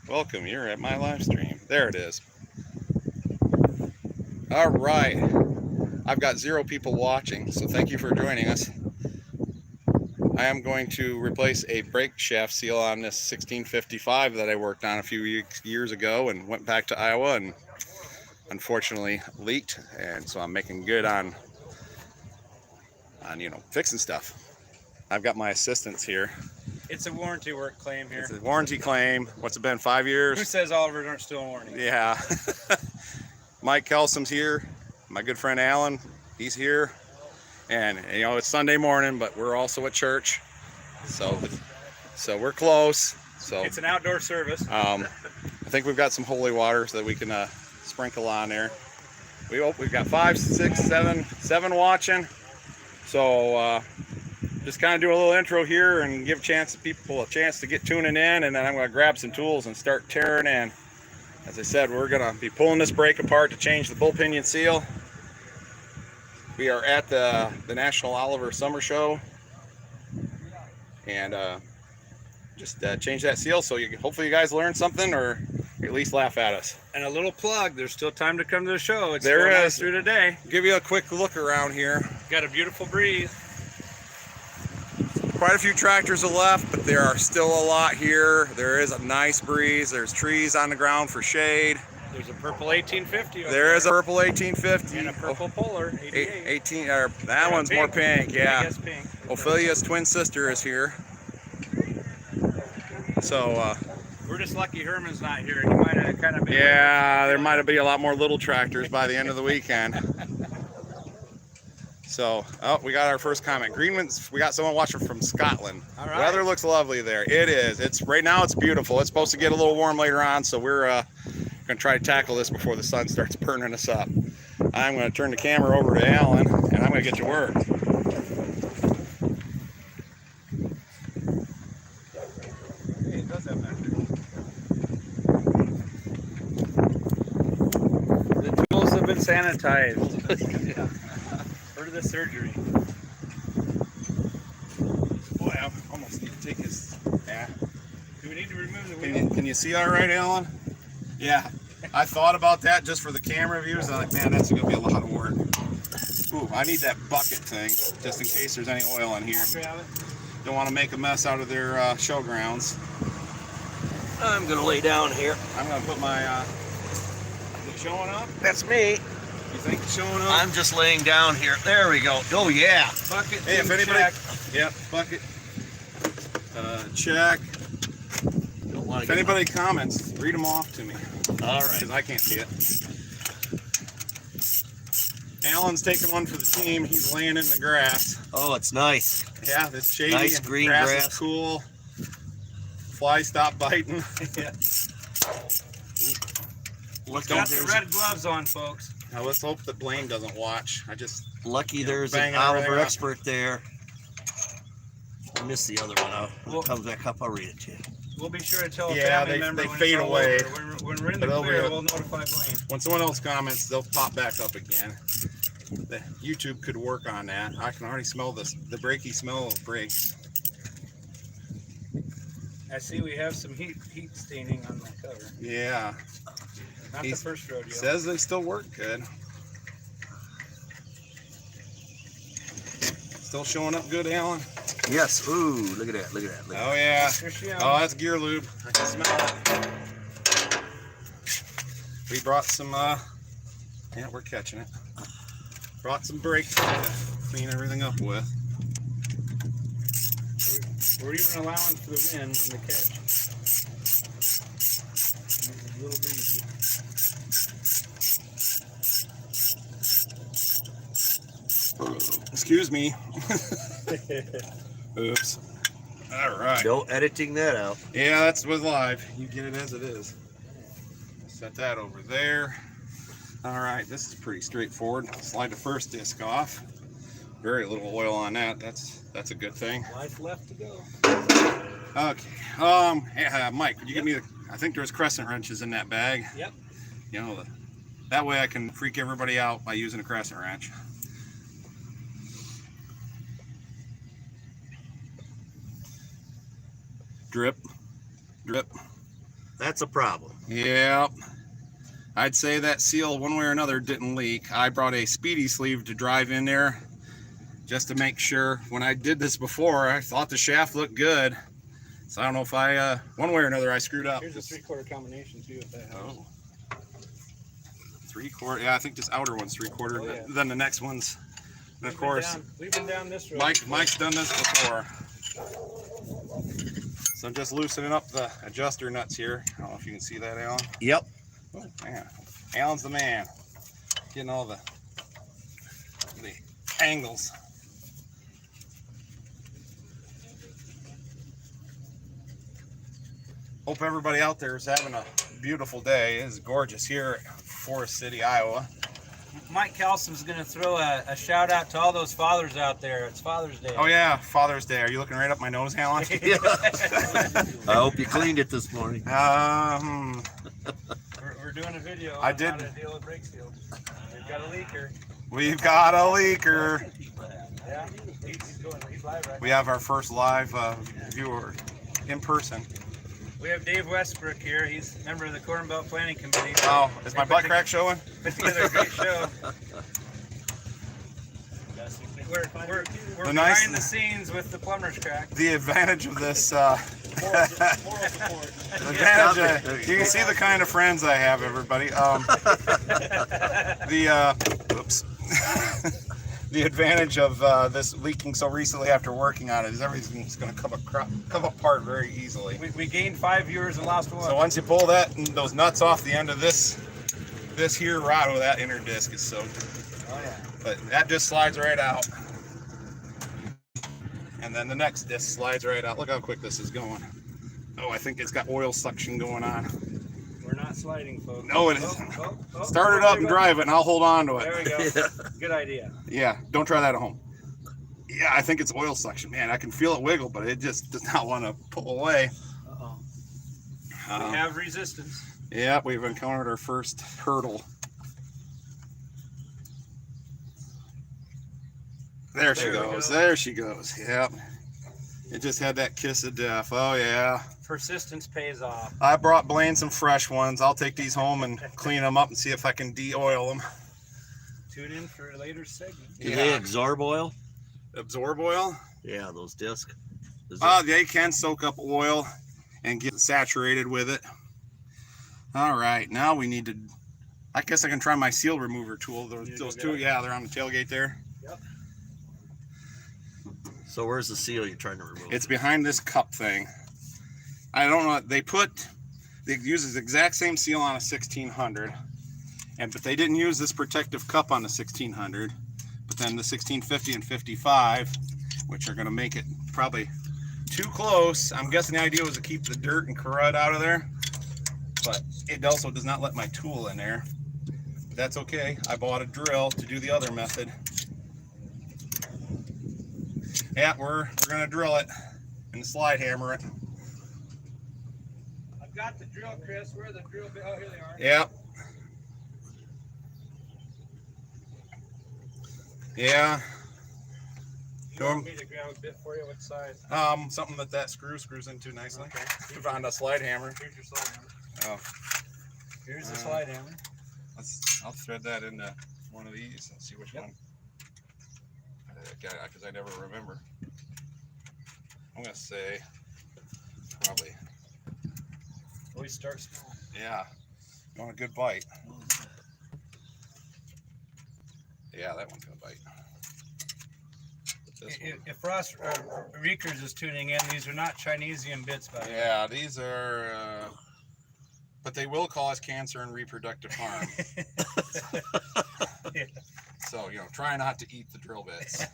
Welcome, you're at my live stream. There it is. All right. I've got 0 people watching, so thank you for joining us. I am going to replace a brake shaft seal on this 1655 that I worked on a few years ago and went back to Iowa and unfortunately leaked, and so I'm making good on fixing stuff. I've got my assistants here. It's a warranty work claim here. It's a warranty claim. What's it been, 5 years? Who says Olivers aren't still in warranty? Yeah. Mike Kelsum's here. My good friend Alan, he's here. And it's Sunday morning, but we're also at church. So we're close. So it's an outdoor service. I think we've got some holy water so that we can sprinkle on there. We've got 5, 6, 7 watching. So just kind of do a little intro here and give people a chance to get tuning in, and then I'm going to grab some tools and start tearing in. As I said, we're going to be pulling this brake apart to change the bull pinion seal. We are at the National HPOCA Summer Show, and just change that seal so hopefully you guys learn something or at least laugh at us. And a little plug, there's still time to come to the show. It's there still is through today. Give you a quick look around here. Got a beautiful breeze. Quite a few tractors are left, but there are still a lot here. There is a nice breeze. There's trees on the ground for shade. There's a purple 1850 there is a purple 1850 and a purple Polar 88. That one's pink. More pink. Yeah, I guess pink. Ophelia's twin sister is here. So we're just lucky Herman's not here. He might have kind of been. Yeah, there might have been a lot more little tractors by the end of the weekend. So, we got our first comment. Greenland's, we got someone watching from Scotland. All right. Weather looks lovely there. It is. Right now it's beautiful. It's supposed to get a little warm later on, so we're going to try to tackle this before the sun starts burning us up. I'm going to turn the camera over to Alan, and I'm going to get to work. Hey, it does have that. The tools have been sanitized. Yeah. For the surgery. Boy, I almost need to take his. Yeah. Do we need to remove the wheel? Can you see all right, Alan? Yeah. I thought about that just for the camera views. I'm like, man, that's going to be a lot of work. Ooh, I need that bucket thing just in case there's any oil in here. Don't want to make a mess out of their showgrounds. I'm going to lay down here. I'm going to put my. Is it showing up? That's me. You think it's showing up? I'm just laying down here. There we go. Oh, yeah. Bucket. Hey, if anybody. Check. Yep, bucket. Check. Don't want If to anybody comments, read them off to me. All right. Because I can't see it. Alan's taking one for the team. He's laying in the grass. Oh, it's nice. Yeah, it's shady. Nice green grass. grass. Is cool. Flies stop biting. Yeah. Look, Got the red gloves on, folks. Now let's hope that Blaine doesn't watch. Lucky there's an banging everything Oliver up. expert there. I missed the other one. When it comes back up, I'll read it to you. We'll be sure to tell a Yeah, family member they when fade it's all away. over. When we're in the But clear, we'll notify Blaine. When someone else comments, they'll pop back up again. YouTube could work on that. I can already smell the brakey smell of brakes. I see we have some heat staining on the cover. Yeah. Not the first rodeo. Says they still work good. Still showing up good, Alan? Yes. Ooh, look at that. Look at that. Look at Oh, yeah. Here she is. Oh, that's gear lube. I can smell it. We brought some, yeah, we're catching it. Brought some brakes to clean everything up with. We're even allowing for the wind on the catch. A little breezy. Excuse me. Oops. All right. No editing that out. Yeah, that's with live. You get it as it is. Set that over there. All right, this is pretty straightforward. Slide the first disc off. Very little oil on that. That's a good thing. Life left to go. Okay. Hey, Mike, could you give me I think there's crescent wrenches in that bag. Yep. You know, that way I can freak everybody out by using a crescent wrench. Drip, drip. That's a problem. Yep. I'd say that seal, one way or another, didn't leak. I brought a speedy sleeve to drive in there just to make sure. When I did this before, I thought the shaft looked good. So I don't know if I, one way or another, I screwed up. Here's a 3/4 combination too, if that helps. Oh. 3/4, yeah, I think this outer one's 3/4. Oh, yeah. Then the next one's, and of course, We've been down this road. Mike's done this before. So I'm just loosening up the adjuster nuts here. I don't know if you can see that, Alan. Yep. Oh, man. Alan's the man. Getting all the angles. Hope everybody out there is having a beautiful day. It is gorgeous here at Forest City, Iowa. Mike Kelson's going to throw a shout out to all those fathers out there. It's Father's Day. Oh yeah, Father's Day. Are you looking right up my nose, Alan? Yeah. I hope you cleaned it this morning. We're doing a video I on did. how to deal with brake seals. We've got a leaker. We've got a leaker. Yeah, he's live right We have our first live viewer in person. We have Dave Westbrook here. He's a member of the Corn Belt Planning Committee. Oh, is my butt crack showing? Put together a great show. We're The behind nice- the scenes with the plumber's crack. The advantage of this, Moral support. you can see the kind of friends I have, everybody. Oops. The advantage of this leaking so recently after working on it is everything's going to come apart very easily. We gained 5 viewers and lost 1. So once you pull those nuts off the end of this here rod, oh, that inner disc is soaked. Oh yeah. But that just slides right out. And then the next disc slides right out. Look how quick this is going. Oh, I think it's got oil suction going on. We're not sliding, folks. No, it isn't. Start it up and drive it, and I'll hold on to There we it. go. Yeah. Good idea. Yeah, don't try that at home. Yeah, I think it's oil suction. Man, I can feel it wiggle, but it just does not want to pull away. Uh-oh. We have resistance. Yeah, we've encountered our first hurdle. There she There we goes. go. There she goes. Yep. It just had that kiss of death. Oh, yeah. Persistence pays off. I brought Blaine some fresh ones. I'll take these home and clean them up and see if I can de-oil them. Tune in for a later segment. Do they absorb oil? Absorb oil? Yeah, those discs. They can soak up oil and get saturated with it. All right, now we need to, I guess I can try my seal remover tool. Those two, yeah, they're on the tailgate there. Yep. So where's the seal you're trying to remove? It's behind this cup thing. I don't know. They use the exact same seal on a 1600, but they didn't use this protective cup on the 1600. But then the 1650 and 55, which are going to make it probably too close. I'm guessing the idea was to keep the dirt and crud out of there, but it also does not let my tool in there. But that's okay. I bought a drill to do the other method. Yeah, we're gonna drill it and slide hammer it. I've got the drill, Chris. Where are the drill bit? Oh, here they are. Yep. Yeah. You want me to grab a bit for you? What size? Something that screws into nicely. Okay. Found a slide hammer. Here's your slide hammer. Oh, Here's the slide hammer. I'll thread that into one of these and see which one. Because I never remember. I'm gonna say probably. Always start small. Yeah. You want a good bite? Yeah, that one's gonna bite. This one. If Ross Reekers is tuning in, these are not Chinesian bits, by the way. Yeah, these are. But they will cause cancer and reproductive harm. Yeah. So, try not to eat the drill bits.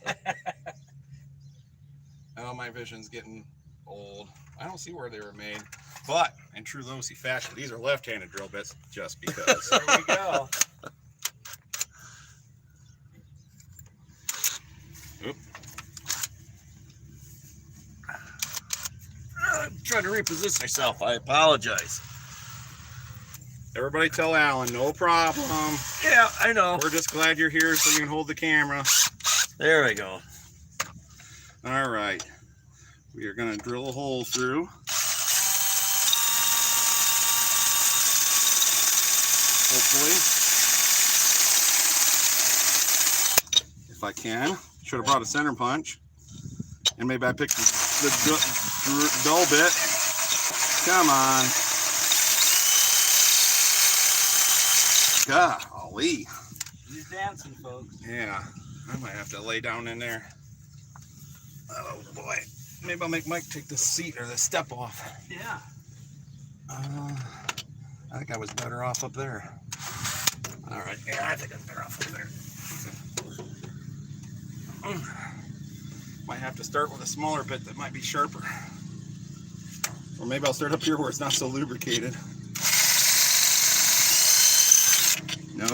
I know my vision's getting old. I don't see where they were made. But, in true Losi fashion, these are left-handed drill bits just because. There we go. Oop. I'm trying to reposition myself. I apologize. Everybody tell Alan, no problem. Yeah, I know. We're just glad you're here so you can hold the camera. There we go. All right. We are going to drill a hole through. hopefully. If I can. Should have brought a center punch. And maybe I picked the dull bit. Come on. Golly. He's dancing, folks. Yeah, I might have to lay down in there. Oh boy. Maybe I'll make Mike take the seat or the step off. Yeah. I think I was better off up there. All right. Yeah, I think I'm better off up there. Might have to start with a smaller bit that might be sharper. Or maybe I'll start up here where it's not so lubricated. No.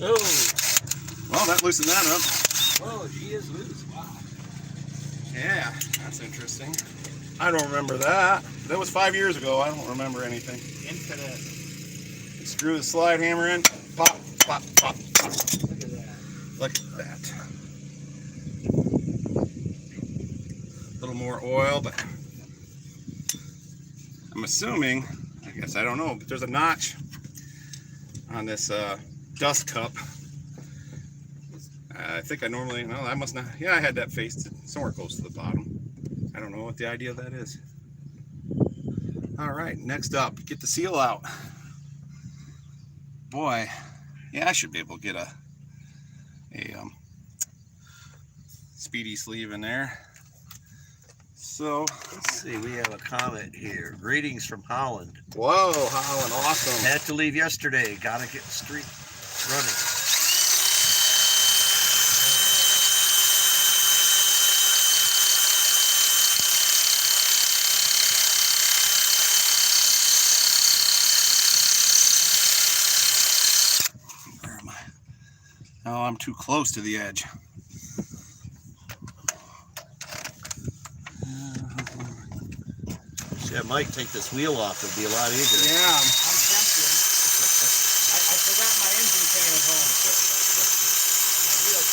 Oh. Well, that loosened that up. Oh, she is loose. Wow. Yeah, that's interesting. I don't remember that. That was 5 years ago. I don't remember anything. Infinite. Screw the slide hammer in. Pop, pop, pop, pop. Look at that. Look at that. A little more oil, but I'm assuming, I guess I don't know, but there's a notch on this dust cup. I think I normally, no, I must not, yeah, I had that faced somewhere close to the bottom. I don't know what the idea of that is. All right, next up, get the seal out. Boy, yeah, I should be able to get a speedy sleeve in there. So Let's see, we have a comment here. Greetings from Holland. whoa, Holland, awesome. Had to leave yesterday. Gotta get the street running. Where am I? Oh, I'm too close to the edge. See, I might take this wheel off. It'd be a lot easier. Yeah, I'm tempted. I forgot my engine came at home. My wheel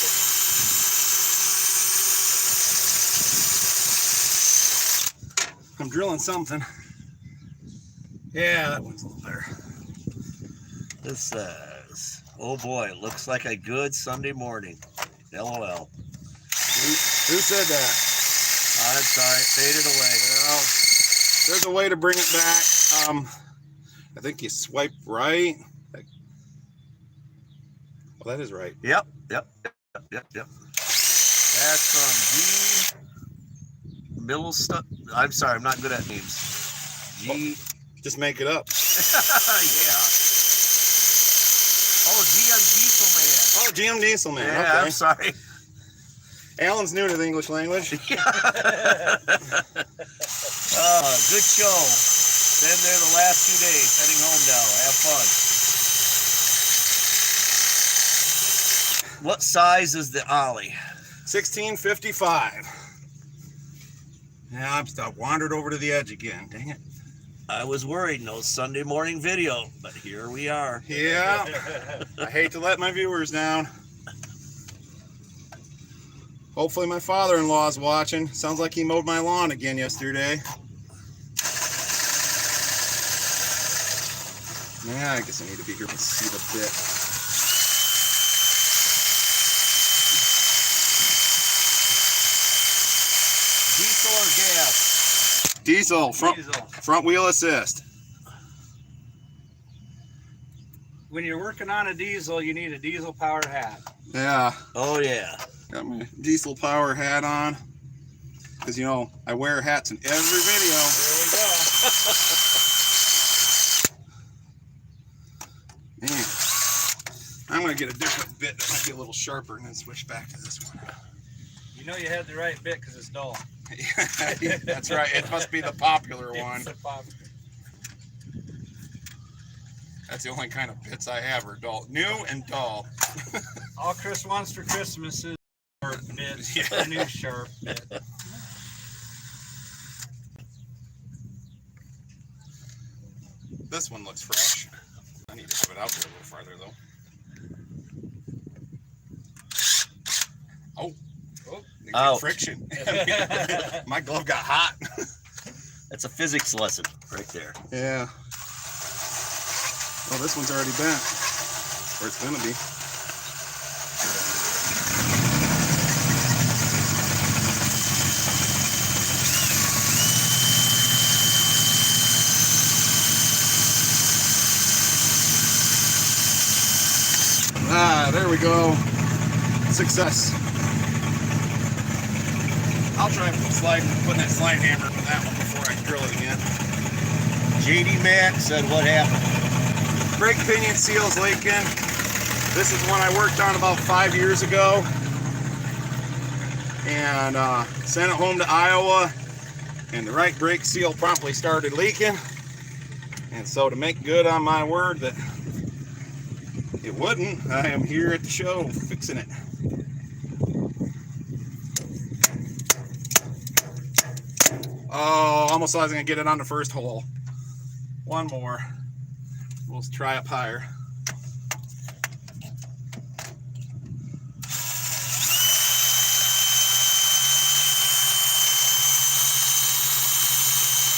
came. I'm drilling something. Yeah, that one's a little better. This says, oh boy, looks like a good Sunday morning. LOL. Who said that? I'm sorry, it faded away. Well, there's a way to bring it back. I think you swipe right. Well, that is right. Yep. That's from G. Middle stuff. I'm sorry, I'm not good at names. G. Just make it up. Yeah. Oh, GM Diesel Man. Oh, GM Diesel Man. Yeah, Okay. I'm sorry. Alan's new to the English language. Good show. Been there the last 2 days. Heading home now. Have fun. What size is the ollie? 1655. Yeah, I wandered over to the edge again. Dang it. I was worried. No Sunday morning video, but here we are. Yeah. I hate to let my viewers down. Hopefully my father-in-law is watching. Sounds like he mowed my lawn again yesterday. Yeah, I guess I need to be here to see the bit. Diesel or gas? Diesel, Diesel. front wheel assist. When you're working on a diesel, you need a diesel powered hat. Yeah, Oh yeah. got my diesel power hat on. Because, you know, I wear hats in every video. There we go. Man, I'm going to get a different bit that might be a little sharper and then switch back to this one. You know you had the right bit because it's dull. That's right. It must be the popular one. It's a pop. That's the only kind of bits I have are dull. New and dull. All Chris wants for Christmas is a sharp bit. Yeah. A new sharp bit. This one looks fresh. I need to put it out there a little farther though. Ouch. Friction. My glove got hot. That's a physics lesson right there. Yeah. Oh, this one's already bent. Or it's gonna be. Ah, there we go. Success. I'll try putting that slide hammer on that one before I drill it again. JD Mack said what happened? Brake pinion seal's leaking. This is one I worked on about 5 years ago. And sent it home to Iowa. And the right brake seal promptly started leaking. And so to make good on my word that it wouldn't, I am here at the show fixing it. Oh, almost thought I was going to get it on the first hole. One more. We'll try up higher.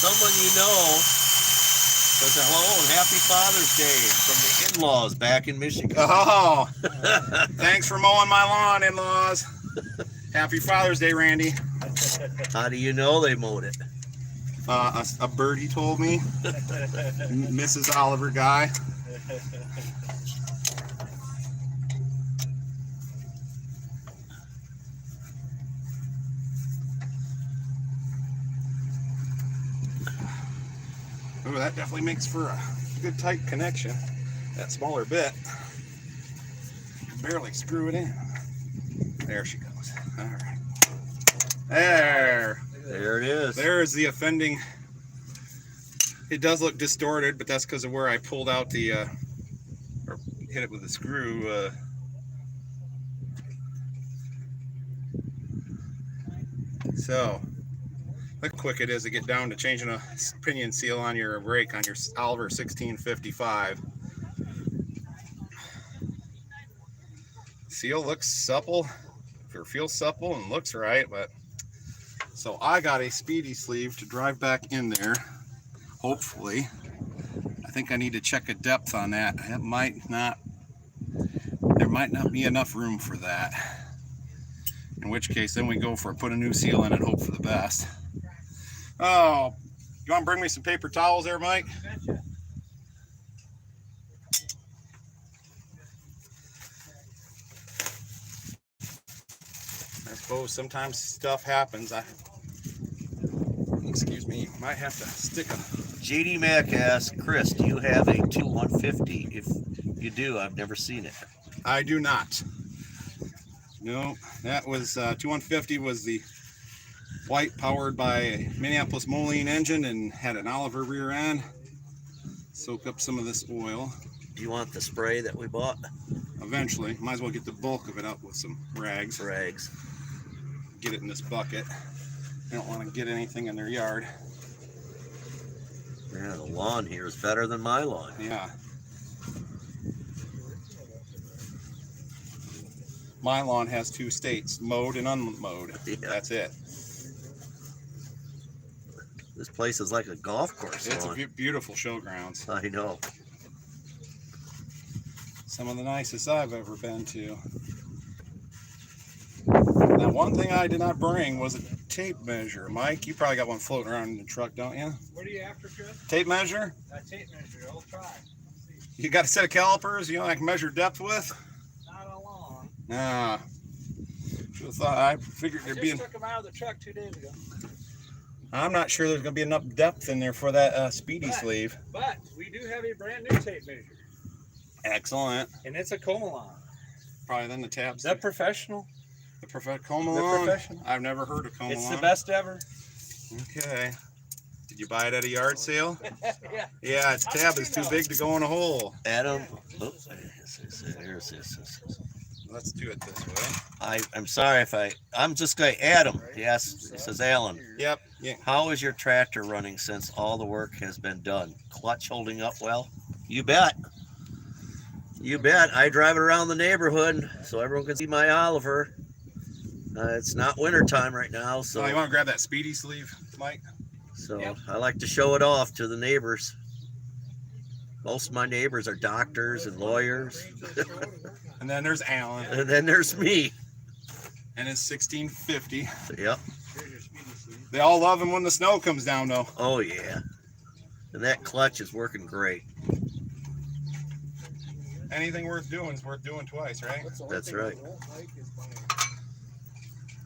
Someone you know says hello and happy Father's Day from the in-laws back in Michigan. Oh, thanks for mowing my lawn, in-laws. Happy Father's Day, Randy. How do you know they mowed it? A birdie told me. Mrs. Oliver guy. Ooh, that definitely makes for a good tight connection. That smaller bit. Barely screw it in. There she goes. All right. There it is. There's the offending. It does look distorted, but that's because of where I pulled out the, or hit it with the screw. So, look how quick it is to get down to changing a pinion seal on your brake on your Oliver 1655. Seal looks supple, or feels supple and looks right, but so I got a speedy sleeve to drive back in there. Hopefully, I think I need to check a depth on that. It might not. There might not be enough room for that. In which case, then we go for put a new seal in and hope for the best. Oh, you want to bring me some paper towels there, Mike? Gotcha. I suppose sometimes stuff happens. Excuse me, you might have to stick a. JD Mack asked, Chris, do you have a 2150? If you do, I've never seen it. I do not. No, that was 2150 was the white powered by a Minneapolis Moline engine and had an Oliver rear end. Soak up some of this oil. Do you want the spray that we bought? Eventually, might as well get the bulk of it up with some rags. Rags. Get it in this bucket. I don't want to get anything in their yard. Yeah, the lawn here is better than my lawn. Yeah. My lawn has two states, mowed and unmowed. Yeah. That's it. This place is like a golf course. It's a beautiful showgrounds. I know. Some of the nicest I've ever been to. Now, one thing I did not bring was a tape measure. Mike, you probably got one floating around in the truck, don't you? What are you after, Chris? Tape measure? A tape measure. I'll try. You got a set of calipers, you know, I can measure depth with? Not along. Nah. Should have thought, I figured there'd be. Took them out of the truck 2 days ago. I'm not sure there's going to be enough depth in there for that speedy sleeve. But we do have a brand new tape measure. Excellent. And it's a Comalon. Probably then the tabs. Is that professional? The Comalon? Professional? I've never heard of Comalon. It's the best ever. Okay. Did you buy it at a yard sale? Yeah. Yeah, its tab is too big to go in a hole. Adam, Let's do it this way. I'm sorry if I'm just going to Adam. Yes, it says Alan. Yep. Yeah. How is your tractor running since all the work has been done? Clutch holding up well? You bet. You bet. I drive it around the neighborhood so everyone can see my Oliver. It's not winter time right now, So so you want to grab that speedy sleeve, Mike? Yep. I like to show it off to the neighbors. Most of my neighbors are doctors and lawyers. And then there's Alan And then there's me. and his 1650. Yep. They all love him when the snow comes down, though. Oh, yeah. And that clutch is working great. Anything worth doing is worth doing twice, right? That's right.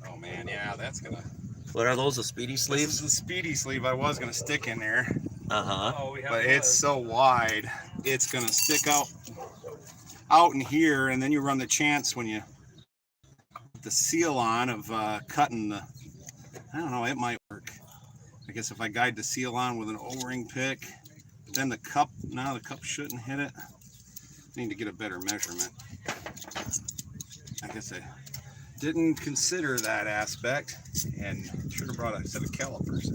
Oh man, yeah, that's gonna. What are those, the speedy This is sleeves? the speedy sleeve I was gonna stick in there, Uh-huh. Oh, we have but it's so wide, it's gonna stick out in here, and then you run the chance when you put the seal on of cutting the. I don't know, it might work. I guess if I guide the seal on with an O-ring pick, but then the cup shouldn't hit it. I need to get a better measurement. I guess I didn't consider that aspect, and should have brought a set of calipers.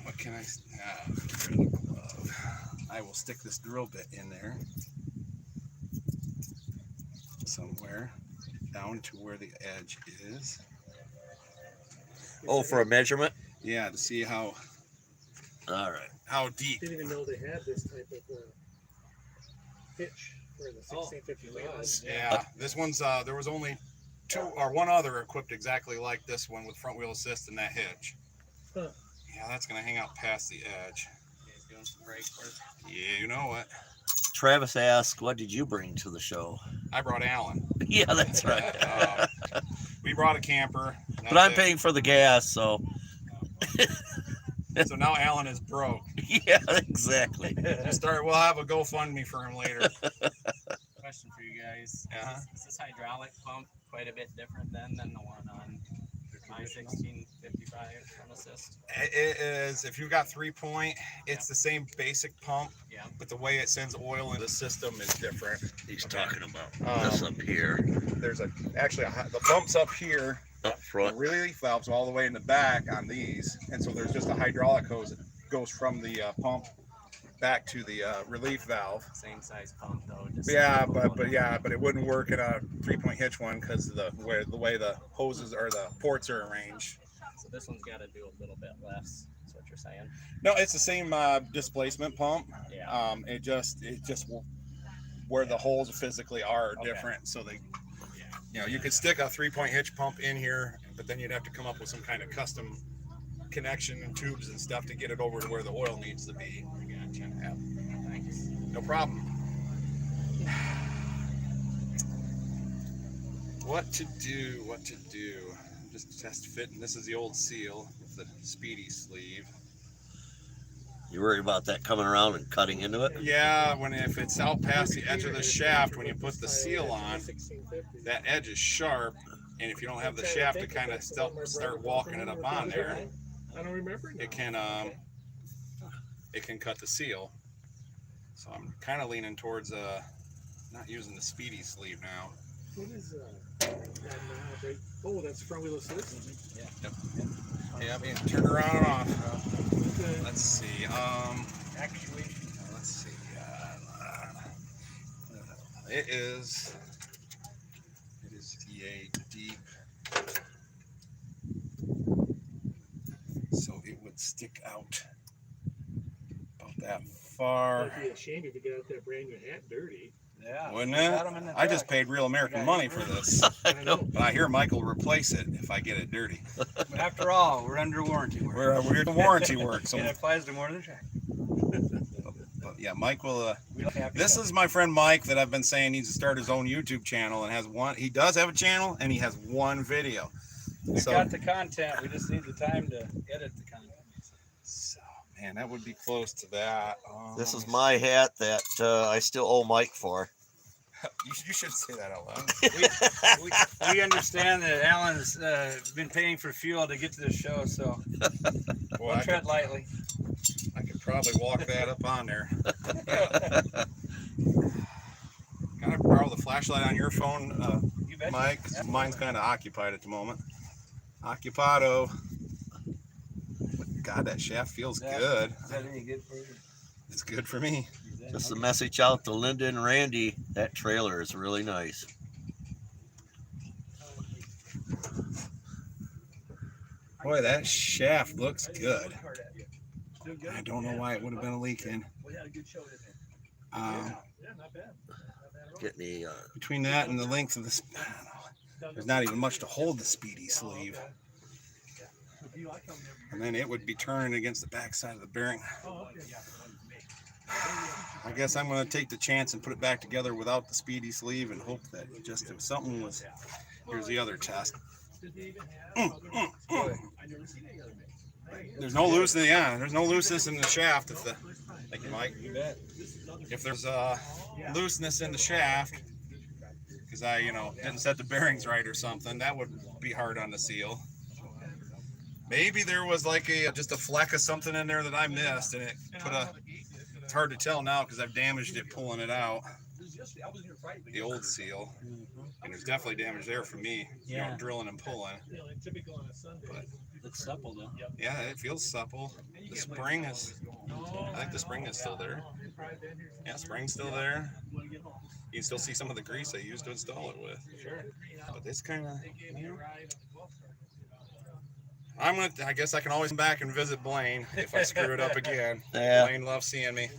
What can I? Get rid of the glove. I will stick this drill bit in there somewhere down to where the edge is. Oh, for a measurement? Yeah, to see how All right. deep. Didn't even know they had this type of hitch for the 1655. Yeah, this one's there was only one other equipped exactly like this one with front wheel assist and that hitch. Huh. Yeah, that's gonna hang out past the edge. He's doing some brake work. Yeah, you know what? Travis asked, what did you bring to the show? I brought Alan. Yeah, that's right. We brought a camper. But I'm paying for the gas, so So now Alan is broke. yeah, exactly. We'll have a GoFundMe for him later. Question for you guys. Uh-huh. Is this hydraulic pump quite a bit different than the one on my 1655 from assist? It is, if you've got 3-point, it's the same basic pump, Yeah. but the way it sends oil into the system is different. He's talking about this up here, There's the pump's up here. up The front. relief valves all the way in the back on these, and so there's just a hydraulic hose that goes from the pump back to the relief valve. Same size pump though. Just But it wouldn't work in a 3-point hitch one because of the way the hoses or the ports are arranged. So this one's got to do a little bit less. That's what you're saying. No, it's the same displacement pump. Yeah. It just where the holes physically are Okay. different, so they. You could stick a 3-point hitch pump in here, but then you'd have to come up with some kind of custom connection and tubes and stuff to get it over to where the oil needs to be. Gotcha. Yeah. Thanks. No problem. What to do? Just test fitting. This is the old seal with the speedy sleeve. You worry about that coming around and cutting into it? Yeah, if it's out past the edge of the shaft, when you put the seal on, that edge is sharp, and if you don't have the shaft to kind of start walking it up on there, I don't remember now. it can cut the seal. So I'm kind of leaning towards not using the speedy sleeve now. What is oh, that's front wheel assist? Yeah, being turned around and off. Okay. Let's see. Actuation. Let's see. It is deep. So it would stick out about that far. It'd be a shame if you got out that brand new hat dirty. Yeah. Wouldn't we it? got 'em in the I just truck. paid real American money for this. I know. But I hear Mike will replace it if I get it dirty. After all, we're under warranty. We're the warranty work. So, It applies to more than a track. but yeah, Mike will. We don't have to This is my friend Mike that I've been saying needs to start his own YouTube channel and has one. He does have a channel and he has one video. We've got the content. We just need the time to edit the content. So, man, that would be close to that. This is my hat that I still owe Mike for. You should say that out loud. We understand that Alan's been paying for fuel to get to the show, so Boy, we'll tread lightly. I could probably walk that up on there. Can I borrow the flashlight on your phone, You bet. Mike? 'Cause mine's kind of occupied at the moment. Occupado. God, that shaft feels Yeah. good. Is that any good for you? It's good for me. Is Just a message out to Linda and Randy. That trailer is really nice. Boy, that shaft looks good. I don't know why it would have been leaking. Get me Between that and the length of the, I don't know, there's not even much to hold the speedy sleeve. And then it would be turning against the backside of the bearing. I guess I'm going to take the chance and put it back together without the speedy sleeve and hope that just if something was. Here's the other test. There's no looseness. Yeah, there's no looseness in the shaft. Thank you, Mike. If there's looseness in the shaft, because I, didn't set the bearings right or something, that would be hard on the seal. Maybe there was like just a fleck of something in there that I missed, and it put a. It's hard to tell now because I've damaged it pulling it out. The old seal, and there's definitely damage there for me. Drilling and pulling. But It's supple though. yeah, it feels supple. The spring is. I think the spring is still there. Yeah, spring's still there. You can still see some of the grease I used to install it with. Sure. But it's kind of. I guess I can always come back and visit Blaine if I screw it up again. Yeah. Blaine loves seeing me.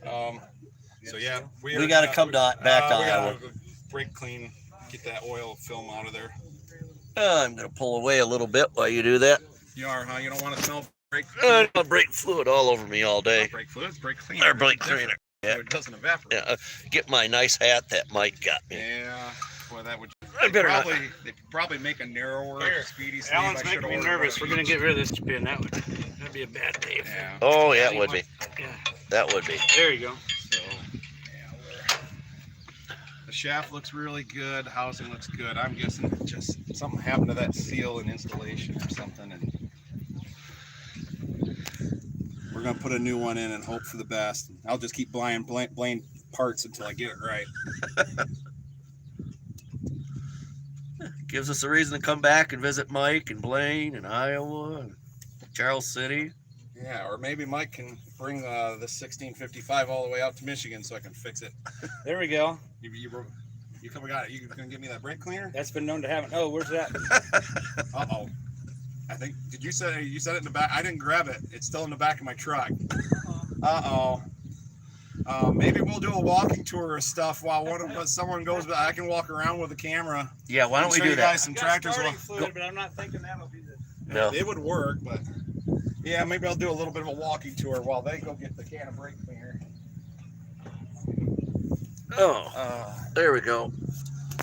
So yeah, we got to come back to Iowa. We gotta brake clean, get that oil film out of there. I'm gonna pull away a little bit while you do that. You are, huh? You don't want to smell brake. Brake fluid all over me all day. Not brake fluid, it's brake cleaner. Or brake cleaner. Yeah. So it doesn't evaporate. Yeah. Get my nice hat that Mike got me. Yeah. Boy, that would. I better not. They probably make a narrower, speedy sleeve. Alan's making me nervous. We're gonna get rid of this pin. That'd be a bad day. Yeah. Oh yeah, it would be. Yeah. That would be. There you go. So, yeah, the shaft looks really good. The housing looks good. I'm guessing just something happened to that seal in installation or something, and we're gonna put a new one in and hope for the best. I'll just keep buying Blaine parts until I get it right. Gives us a reason to come back and visit Mike and Blaine and Iowa and Charles City. Yeah, or maybe Mike can bring the 1655 all the way out to Michigan so I can fix it. There we go. You got it. You gonna give me that brake cleaner? That's been known to happen. Oh, where's that? Uh-oh. I think, you said it in the back? I didn't grab it. It's still in the back of my truck. Uh-oh. Maybe we'll do a walking tour of stuff while someone goes, but I can walk around with the camera. Yeah, why don't we do you that? guys some tractors. Fluid, but I'm not thinking that'll be the. No. It would work, but yeah, maybe I'll do a little bit of a walking tour while they go get the can of brake cleaner. Oh, there we go.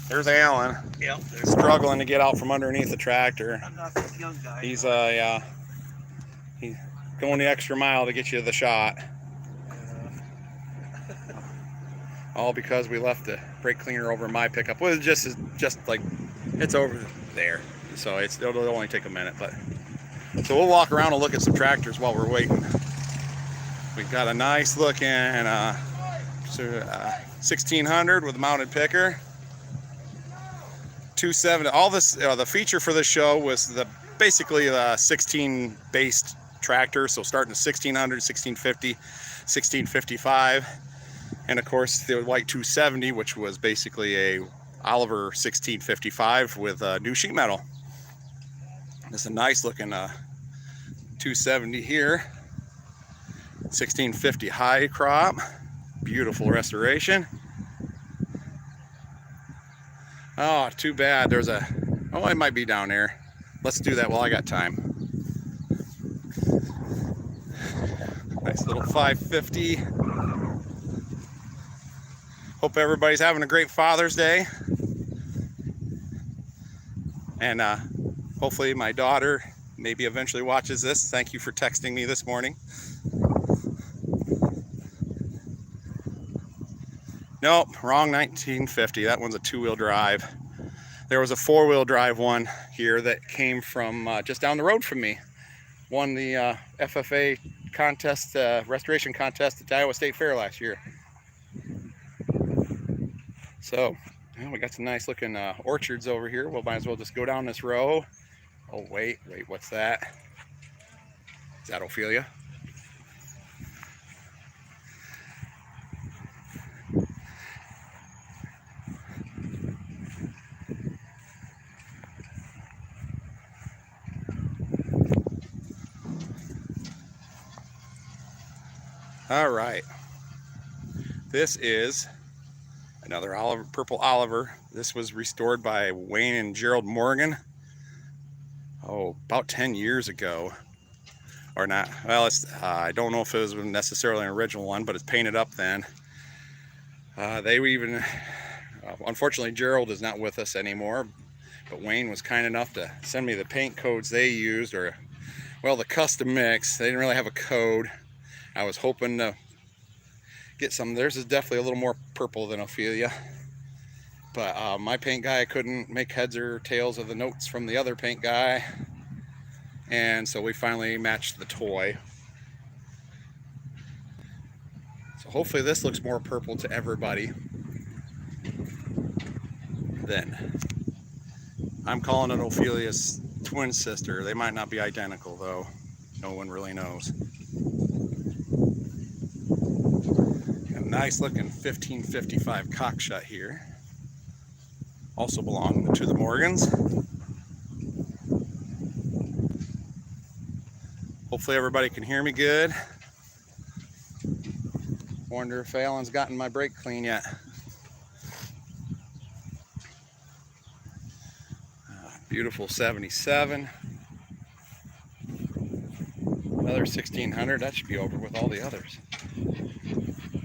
There's Alan. Yep. Struggling to get out from underneath the tractor. I'm not this young guy. He's he's going the extra mile to get you the shot. All because we left the brake cleaner over my pickup. Well, it's just like it's over there, so it'll only take a minute. But so we'll walk around and look at some tractors while we're waiting. We've got a nice looking 1600 with a mounted picker. 270. All this the feature for this show was basically the 16 based tractor. So starting at 1600, 1650, 1655. And of course the white 270, which was basically a Oliver 1655 with new sheet metal. This is a nice looking 270 here. 1650 high crop, beautiful restoration. Oh, too bad. It might be down there. Let's do that while I got time. Nice little 550. Hope everybody's having a great Father's Day. And hopefully my daughter maybe eventually watches this. Thank you for texting me this morning. Nope, wrong 1950. That one's a two-wheel drive. There was a four-wheel drive one here that came from just down the road from me. Won the FFA contest, restoration contest at the Iowa State Fair last year. So, we got some nice looking orchards over here. We'll might as well just go down this row. Oh, wait, what's that? Is that Ophelia? All right. This is another purple Oliver. This was restored by Wayne and Gerald Morgan. Oh, about 10 years ago. Or not. Well, I don't know if it was necessarily an original one, but it's painted up then. They even, unfortunately, Gerald is not with us anymore, but Wayne was kind enough to send me the paint codes they used, or, well, the custom mix. They didn't really have a code. I was hoping to get some. Theirs is definitely a little more purple than Ophelia, but my paint guy couldn't make heads or tails of the notes from the other paint guy, and so we finally matched the toy. So hopefully this looks more purple to everybody. Then I'm calling it Ophelia's twin sister. They might not be identical though. No one really knows. A nice looking 1555 cockshut here. Also belonging to the Morgans. Hopefully everybody can hear me good. Wonder if Alan's gotten my brake clean yet. Beautiful 77. Another 1600. That should be over with all the others.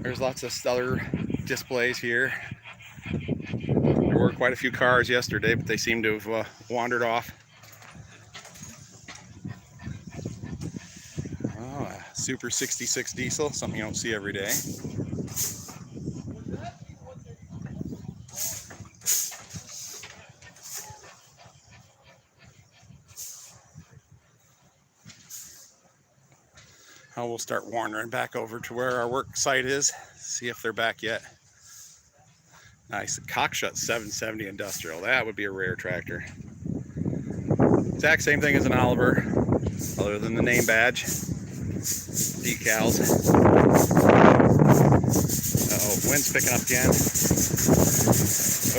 There's lots of other displays here. There were quite a few cars yesterday, but they seem to have wandered off. Oh, a Super 66 diesel, something you don't see every day. We'll start wandering back over to where our work site is, see if they're back yet. Nice, Cockshut 770 industrial. That would be a rare tractor. Exact same thing as an Oliver, other than the name badge, decals. Uh-oh, wind's picking up again.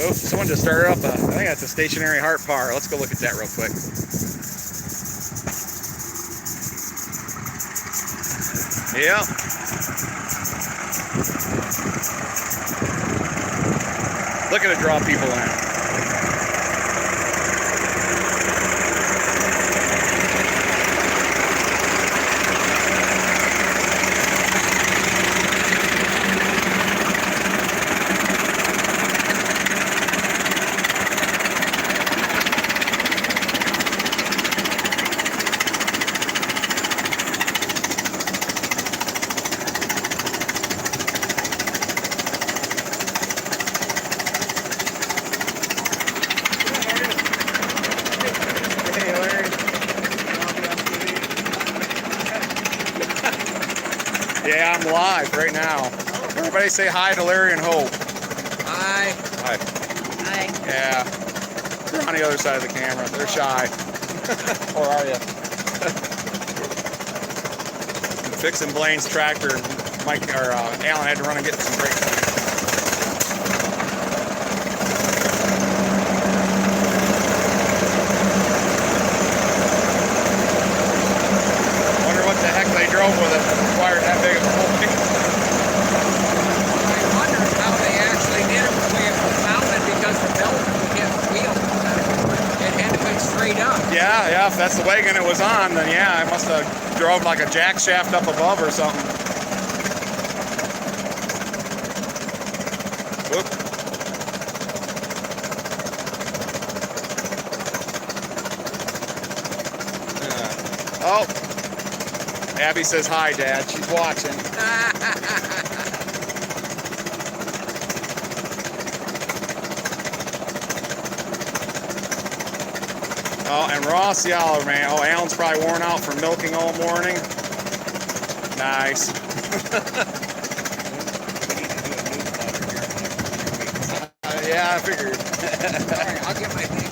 Oh, someone just started up I think that's a stationary heart bar. Let's go look at that real quick. Yep. Look at it draw people in. Yeah, I'm live right now. Everybody say hi to Larry and Hope. Hi. Hi. Hi. Yeah. They're on the other side of the camera. They're shy. Or are you? Fixing Blaine's tractor. Mike or Alan had to run and get some brakes. Wonder what the heck they drove with it that required that big of a whole thing. I wonder how they actually did it the way it was mounted, because the belt would hit the wheel. It had to be straight up. Yeah, if that's the wagon it was on, then yeah, I must have drove like a jack shaft up above or something. Whoop. Oh, Abby says hi, Dad. She's watching. Oh, and Ross Yaller, man. Oh, Alan's probably worn out from milking all morning. Nice. Yeah, I figured. Alright, I'll get my thing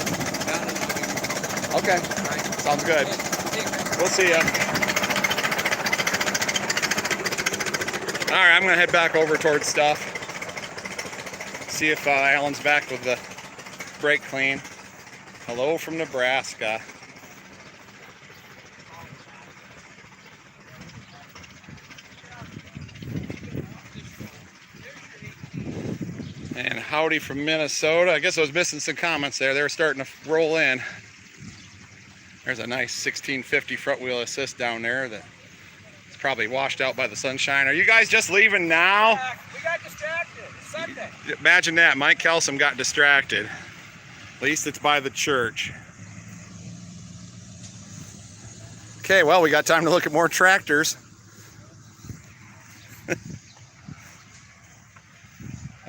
done and I'll give you a call. Okay, Alright. sounds good. Take care. We'll see ya. All right, I'm gonna head back over towards stuff. See if Alan's back with the brake clean. Hello from Nebraska. And howdy from Minnesota. I guess I was missing some comments there. They were starting to roll in. There's a nice 1650 front wheel assist down there that's probably washed out by the sunshine. Are you guys just leaving now? We got distracted. It's Sunday. Imagine that. Mike Kelsom got distracted. At least it's by the church. Okay, well, we got time to look at more tractors.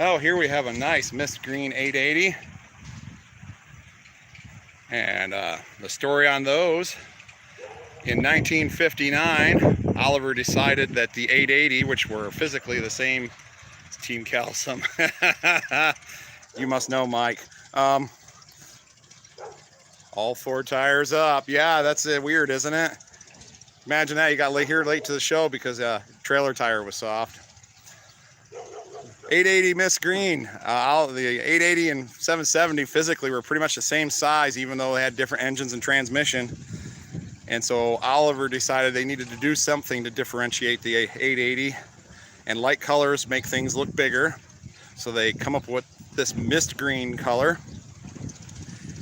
Oh, here we have a nice mist green 880. And the story on those, in 1959, Oliver decided that the 880, which were physically the same as Team Kelsom, you must know Mike, all four tires up. Yeah, that's weird, isn't it? Imagine that, you got here late to the show because trailer tire was soft. 880 mist green. The 880 and 770 physically were pretty much the same size, even though they had different engines and transmission. And so Oliver decided they needed to do something to differentiate the 880, and light colors make things look bigger. So they come up with this mist green color,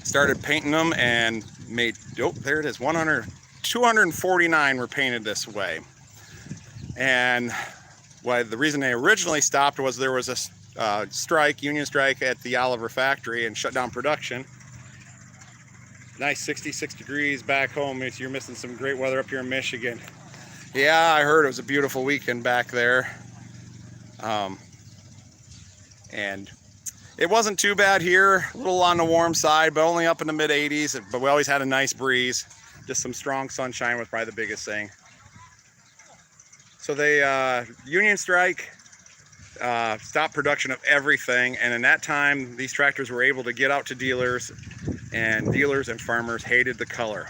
started painting them, and made, oh, there it is, 249 were painted this way. And why the reason they originally stopped was there was a union strike at the Oliver factory and shut down production. Nice 66 degrees back home. You're missing some great weather up here in Michigan. Yeah, I heard it was a beautiful weekend back there. And it wasn't too bad here, a little on the warm side, but only up in the mid 80s. But we always had a nice breeze. Just some strong sunshine was probably the biggest thing. So they, union strike, stopped production of everything. And in that time, these tractors were able to get out to dealers, and dealers and farmers hated the color.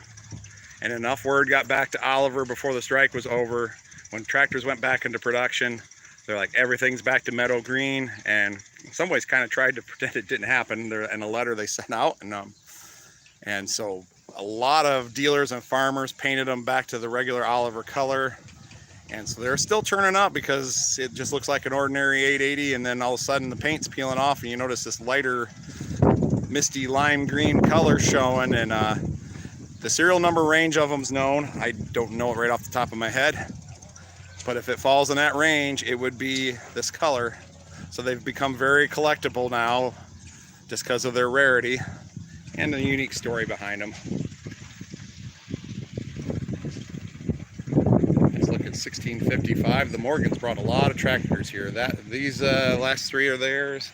And enough word got back to Oliver before the strike was over. When tractors went back into production, they're like, everything's back to meadow green. And in some ways kind of tried to pretend it didn't happen in a letter they sent out. And so a lot of dealers and farmers painted them back to the regular Oliver color. And so they're still turning up because it just looks like an ordinary 880, and then all of a sudden the paint's peeling off and you notice this lighter misty lime green color showing. And the serial number range of them's known. I don't know it right off the top of my head, but if it falls in that range, it would be this color. So they've become very collectible now just because of their rarity and the unique story behind them. Let's look at 1655. The Morgans brought a lot of tractors here. These last three are theirs.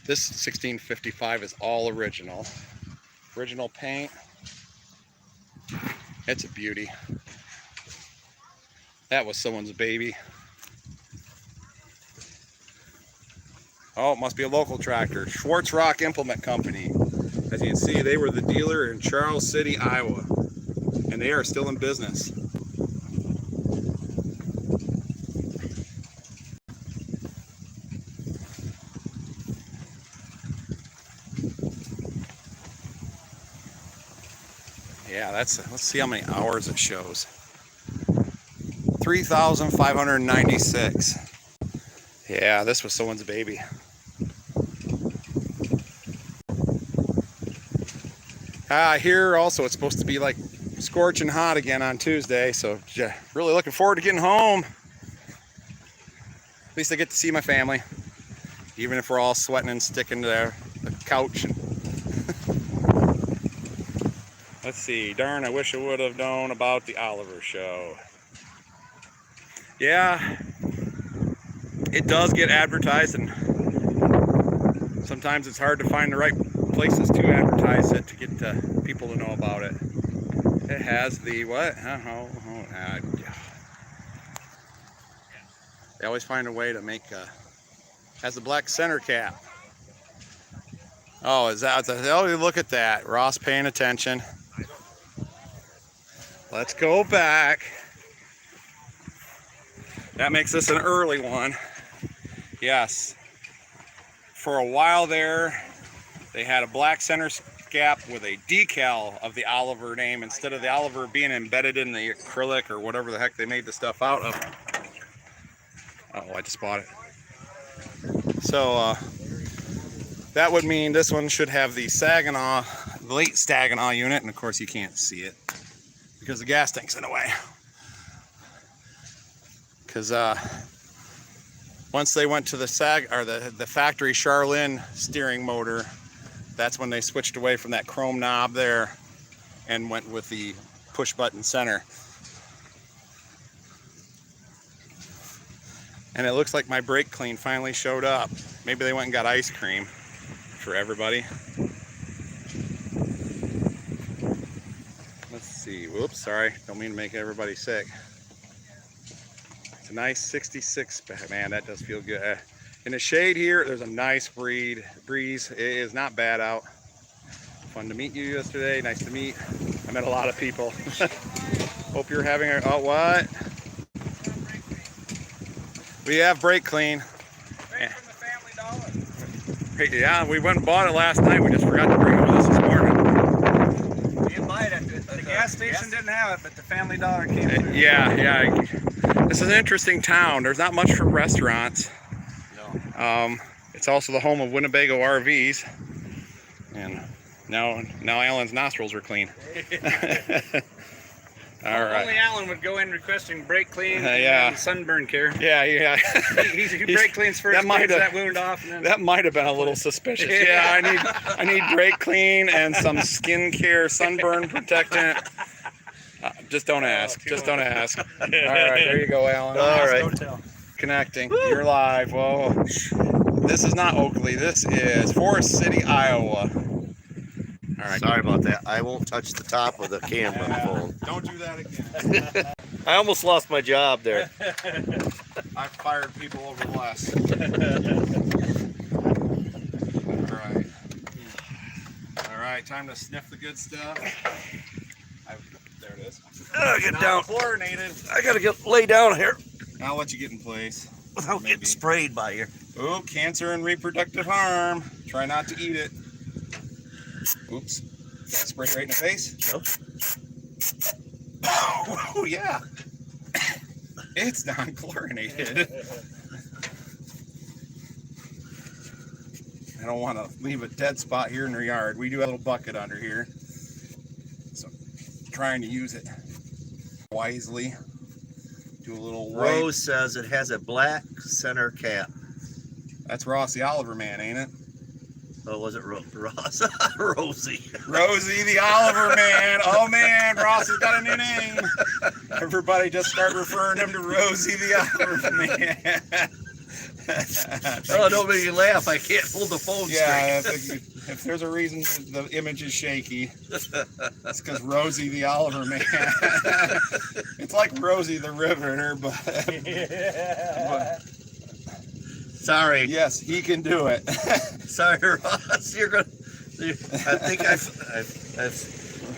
This 1655 is all original. Original paint. It's a beauty. That was someone's baby. Oh, it must be a local tractor. Schwartz Rock Implement Company. As you can see, they were the dealer in Charles City, Iowa. And they are still in business. Yeah, let's see how many hours it shows. 3,596. Yeah, this was someone's baby. Here also it's supposed to be like scorching hot again on Tuesday, so yeah, really looking forward to getting home. At least I get to see my family, even if we're all sweating and sticking to the couch. Let's see, darn, I wish I would have known about the Oliver show. Yeah, it does get advertised, and sometimes it's hard to find the right places to advertise it to get people to know about it. It has the what? They always find a way to make has the black center cap. Oh, is that? Oh, look at that. Ross paying attention. Let's go back. That makes this an early one. Yes. For a while there, they had a black center cap with a decal of the Oliver name instead of the Oliver being embedded in the acrylic or whatever the heck they made the stuff out of. Oh, I just bought it. So that would mean this one should have the Saginaw, the late Saginaw unit, and of course you can't see it because the gas tank's in the way. Because once they went to the the factory Charlene steering motor, that's when they switched away from that chrome knob there and went with the push button center. And it looks like my brake clean finally showed up. Maybe they went and got ice cream for everybody. Let's see. Whoops, sorry. Don't mean to make everybody sick. It's a nice 66. Man, that does feel good. In the shade here, there's a nice breeze. It is not bad out. Fun to meet you yesterday. Nice to meet. I met a lot of people. Hope you're having a... Oh, what? We have brake clean. Right from the Family Dollar. Yeah, we went and bought it last night. We just forgot to bring it with us this morning. We didn't buy it at the gas station didn't have it, but the Family Dollar came through. Yeah. This is an interesting town. There's not much for restaurants. No. It's also the home of Winnebago RVs. And now Alan's nostrils are clean. All right. Only Alan would go in requesting brake clean Yeah. and sunburn care. Yeah. He brake cleans first, cleans that wound off, and then... That might have been a little suspicious. Yeah, I need brake clean and some skin care sunburn protectant. Just don't ask. Just don't ask. All right, there you go, Alan. All right. Don't tell. Connecting. You're live. Whoa. This is not Oakley. This is Forest City, Iowa. All right. Sorry about that. I won't touch the top of the camera phone. Don't do that again. I almost lost my job there. I've fired people over less. All right. Time to sniff the good stuff. There it is. Get down. Chlorinated. I gotta lay down here I'll let you get in place. without Maybe. getting sprayed by you. Oh, cancer and reproductive harm. Try not to eat it. Oops. Spray right in the face. Nope. Oh, yeah. It's non-chlorinated. I don't want to leave a dead spot here in your yard. We do have a little bucket under here. So trying to use it wisely. Do a little wipe. Rose says it has a black center cap. That's Ross the Oliver man, ain't it? Oh, was it Ross? Rosie. Rosie the Oliver man. Oh man, Ross has got a new name. Everybody just start referring him to Rosie the Oliver man. Oh, don't make me laugh. I can't hold the phone Yeah, straight. if there's a reason the image is shaky, that's because Rosie the Oliver man. It's like Rosie the Riveter, but Sorry. yes, he can do it. Sorry, Ross. You're gonna. I think I've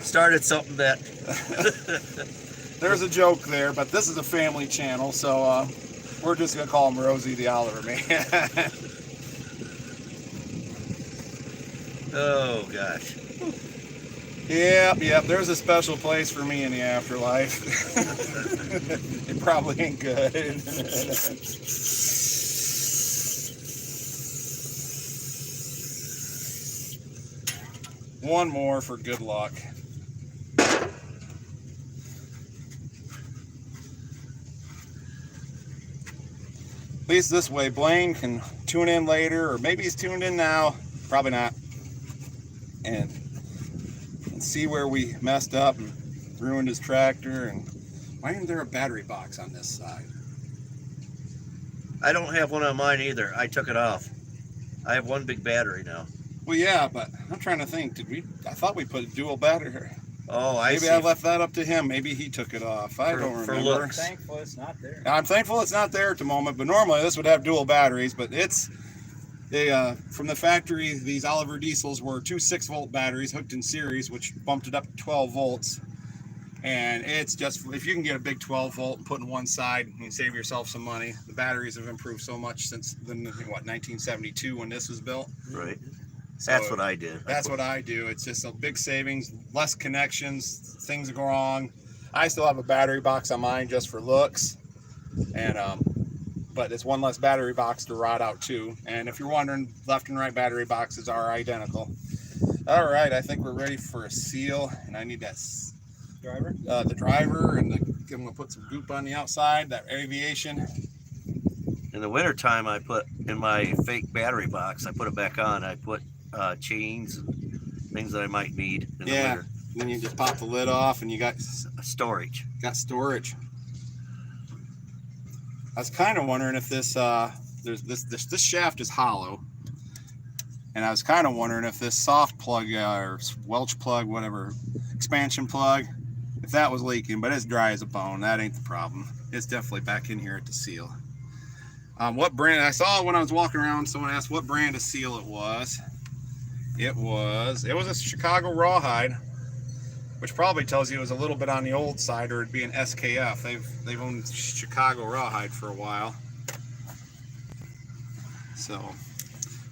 started something that. There's a joke there, but this is a family channel, so we're just gonna call him Rosie the Oliver man. Oh gosh. Yep. There's a special place for me in the afterlife. It probably ain't good. One more for good luck. At least this way, Blaine can tune in later, or maybe he's tuned in now. Probably not. And see where we messed up and ruined his tractor. And why isn't there a battery box on this side? I don't have one on mine either. I took it off. I have one big battery now. Well, yeah, but I'm trying to think. I thought we put a dual battery. Oh, I Maybe see. I left that up to him. Maybe he took it off. I don't For remember. looks. Thankful it's not there. I'm thankful it's not there at the moment, but normally this would have dual batteries, but from the factory, these Oliver diesels were two 6-volt batteries hooked in series, which bumped it up to 12 volts. And it's just, if you can get a big 12 volt and put in one side, you can save yourself some money. The batteries have improved so much since what, 1972 when this was built. Right. So That's what I did. That's what I do. It's just a big savings, less connections, things that go wrong. I still have a battery box on mine just for looks, and but it's one less battery box to rot out too. And if you're wondering, left and right battery boxes are identical. All right, I think we're ready for a seal, and I need that Driver? the driver, and I'm gonna put some goop on the outside, that aviation. In the wintertime, I put in my fake battery box, I put it back on. I put chains and things that I might need in the winter. Then you just pop the lid off, and you got Storage. storage. I was kind of wondering if this this shaft is hollow, and I was kind of wondering if this soft plug or Welch plug, whatever, expansion plug, if that was leaking. But it's dry as a bone. That ain't the problem. It's definitely back in here at the seal. What brand? I saw when I was walking around, someone asked what brand of seal it was. It was a Chicago Rawhide, which probably tells you it was a little bit on the old side, or it'd be an SKF. They've owned Chicago Rawhide for a while, so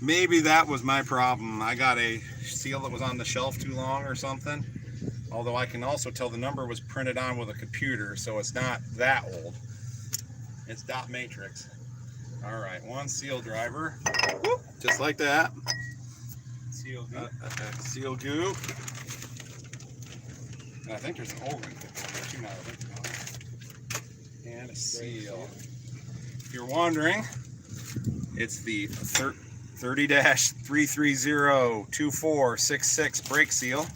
maybe that was my problem. I got a seal that was on the shelf too long or something. Although I can also tell the number was printed on with a computer, so it's not that old. It's dot matrix. All right, one seal driver, whoop, just like that. Seal goop. Seal goop. And I think there's an O-ring there too, now that I think about it. And a seal. If you're wondering, it's the 30-330-2466 brake seal.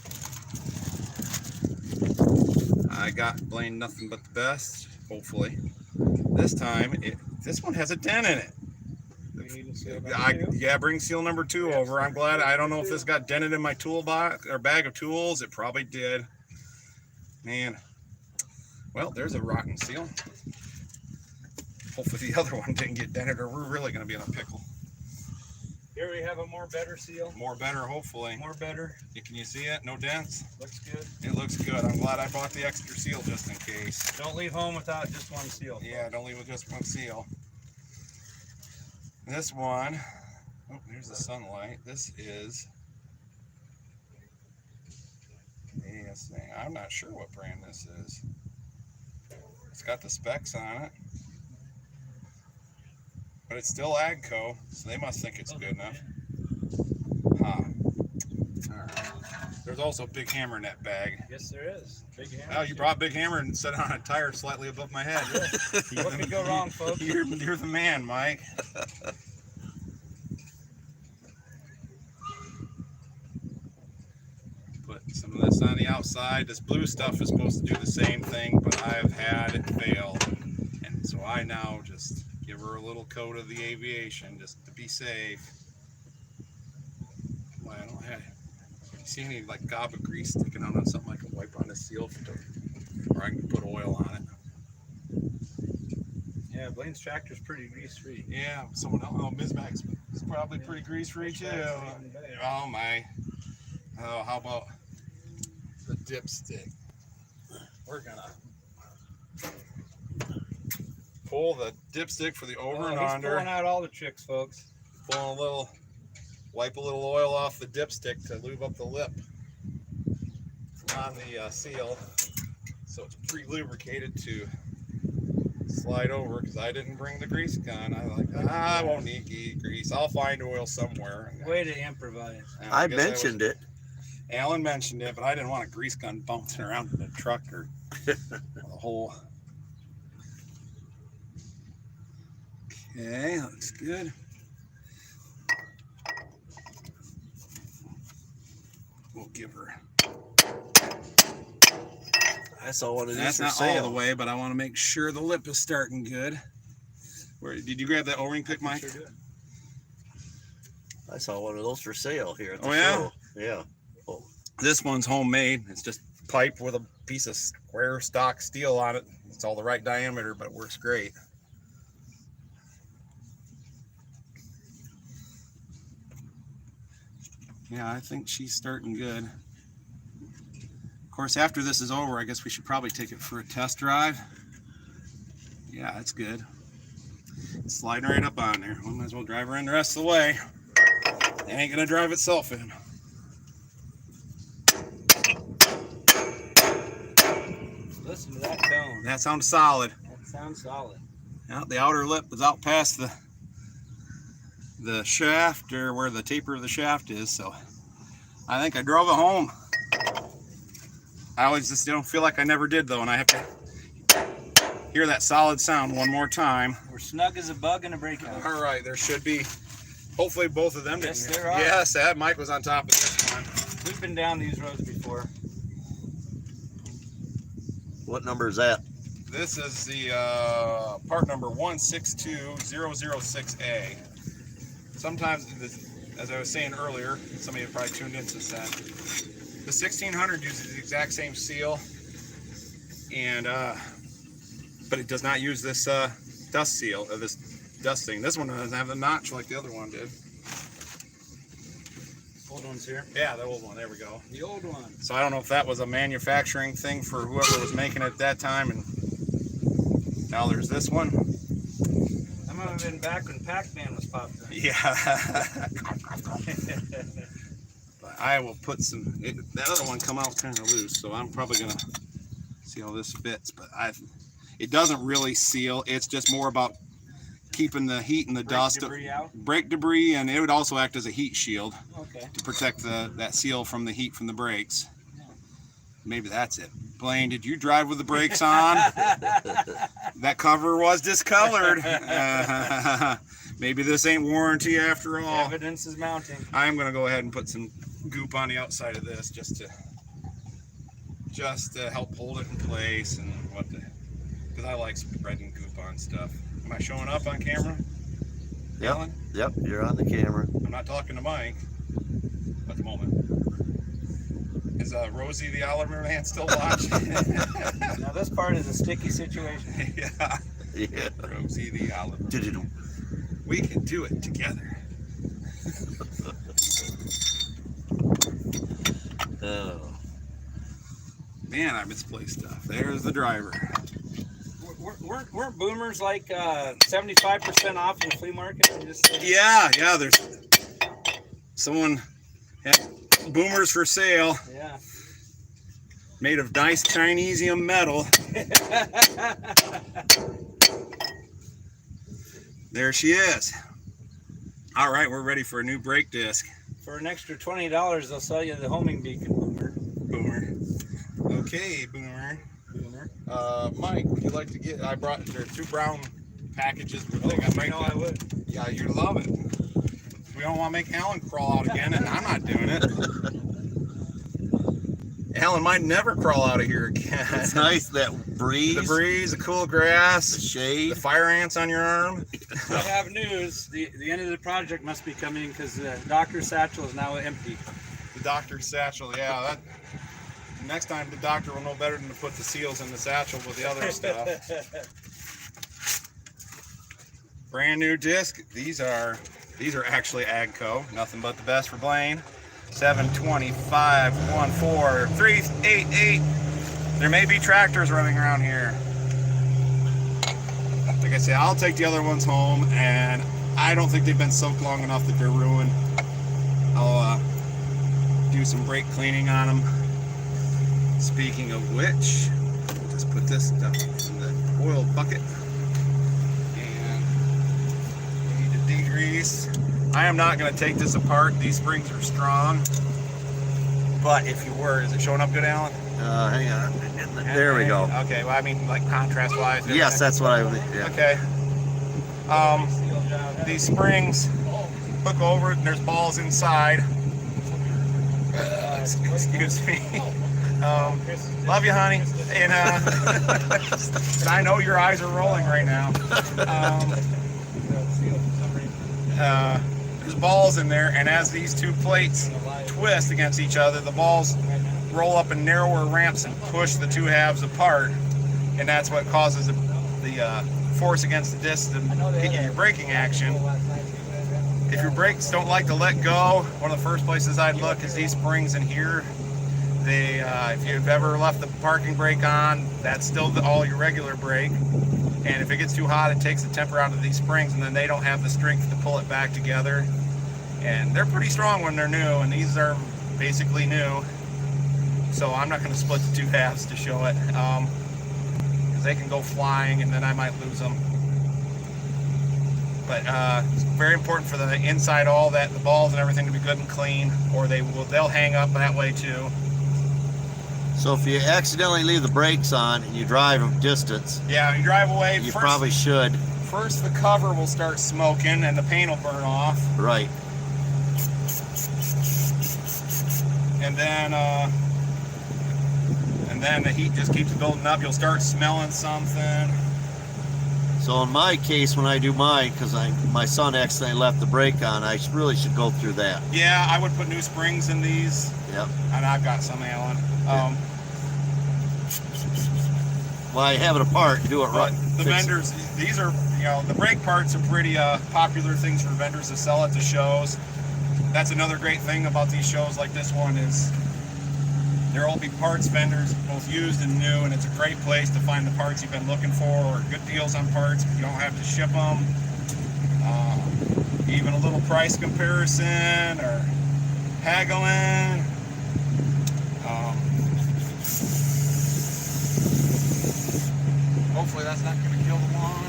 I got Blaine nothing but the best, hopefully. This time, this one has a dent in it. Yeah, bring seal number 2 over. I'm glad. I don't know if this got dented in my toolbox or bag of tools. It probably did. Man, well, there's a rotten seal. Hopefully the other one didn't get dented, or we're really going to be in a pickle. Here we have a more better seal. More better, hopefully. More better. Can you see it? No dents? Looks good. It looks good. I'm glad I bought the extra seal just in case. Don't leave home without just one seal. Yeah, don't leave with just one seal. This one, oh, there's the sunlight. This is I'm not sure what brand this is. It's got the specs on it, but it's still Agco, so they must think it's good enough. Huh. All right. There's also a big hammer in that bag. Yes, there is. Big hammer. Oh, you brought big hammer and set it on a tire slightly above my head. What could go wrong, folks? You're the man, Mike. Put some of this on the outside. This blue stuff is supposed to do the same thing, but I've had it fail. And so I now just give her a little coat of the aviation just to be safe. Well, I don't have. See any like gob of grease sticking out on something I can wipe on the seal or I can put oil on it. Yeah, Blaine's tractor's pretty grease free. Yeah, someone else. Oh, Mizmax is probably pretty grease free too. Oh my. Oh, how about the dipstick? We're gonna pull the dipstick for the over and he's under. pulling out all the tricks, folks. Pulling a little. Wipe a little oil off the dipstick to lube up the lip on the seal, so it's pre-lubricated to slide over. Because I didn't bring the grease gun, I won't need grease. I'll find oil somewhere. Way to improvise. I mentioned it. Alan mentioned it, but I didn't want a grease gun bouncing around in the truck or the whole. Okay, looks good. We'll give her. I saw one of these That's for not sale. all the way, but I want to make sure the lip is starting good. Where did you grab that O-ring pick, Mike? Sure did. I saw one of those for sale here at the Oh, yeah? show. Yeah. Oh, This one's homemade. It's just pipe with a piece of square stock steel on it. It's all the right diameter, but it works great. Yeah, I think she's starting good. Of course, after this is over, I guess we should probably take it for a test drive. Yeah, it's good. It's sliding right up on there. We might as well drive her in the rest of the way. It ain't gonna drive itself in. Listen to that tone. That sounds solid. That sounds solid. Out the outer lip is out past the shaft, or where the taper of the shaft is, so I think I drove it home. I always just don't feel like I never did though, and I have to hear that solid sound one more time. We're snug as a bug in a brake house. All right, there should be, hopefully both of them. Yes, didn't there are. Yes, that Mike was on top of this one. We've been down these roads before. What number is that? This is the part number 162006A. Sometimes, as I was saying earlier, somebody had probably tuned into that. The 1600 uses the exact same seal, and but it does not use this dust seal, or this dust thing. This one doesn't have the notch like the other one did. Old ones here. Yeah, the old one. There we go. The old one. So I don't know if that was a manufacturing thing for whoever was making it at that time, and now there's this one. That might have been back when Pac-Man was popular. Yeah. But I will put some. That other one come out kind of loose, so I'm probably gonna see how this fits. But it doesn't really seal. It's just more about keeping the heat and the dust, Debris out. brake debris, and it would also act as a heat shield Okay. to protect that seal from the heat from the brakes. Maybe that's it. Blaine, did you drive with the brakes on? That cover was discolored. Maybe this ain't warranty after all. Evidence is mounting. I'm gonna go ahead and put some goop on the outside of this just to help hold it in place, and because I like spreading goop on stuff. Am I showing up on camera? Yep. Alan? Yep, you're on the camera. I'm not talking to Mike at the moment. Is Rosie the Oliver man still watching? Now this part is a sticky situation. Yeah. Yeah. Rosie the Oliver. Digital. We can do it together. Oh. Man, I misplaced stuff. There's the driver. Weren't boomers like 75% off in the flea market? Yeah, there's someone had boomers for sale. Yeah. Made of nice Chinesium metal. There she is. All right, we're ready for a new brake disc. For an extra $20, they'll sell you the homing beacon boomer. Boomer. Okay, Boomer. Boomer. Mike, would you like to get? I brought there are 2 brown packages. They got I know I would. Yeah, you love it. We don't want to make Alan crawl out again, and I'm not doing it. Alan might never crawl out of here again. It's nice, that breeze. The breeze, the cool grass, The shade. the fire ants on your arm. I have news. The end of the project must be coming because the doctor's satchel is now empty. The doctor's satchel, yeah. Next time the doctor will know better than to put the seals in the satchel with the other stuff. Brand new disc. These are actually Agco. Nothing but the best for Blaine. 725-14388. There may be tractors running around here. Like I say, I'll take the other ones home, and I don't think they've been soaked long enough that they're ruined. I'll do some brake cleaning on them. Speaking of which, we'll just put this stuff in the oil bucket. And we need to degrease. I am not going to take this apart. These springs are strong. But if you were, is it showing up good, Alan? Hang on. There we go. Okay, well, I mean, like contrast-wise. Yes, that's what I would. Yeah. Okay. These springs hook over, and there's balls inside. Excuse me. Love you, honey. And I know your eyes are rolling right now. There's balls in there, and as these 2 plates twist against each other, the balls roll up in narrower ramps and push the 2 halves apart, and that's what causes the force against the disc to get you your braking action. If your brakes don't like to let go, one of the first places I'd look is these springs in here. They, if you've ever left the parking brake on, that's still all your regular brake. And if it gets too hot, it takes the temper out of these springs, and then they don't have the strength to pull it back together. And they're pretty strong when they're new, and these are basically new. So I'm not going to split the 2 halves to show it, because they can go flying, and then I might lose them. But it's very important for the inside, all that, the balls and everything to be good and clean, or they'll hang up that way too. So if you accidentally leave the brakes on and you drive a distance, Yeah, you drive away. you probably should. First, the cover will start smoking and the paint will burn off, Right. and then the heat just keeps building up. You'll start smelling something. So in my case, when I do mine, because my son accidentally left the brake on, I really should go through that. Yeah, I would put new springs in these, Yep. and I've got some, Alan. Well, I have it apart, do it right. But the Fix it. vendors, these are, the brake parts are pretty popular things for vendors to sell at the shows. That's another great thing about these shows like this one is there will be parts vendors, both used and new, and it's a great place to find the parts you've been looking for, or good deals on parts. You don't have to ship them. Even a little price comparison or haggling. Hopefully that's not going to kill the lawn.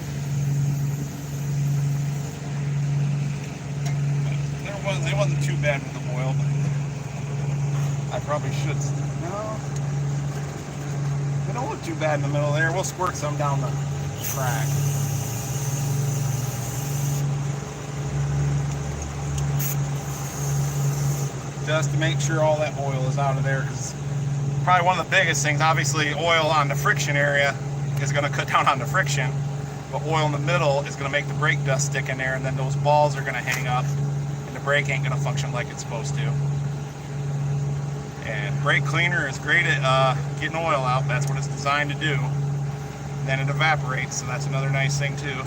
It wasn't too bad with the oil, but I probably should. No, they don't look too bad in the middle there. We'll squirt some down the track. Just to make sure all that oil is out of there, because probably one of the biggest things, obviously oil on the friction area is going to cut down on the friction, but oil in the middle is going to make the brake dust stick in there, and then those balls are going to hang up and the brake ain't going to function like it's supposed to. And brake cleaner is great at getting oil out. That's what it's designed to do. Then it evaporates, so that's another nice thing too.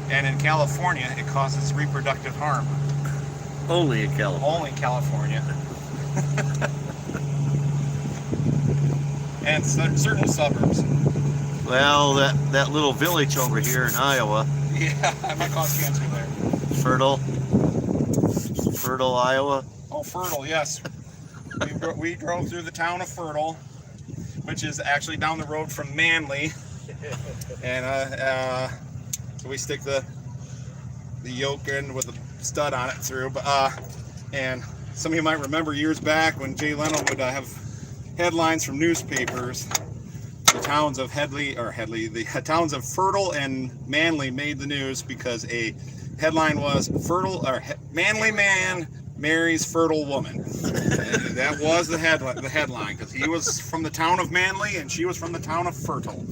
And in California, it causes reproductive harm. Only in California. Only California. And certain suburbs. Well, that little village over here in Iowa, Yeah, I might cause cancer there. Fertile, Iowa. Oh, Fertile, yes. We drove through the town of Fertile, which is actually down the road from Manly. And so we stick the yoke in with a stud on it through. But and some of you might remember years back when Jay Leno would have headlines from newspapers. The towns of the towns of Fertile and Manly made the news because a headline was Manly man marries fertile woman. That was the headline, because he was from the town of Manly and she was from the town of Fertile.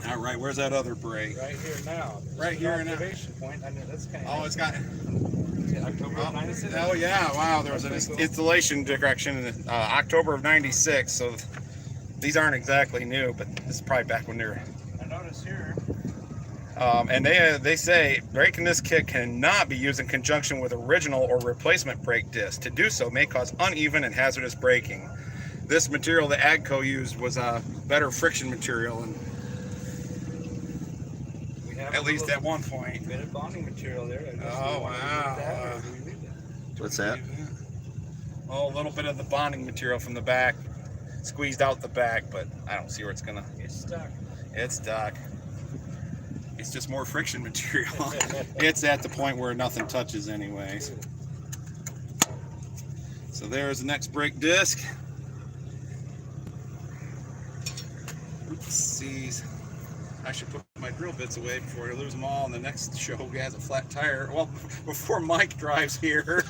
All right, where's that other break? Right here now. Right here now. Observation point. I mean, that's kind of. Oh, it's got. October of '96. Oh yeah, wow! There was an installation direction in October of '96. So these aren't exactly new, but this is probably back when they're. I notice here. And they say braking this kit cannot be used in conjunction with original or replacement brake discs. To do so may cause uneven and hazardous braking. This material that AGCO used was a better friction material, and at least at one point. Bit of bonding material there. Oh wow! What's that? Oh, a little bit of the bonding material from the back squeezed out the back, but I don't see where it's gonna. It's stuck. It's stuck. It's just more friction material. It's at the point where nothing touches anyways. So there's the next brake disc. Oopsies. I should put my drill bits away before I lose them all, and the next show has a flat tire. Well, before Mike drives here.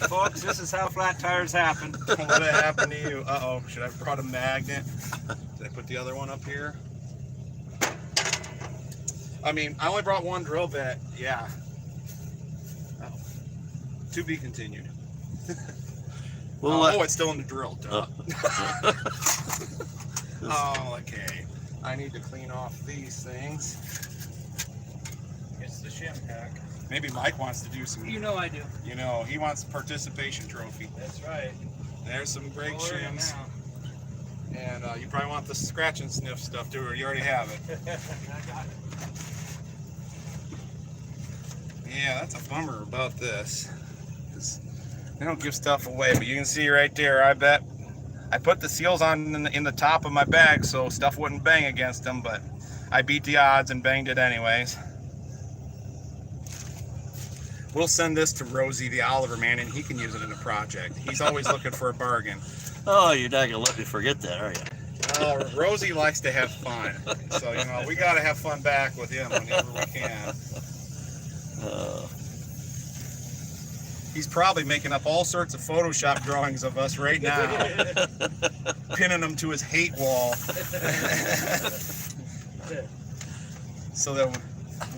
Folks, this is how flat tires happen. What happened to you? Uh-oh, should I have brought a magnet? Did I put the other one up here? I mean, I only brought one drill bit. Yeah. Oh. To be continued. Well, oh, it's still in the drill. Duh. Oh, okay. I need to clean off these things. It's the shim pack. Maybe Mike wants to do some. You know I do. You know, he wants a participation trophy. That's right. There's some brake We'll order it shims. now. And you probably want the scratch and sniff stuff too, or you already have it. I got it. Yeah, that's a bummer about this. They don't give stuff away, but you can see right there, I bet I put the seals on in the top of my bag so stuff wouldn't bang against them, but I beat the odds and banged it anyways. We'll send this to Rosie, the Oliver man, and he can use it in a project. He's always looking for a bargain. Oh, you're not gonna let me forget that, are you? Rosie likes to have fun, so you know we got to have fun back with him whenever we can. He's probably making up all sorts of Photoshop drawings of us right now, pinning them to his hate wall, so that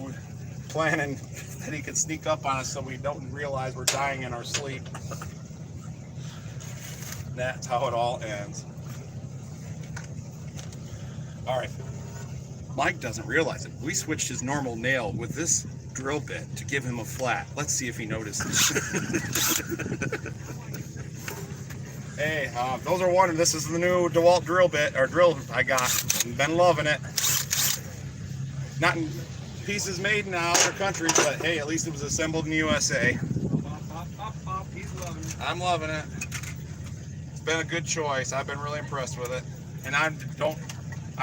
we're planning that he could sneak up on us so we don't realize we're dying in our sleep. That's how it all ends. All right, Mike doesn't realize it. We switched his normal nail with this drill bit to give him a flat. Let's see if he notices. Hey, those are one, and this is the new DeWalt drill bit, or drill I got. Been loving it. Not in pieces made in other countries, but hey, at least it was assembled in the USA. He's loving it. I'm loving it. It's been a good choice. I've been really impressed with it. And I'm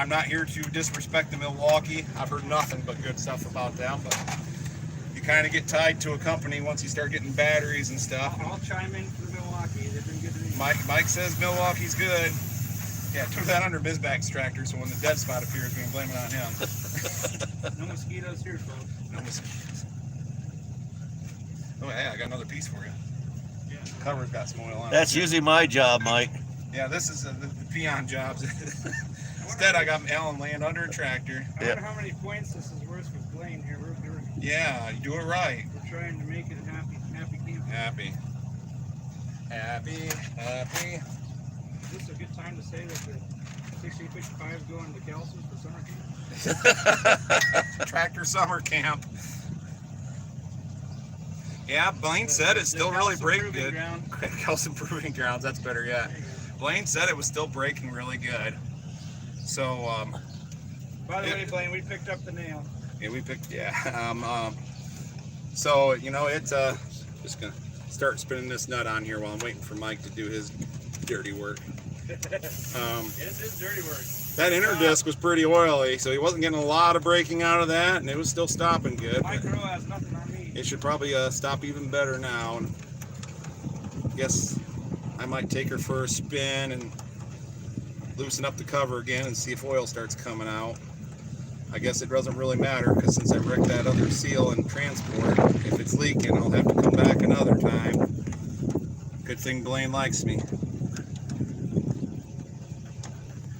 not here to disrespect the Milwaukee. I've heard nothing but good stuff about them, but you kind of get tied to a company once you start getting batteries and stuff. I'll chime in for Milwaukee. They've been good to me. Mike says Milwaukee's good. Yeah, turn that under Bizback extractor so when the dead spot appears, we can blame it on him. No mosquitoes here, folks. No mosquitoes. Oh, hey, I got another piece for you. Yeah. Cover's got some oil on it. That's usually my job, Mike. Yeah, this is the peon jobs. Instead, I got Alan laying under a tractor. I wonder how many points this is worth with Blaine here. Yeah, you do it right. We're trying to make it a happy camp. Happy. Is this a good time to say that the 1655 is going to Kelsey's for summer camp? Tractor summer camp. Yeah, Blaine said it's still really breaking good. Kelson Proving Grounds, that's better yet. Blaine said it was still breaking really good. So, by the way, Blaine, we picked up the nail. yeah, so, you know, it's just gonna start spinning this nut on here while I'm waiting for Mike to do his dirty work. It's his dirty work. That inner disc was pretty oily, so he wasn't getting a lot of braking out of that, and it was still stopping good. My girl has nothing on me. It should probably stop even better now, and I guess I might take her for a spin and loosen up the cover again and see if oil starts coming out. I guess it doesn't really matter, because since I wrecked that other seal in transport, if it's leaking, I'll have to come back another time. Good thing Blaine likes me.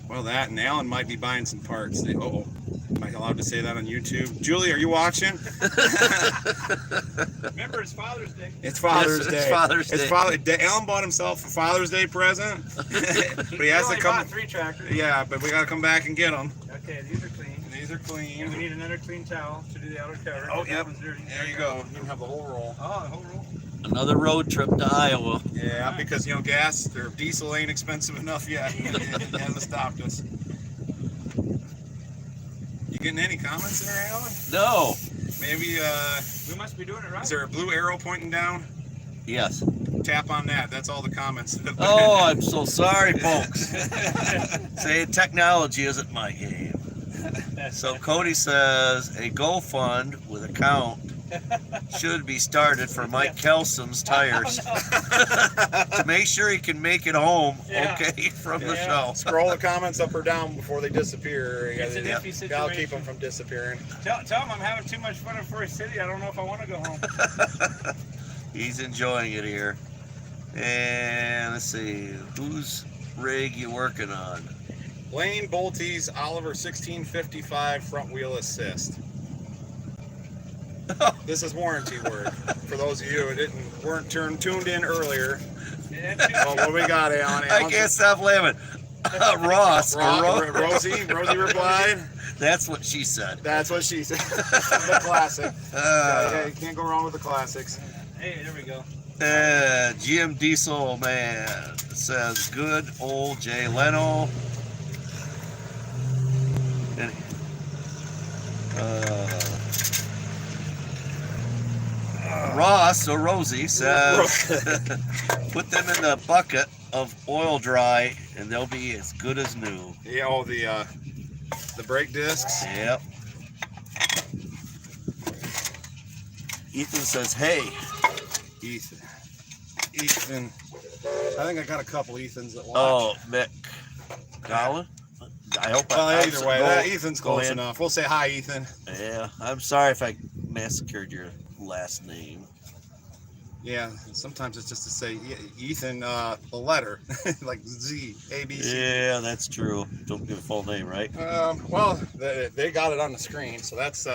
Well, that and Alan might be buying some parts. Uh-oh. Am I allowed to say that on YouTube? Julie, are you watching? Remember, it's Father's Day. It's Father's Day. It's Father's Day. Alan bought himself a Father's Day present, but he has to come. Bought 3 tractors. Yeah, but we got to come back and get them. Okay, these are clean. These are clean. And we need another clean towel to do the outer cover. Oh, That yep. one's dirty. There you go. You can have the whole roll. Oh, the whole roll. Another road trip to Iowa. Yeah, because you know gas or diesel ain't expensive enough yet. It hasn't stopped us. You getting any comments there, Alan? No. Maybe We must be doing it right. is there a blue arrow pointing down? Yes. Tap on that. That's all the comments. Oh, I'm so sorry, folks. Say technology isn't my game. So Cody says a GoFund with account should be started for Mike Kelson's tires to make sure he can make it home okay from the show. Scroll the comments up or down before they disappear. It's an iffy situation. I'll keep them from disappearing. Tell him I'm having too much fun in Forest City. I don't know if I want to go home. He's enjoying it here. And let's see, whose rig you working on? Lane Bolte's Oliver 1655 front wheel assist. This is warranty work for those of you who weren't tuned in earlier. Oh, what we got, Alan? I can't stop laughing. Ross. Rosie replied. That's what she said. That's what she said. The classic. Yeah, you can't go wrong with the classics. Hey, there we go. GM Diesel Man says good old Jay Leno. And, Ross or Rosie says put them in the bucket of oil dry and they'll be as good as new. Yeah, the brake discs. Yep. Ethan says, hey. Ethan. I think I got a couple Ethans that watch. Oh, Mick. Colin? I hope Well, I either way, that Ethan's go close ahead. enough. We'll say hi, Ethan. Yeah, I'm sorry if I massacred your last name. Yeah, sometimes it's just to say Ethan, the letter, like Z, A, B, C. Yeah, that's true. Don't give a full name, right? Well, they got it on the screen, so that's,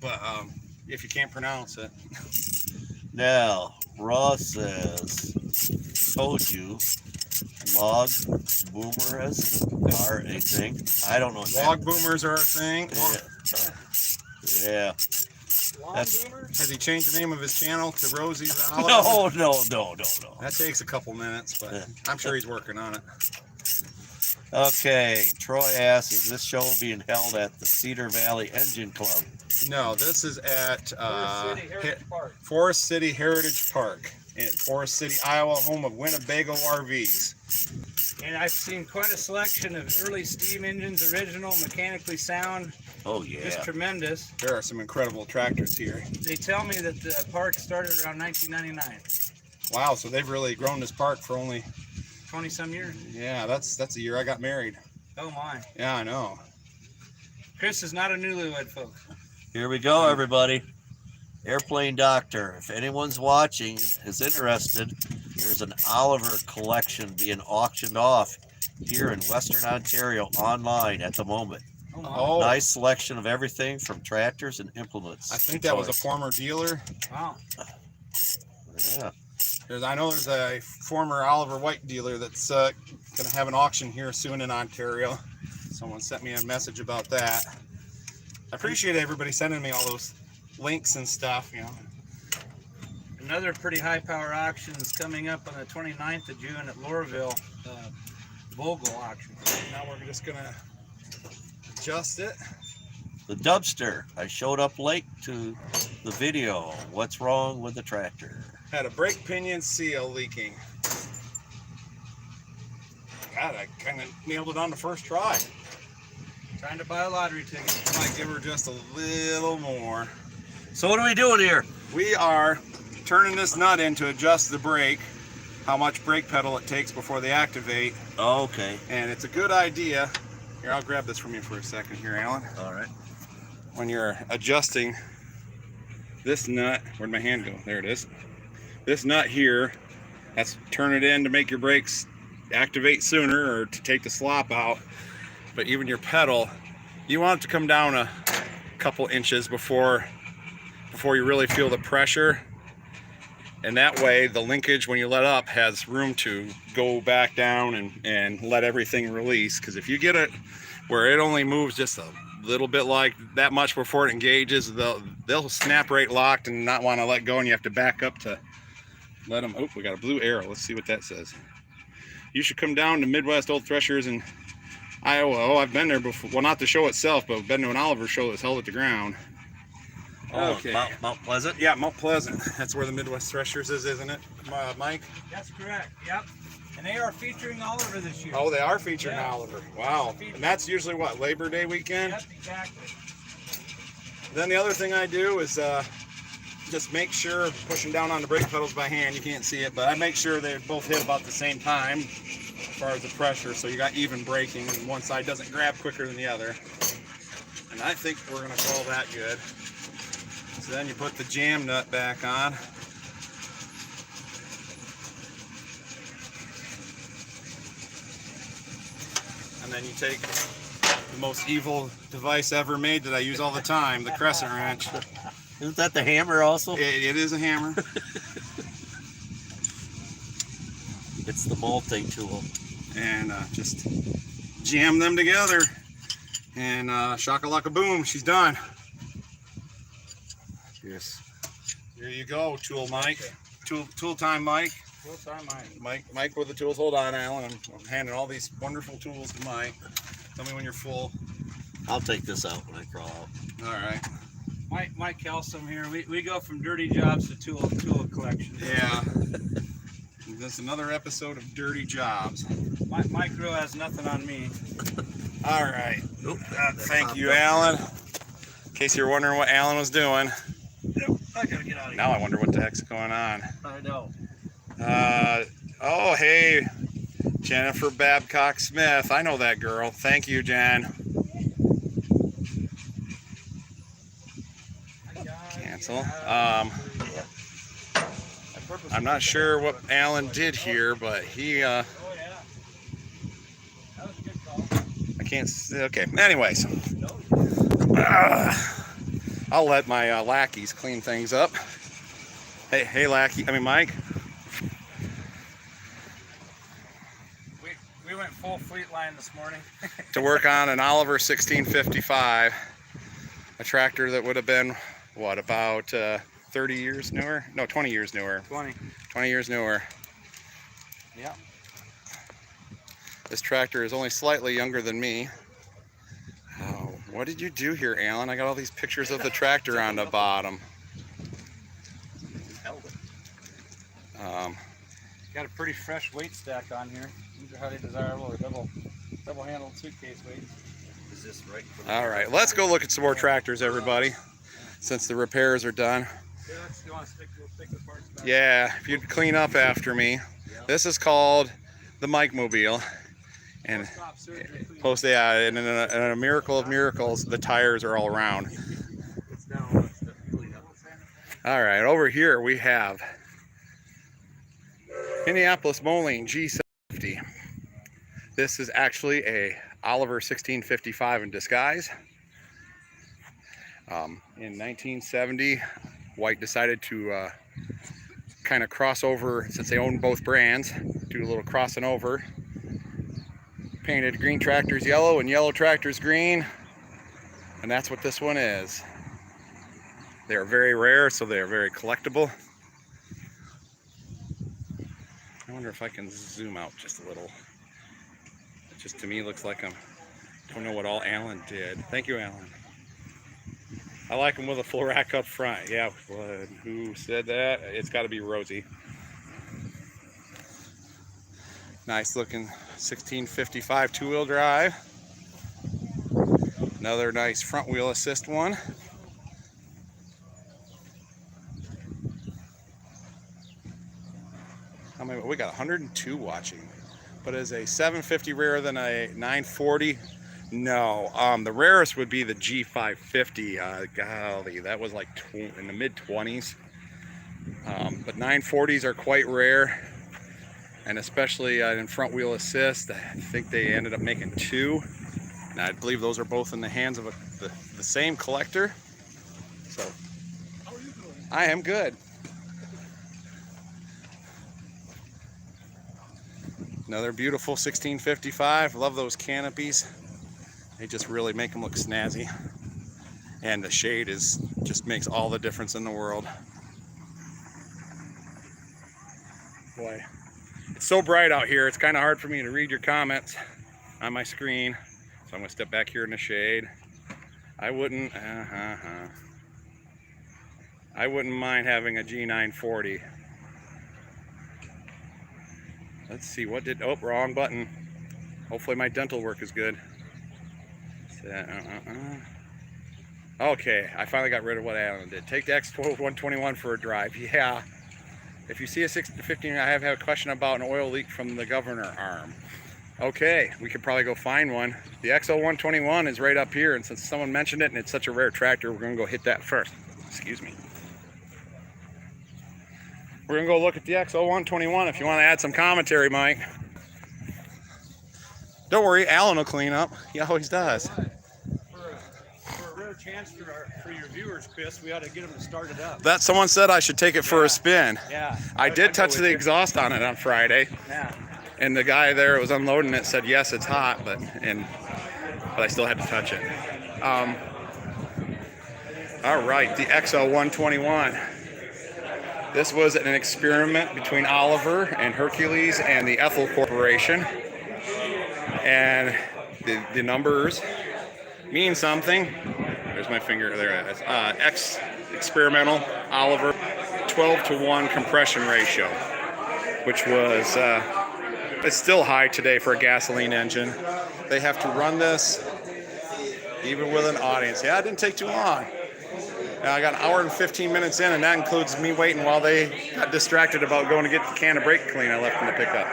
but if you can't pronounce it. Now, Ross says, told you, log boomers are a thing. I don't know. What Log boomers are a thing. Yeah. Lawn That's- boomers? Has he changed the name of his channel to Rosie the Olive? No. That takes a couple minutes, but I'm sure he's working on it. Okay, Troy asks, is this show being held at the Cedar Valley Engine Club? No, this is at Forest City Heritage Park. Forest City Heritage Park in Forest City, Iowa, home of Winnebago RVs. And I've seen quite a selection of early steam engines, original, mechanically sound, Oh, just yeah. tremendous. There are some incredible tractors here. They tell me that the park started around 1999, Wow, so they've really grown this park for only, 20 some years. yeah, that's the year I got married. Oh my. Yeah, I know. Chris is not a newlywed, folks. Here we go, everybody. Airplane Doctor. If anyone's watching is interested, there's an Oliver collection being auctioned off here in Western Ontario online at the moment. Oh my. Oh, Nice selection of everything from tractors and implements. I think that was a former dealer. Wow. Yeah. I know there's a former Oliver White dealer that's going to have an auction here soon in Ontario. Someone sent me a message about that. I appreciate everybody sending me all those links and stuff, you know. Another pretty high power auction is coming up on the 29th of June at Lorville, Vogel auction. Now we're just going to adjust it. The Dubster. I showed up late to the video. What's wrong with the tractor? Had a brake pinion seal leaking. God, I kind of nailed it on the first try. Trying to buy a lottery ticket. Might give her just a little more. So what are we doing here? We are turning this nut in to adjust the brake, how much brake pedal it takes before they activate. Okay. And it's a good idea. Here, I'll grab this from you for a second here, Alan. All right. When you're adjusting this nut, where'd my hand go? There it is. This nut here, that's turn it in to make your brakes activate sooner or to take the slop out. But even your pedal, you want it to come down a couple inches before you really feel the pressure. And that way the linkage when you let up has room to go back down and let everything release. Because if you get it where it only moves just a little bit like that much before it engages, they'll snap right locked and not want to let go, and you have to back up to let them. Oh, we got a blue arrow. Let's see what that says. You should come down to Midwest Old Threshers in Iowa. Oh, I've been there before. Well, not the show itself, but I've been to an Oliver show that was held at the ground. Oh, Okay. Mount Pleasant? Yeah, Mount Pleasant. That's where the Midwest Threshers is, isn't it, Mike? That's correct. Yep. And they are featuring Oliver this year. Oh, they are featuring Yeah. Oliver. Wow. And that's usually what, Labor Day weekend? Yep, exactly. Then the other thing I do is just make sure, pushing down on the brake pedals by hand, you can't see it, but I make sure they both hit about the same time as far as the pressure, so you got even braking and one side doesn't grab quicker than the other. And I think we're going to call that good. So then you put the jam nut back on. And then you take the most evil device ever made that I use all the time, the crescent wrench. Isn't that the hammer also? It is a hammer. It's the multi-tool. And just jam them together. And shaka-laka boom, she's done. Yes. Here you go, Tool Mike. Tool time, Mike. Full time, Mike with the tools. Hold on, Alan. I'm handing all these wonderful tools to Mike. Tell me when you're full. I'll take this out when I crawl out. All right. Mike Kelsom here. We go from dirty jobs to tool collection. Yeah. That's another episode of Dirty Jobs. Mike really has nothing on me. All right. Oop, Thank you, Alan. In case you're wondering what Alan was doing. Yep, I gotta get out of here. Now I wonder what the heck's going on. I know. Oh, hey, Jennifer Babcock Smith. I know that girl. Thank you, Jen. Cancel. I'm not sure what Alan did here, but he, I can't see. Okay, anyways. I'll let my lackeys clean things up. Hey, Mike. We went full fleet line this morning. To work on an Oliver 1655, a tractor that would have been, what, about 30 years newer? No, 20 years newer. 20 years newer. Yeah. This tractor is only slightly younger than me. Oh, what did you do here, Alan? I got all these pictures of the tractor on the bottom. Got a pretty fresh weight stack on here. These are highly desirable, double-handled suitcase weights. Is this right? For the All right, let's go look at some more tractors, everybody, since the repairs are done. Yeah, you want to stick the parts back? Yeah, if you'd clean up after me. This is called the Mike Mobile, and and in a miracle of miracles, the tires are all round. All right, over here we have Minneapolis Moline G70. This is actually a Oliver 1655 in disguise. In 1970, White decided to kind of cross over, since they own both brands, do a little crossing over. Painted green tractors yellow and yellow tractors green, and that's what this one is. They are very rare, so they are very collectible. I wonder if I can zoom out just a little. It just to me looks like I don't know what all Alan did. Thank you, Alan. I like them with a full rack up front. Yeah, who said that? It's got to be Rosie. Nice looking 1655 two-wheel drive. Another nice front wheel assist one. How many? We got 102 watching. But is a 750 rarer than a 940? No. The rarest would be the G550. Golly, that was like in the mid 20s. But 940s are quite rare, and especially in front wheel assist. I think they ended up making two. And I believe those are both in the hands of the same collector. So I am good. Another beautiful 1655. Love those canopies. They just really make them look snazzy. And the shade just makes all the difference in the world. Boy, it's so bright out here. It's kind of hard for me to read your comments on my screen. So I'm gonna step back here in the shade. I wouldn't mind having a G940. Let's see, wrong button. Hopefully my dental work is good. Okay, I finally got rid of what Alan did. Take the X121 for a drive. Yeah. If you see a 615, I have had a question about an oil leak from the governor arm. Okay, we could probably go find one. The XO121 is right up here, and since someone mentioned it and it's such a rare tractor, we're gonna go hit that first. Excuse me. We're gonna go look at the XO121 if you want to add some commentary, Mike. Don't worry, Alan will clean up. He always does. For a rare chance for your viewers, Chris, we ought to get them to start it up. That someone said I should take it for a spin. Yeah. I did touch the exhaust on it on Friday. Yeah. And the guy there that was unloading it said, yes, it's hot, but I still had to touch it. All right, the XO121. This was an experiment between Oliver and Hercules and the Ethel Corporation. And the numbers mean something. There's my finger, there it is. X experimental, Oliver, 12-to-1 compression ratio, which was, it's still high today for a gasoline engine. They have to run this even with an audience. Yeah, it didn't take too long. I got an hour and 15 minutes in, and that includes me waiting while they got distracted about going to get the can of brake clean I left them to pick up.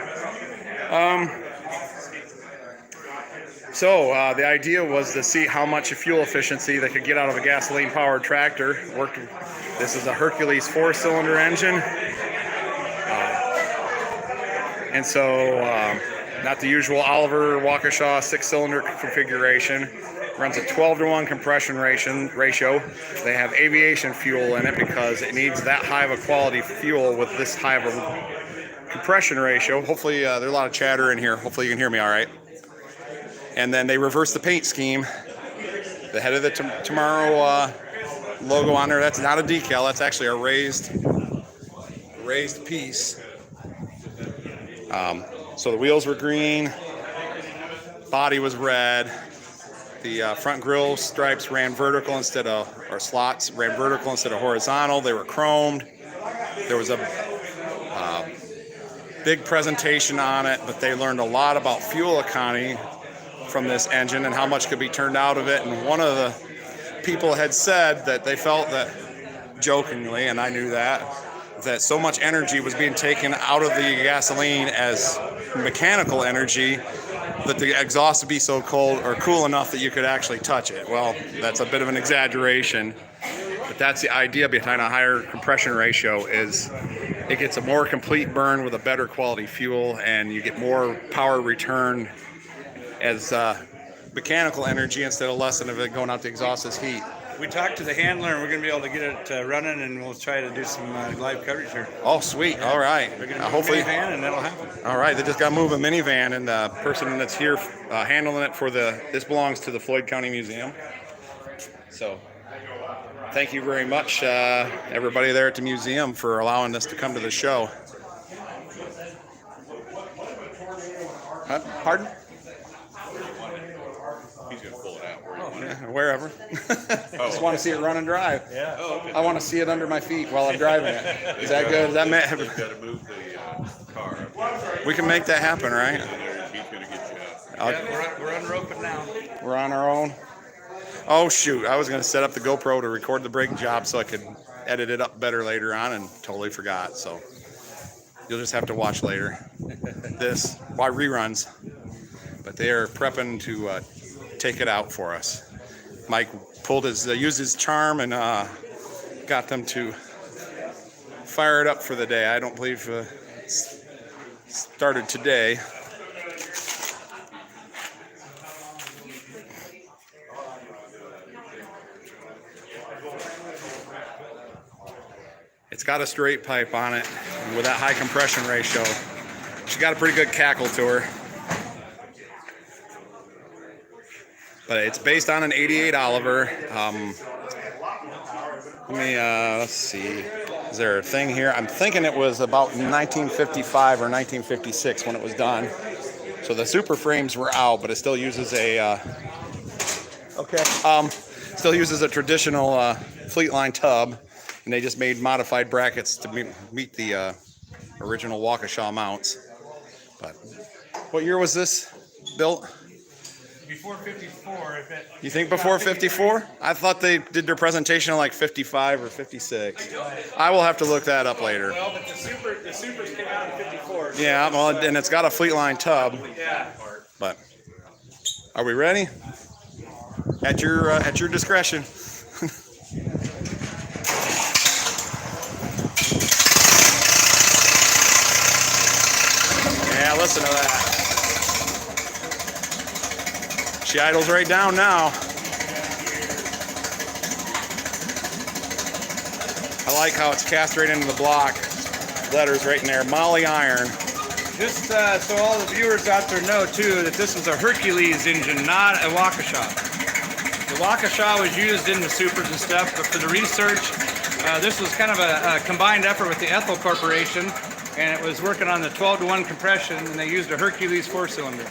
So the idea was to see how much fuel efficiency they could get out of a gasoline-powered tractor. This is a Hercules 4-cylinder engine, and so not the usual Oliver Waukesha 6-cylinder configuration. Runs a 12-to-1 compression ratio. They have aviation fuel in it because it needs that high of a quality fuel with this high of a compression ratio. Hopefully, there's a lot of chatter in here. Hopefully you can hear me all right. And then they reverse the paint scheme. The head of the Tomorrow logo on there, that's not a decal. That's actually a raised piece. So the wheels were green. Body was red. The front grille stripes ran vertical instead of, or slots ran vertical instead of horizontal. They were chromed. There was a big presentation on it, but they learned a lot about fuel economy from this engine and how much could be turned out of it. And one of the people had said that they felt that, jokingly, and I knew that so much energy was being taken out of the gasoline as mechanical energy that the exhaust would be so cold or cool enough that you could actually touch it. Well, that's a bit of an exaggeration, but that's the idea behind a higher compression ratio. Is it gets a more complete burn with a better quality fuel, and you get more power return as mechanical energy instead of less of it going out the exhaust as heat. We talked to the handler, and we're going to be able to get it running, and we'll try to do some live coverage here. Oh, sweet. All right. We're going to hopefully, minivan, and that'll happen. All right. They just got to move a minivan, and the person that's here handling it for this belongs to the Floyd County Museum. So thank you very much, everybody there at the museum, for allowing us to come to the show. Pardon? He's going to pull it out. Wherever. Just want to see it run and drive. Yeah. Oh, okay. I want to see it under my feet while I'm driving it. Is that good? Is that We've got to move the car up. we can make that happen, right? He's going to get you out. Yeah, we're unroping now. We're on our own. Oh shoot! I was going to set up the GoPro to record the brake job so I could edit it up better later on, and totally forgot. So you'll just have to watch later. Why reruns? But they are prepping to take it out for us. Mike used his charm and got them to fire it up for the day. I don't believe it started today. It's got a straight pipe on it, and with that high compression ratio, she got a pretty good cackle to her. But it's based on an 88 Oliver. Let's see. Is there a thing here? I'm thinking it was about 1955 or 1956 when it was done. So the super frames were out, but it still uses a still uses a traditional fleet line tub, and they just made modified brackets to meet the original Waukesha mounts. But what year was this built? Before 54, if it... You think before 54? I thought they did their presentation in like 55 or 56. I will have to look that up later. Well, but the Supers came out in 54. So Yeah, well, and it's got a fleet line tub. yeah. But are we ready? At your discretion. Yeah, listen to that. She idles right down now. I like how it's cast right into the block. Letters right in there. Molly iron. Just so all the viewers out there know, too, that this was a Hercules engine, not a Waukesha. The Waukesha was used in the Supers and stuff, but for the research, this was kind of a combined effort with the Ethel Corporation, and it was working on the 12-to-1 compression, and they used a Hercules 4-cylinder.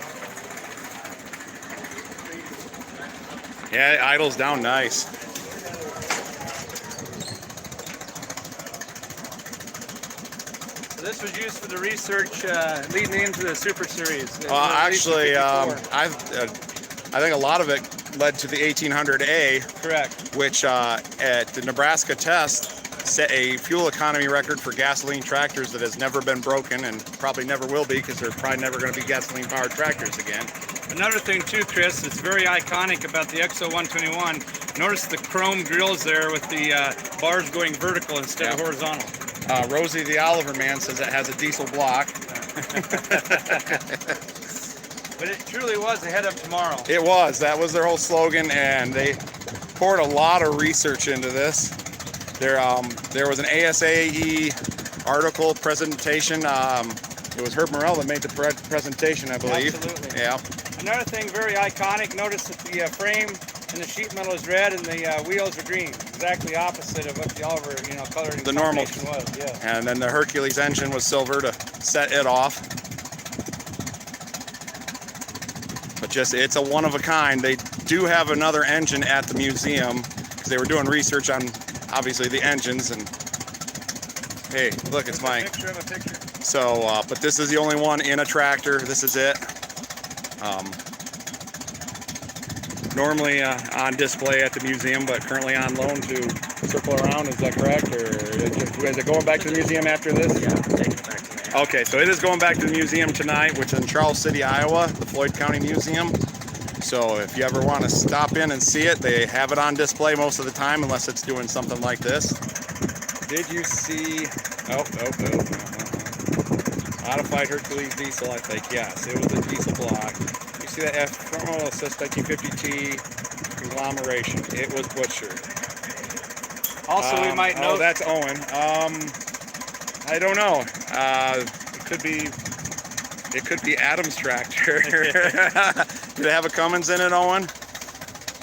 Yeah, it idles down nice. So this was used for the research leading into the Super Series. Actually, I think a lot of it led to the 1800A, Correct. which at the Nebraska test set a fuel economy record for gasoline tractors that has never been broken and probably never will be, because they're probably never going to be gasoline powered tractors again. Another thing too, Chris, that's very iconic about the XO121. Notice the chrome grills there with the bars going vertical instead of horizontal. Rosie the Oliver man says it has a diesel block. But it truly was ahead of tomorrow. It was. That was their whole slogan, and they poured a lot of research into this. There was an ASAE article presentation. It was Herb Morrell that made the presentation, I believe. Absolutely. Yeah. Another thing very iconic, notice that the frame and the sheet metal is red and the wheels are green. Exactly opposite of what the Oliver, coloring The normal was. Yeah. And then the Hercules engine was silver to set it off. But it's a one of a kind. They do have another engine at the museum because they were doing research on obviously the engines. And hey, look, it's Mike. Picture of a picture. So, but this is the only one in a tractor. This is it. Normally on display at the museum, but currently on loan to Circle Around. Is that correct? Or is it going back to the museum after this? Yeah, take it back to the Okay, so it is going back to the museum tonight, which is in Charles City, Iowa, the Floyd County Museum. So if you ever want to stop in and see it, they have it on display most of the time, unless it's doing something like this. Did you see? Modified Hercules diesel, I think. Yes, it was a diesel block. You see that F? It says 1950T conglomeration. It was butchered. Also, we might note. Oh, that's Owen. I don't know. It could be Adam's tractor. Did it have a Cummins in it, Owen?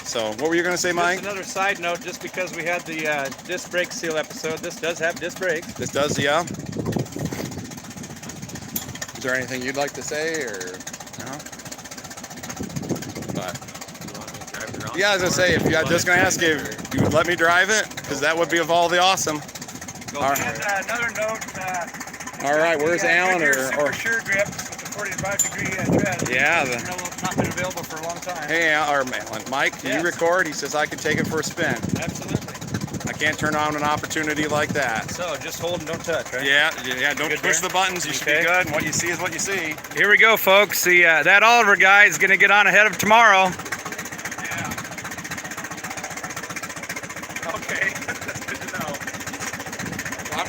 So, what were you going to say, Mike? Just another side note, just because we had the disc brake seal episode, this does have disc brakes. This does, yeah. Is there anything you'd like to say, or no? But yeah, as I say, if I'm just going to ask you, if you would let me drive it, because that would be of all the awesome. All right. And another note. All right, where's Alan or Sure grip with the 45-degree tread. Yeah, Not been available for a long time. Hey, or Mike, can you record? He says I can take it for a spin. Absolutely. I can't turn on an opportunity like that. So just hold and don't touch, right? Yeah. Don't Good push there? the buttons. You should be good. And what you see is what you see. Here we go, folks. See, that Oliver guy is going to get on ahead of tomorrow. Yeah. Okay, that's good to know. Well,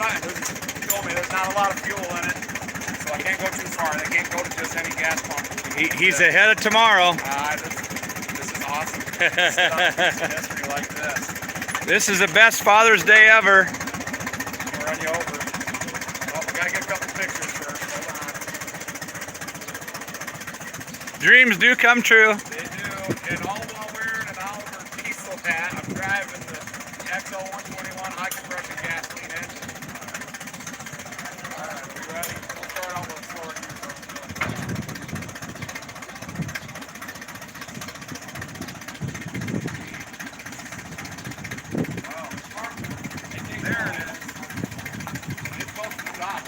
you told me there's not a lot of fuel in it, so I can't go too far. They can't go to just any gas pump. He's ahead of tomorrow. This is awesome. History like this. This is the best Father's Day ever. I'm gonna run you over. Oh, we gotta get a couple pictures first. Hold on. Dreams do come true. They do, and all while wearing an Oliver diesel hat, I'm driving the XO121 high compression gasoline engine. All right, we ready? We'll start out with slower gear. There it is. It's supposed to stop.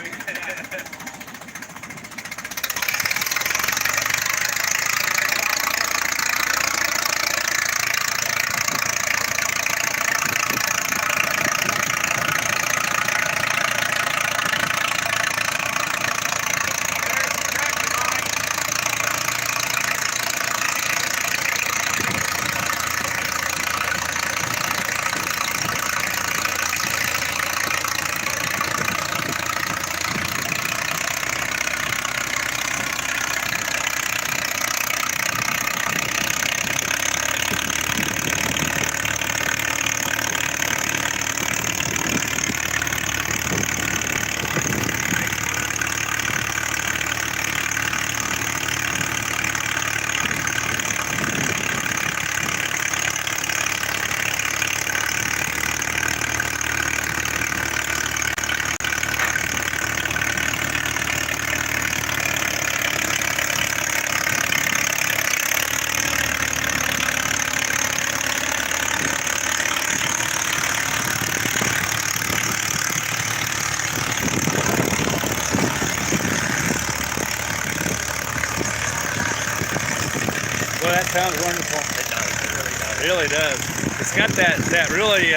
Well, that sounds wonderful. It does, it really really does. It's got that really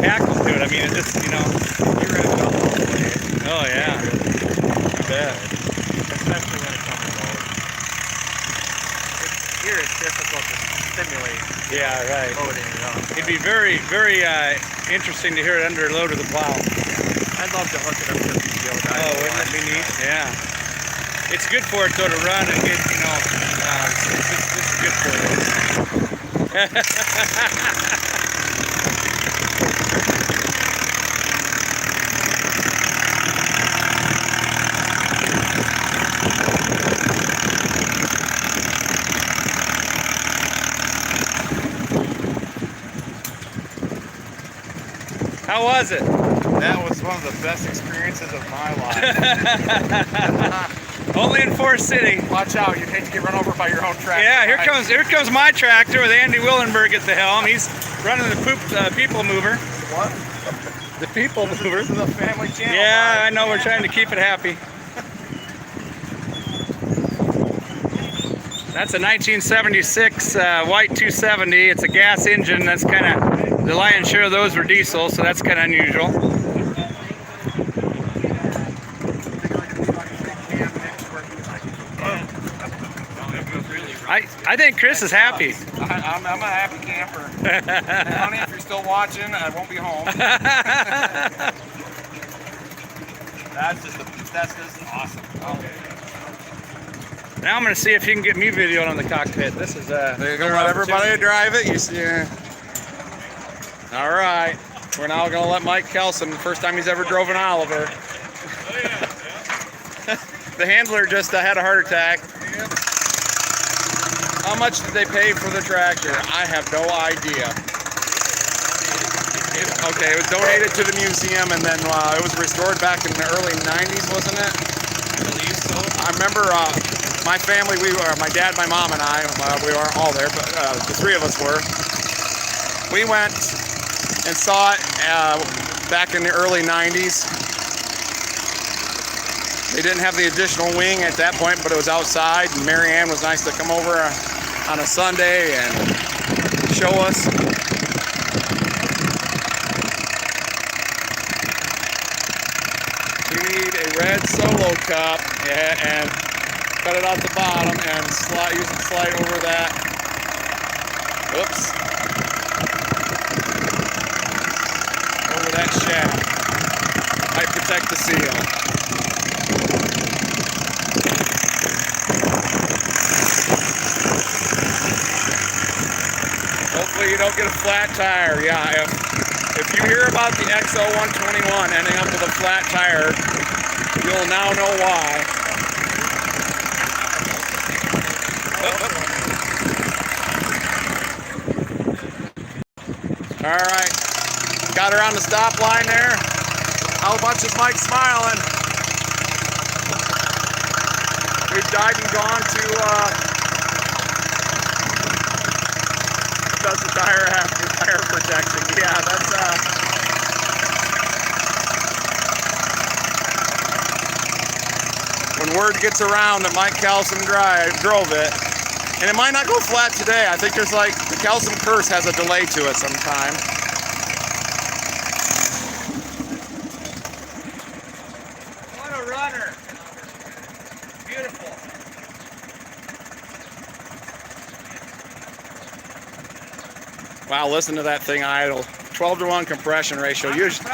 hackle to it. I mean, it just, you know. Oh yeah. Yeah. Especially when it comes to load. Here it's difficult to simulate Yeah, right. loading it up. It'd be very, very interesting to hear it under load of the plow. I'd love to hook it up to a video. Oh, wouldn't it be neat? Yeah. It's good for it though to run and get, you know, it's good for it. How was it? That was one of the best experiences of my life. Only in Forest City. Watch out, you'd hate to get run over by your own tractor. Yeah, here comes my tractor with Andy Willenberg at the helm. He's running the people mover. What? The people mover. This is a family channel. Yeah, I know. We're trying to keep it happy. That's a 1976 white 270. It's a gas engine. That's kind of, the lion's share of those were diesel, so that's kind of unusual. I think Chris is happy. I'm a happy camper. Honey, if you're still watching, I won't be home. That's just awesome. Now I'm going to see if you can get me videoed on the cockpit. This is They're gonna let everybody drive it. You see? All right. We're now gonna let Mike Kelson, the first time he's ever drove an Oliver. The handler just had a heart attack. How much did they pay for the tractor? I have no idea. Okay, it was donated to the museum, and then it was restored back in the early 90s, wasn't it? I believe so. I remember my family, my dad, my mom, and I, we weren't all there, but the three of us were. We went and saw it back in the early 90s. They didn't have the additional wing at that point, but it was outside, and Mary Ann was nice to come over on a Sunday and show us. You need a red solo cup and cut it out the bottom and use the slide over that. Oops. Over that shaft. Might protect the seal. Hopefully you don't get a flat tire. Yeah, if you hear about the XO121 ending up with a flat tire, you'll now know why. All right, got her on the stop line there. How much is Mike smiling? We've died and gone to does the tire have the tire protection? Yeah, that's when word gets around that Mike Kelson drove it, and it might not go flat today. I think there's like the Kelson curse has a delay to it sometime. What a runner. Beautiful. Wow, listen to that thing idle. 12-to-1 compression ratio. Usually,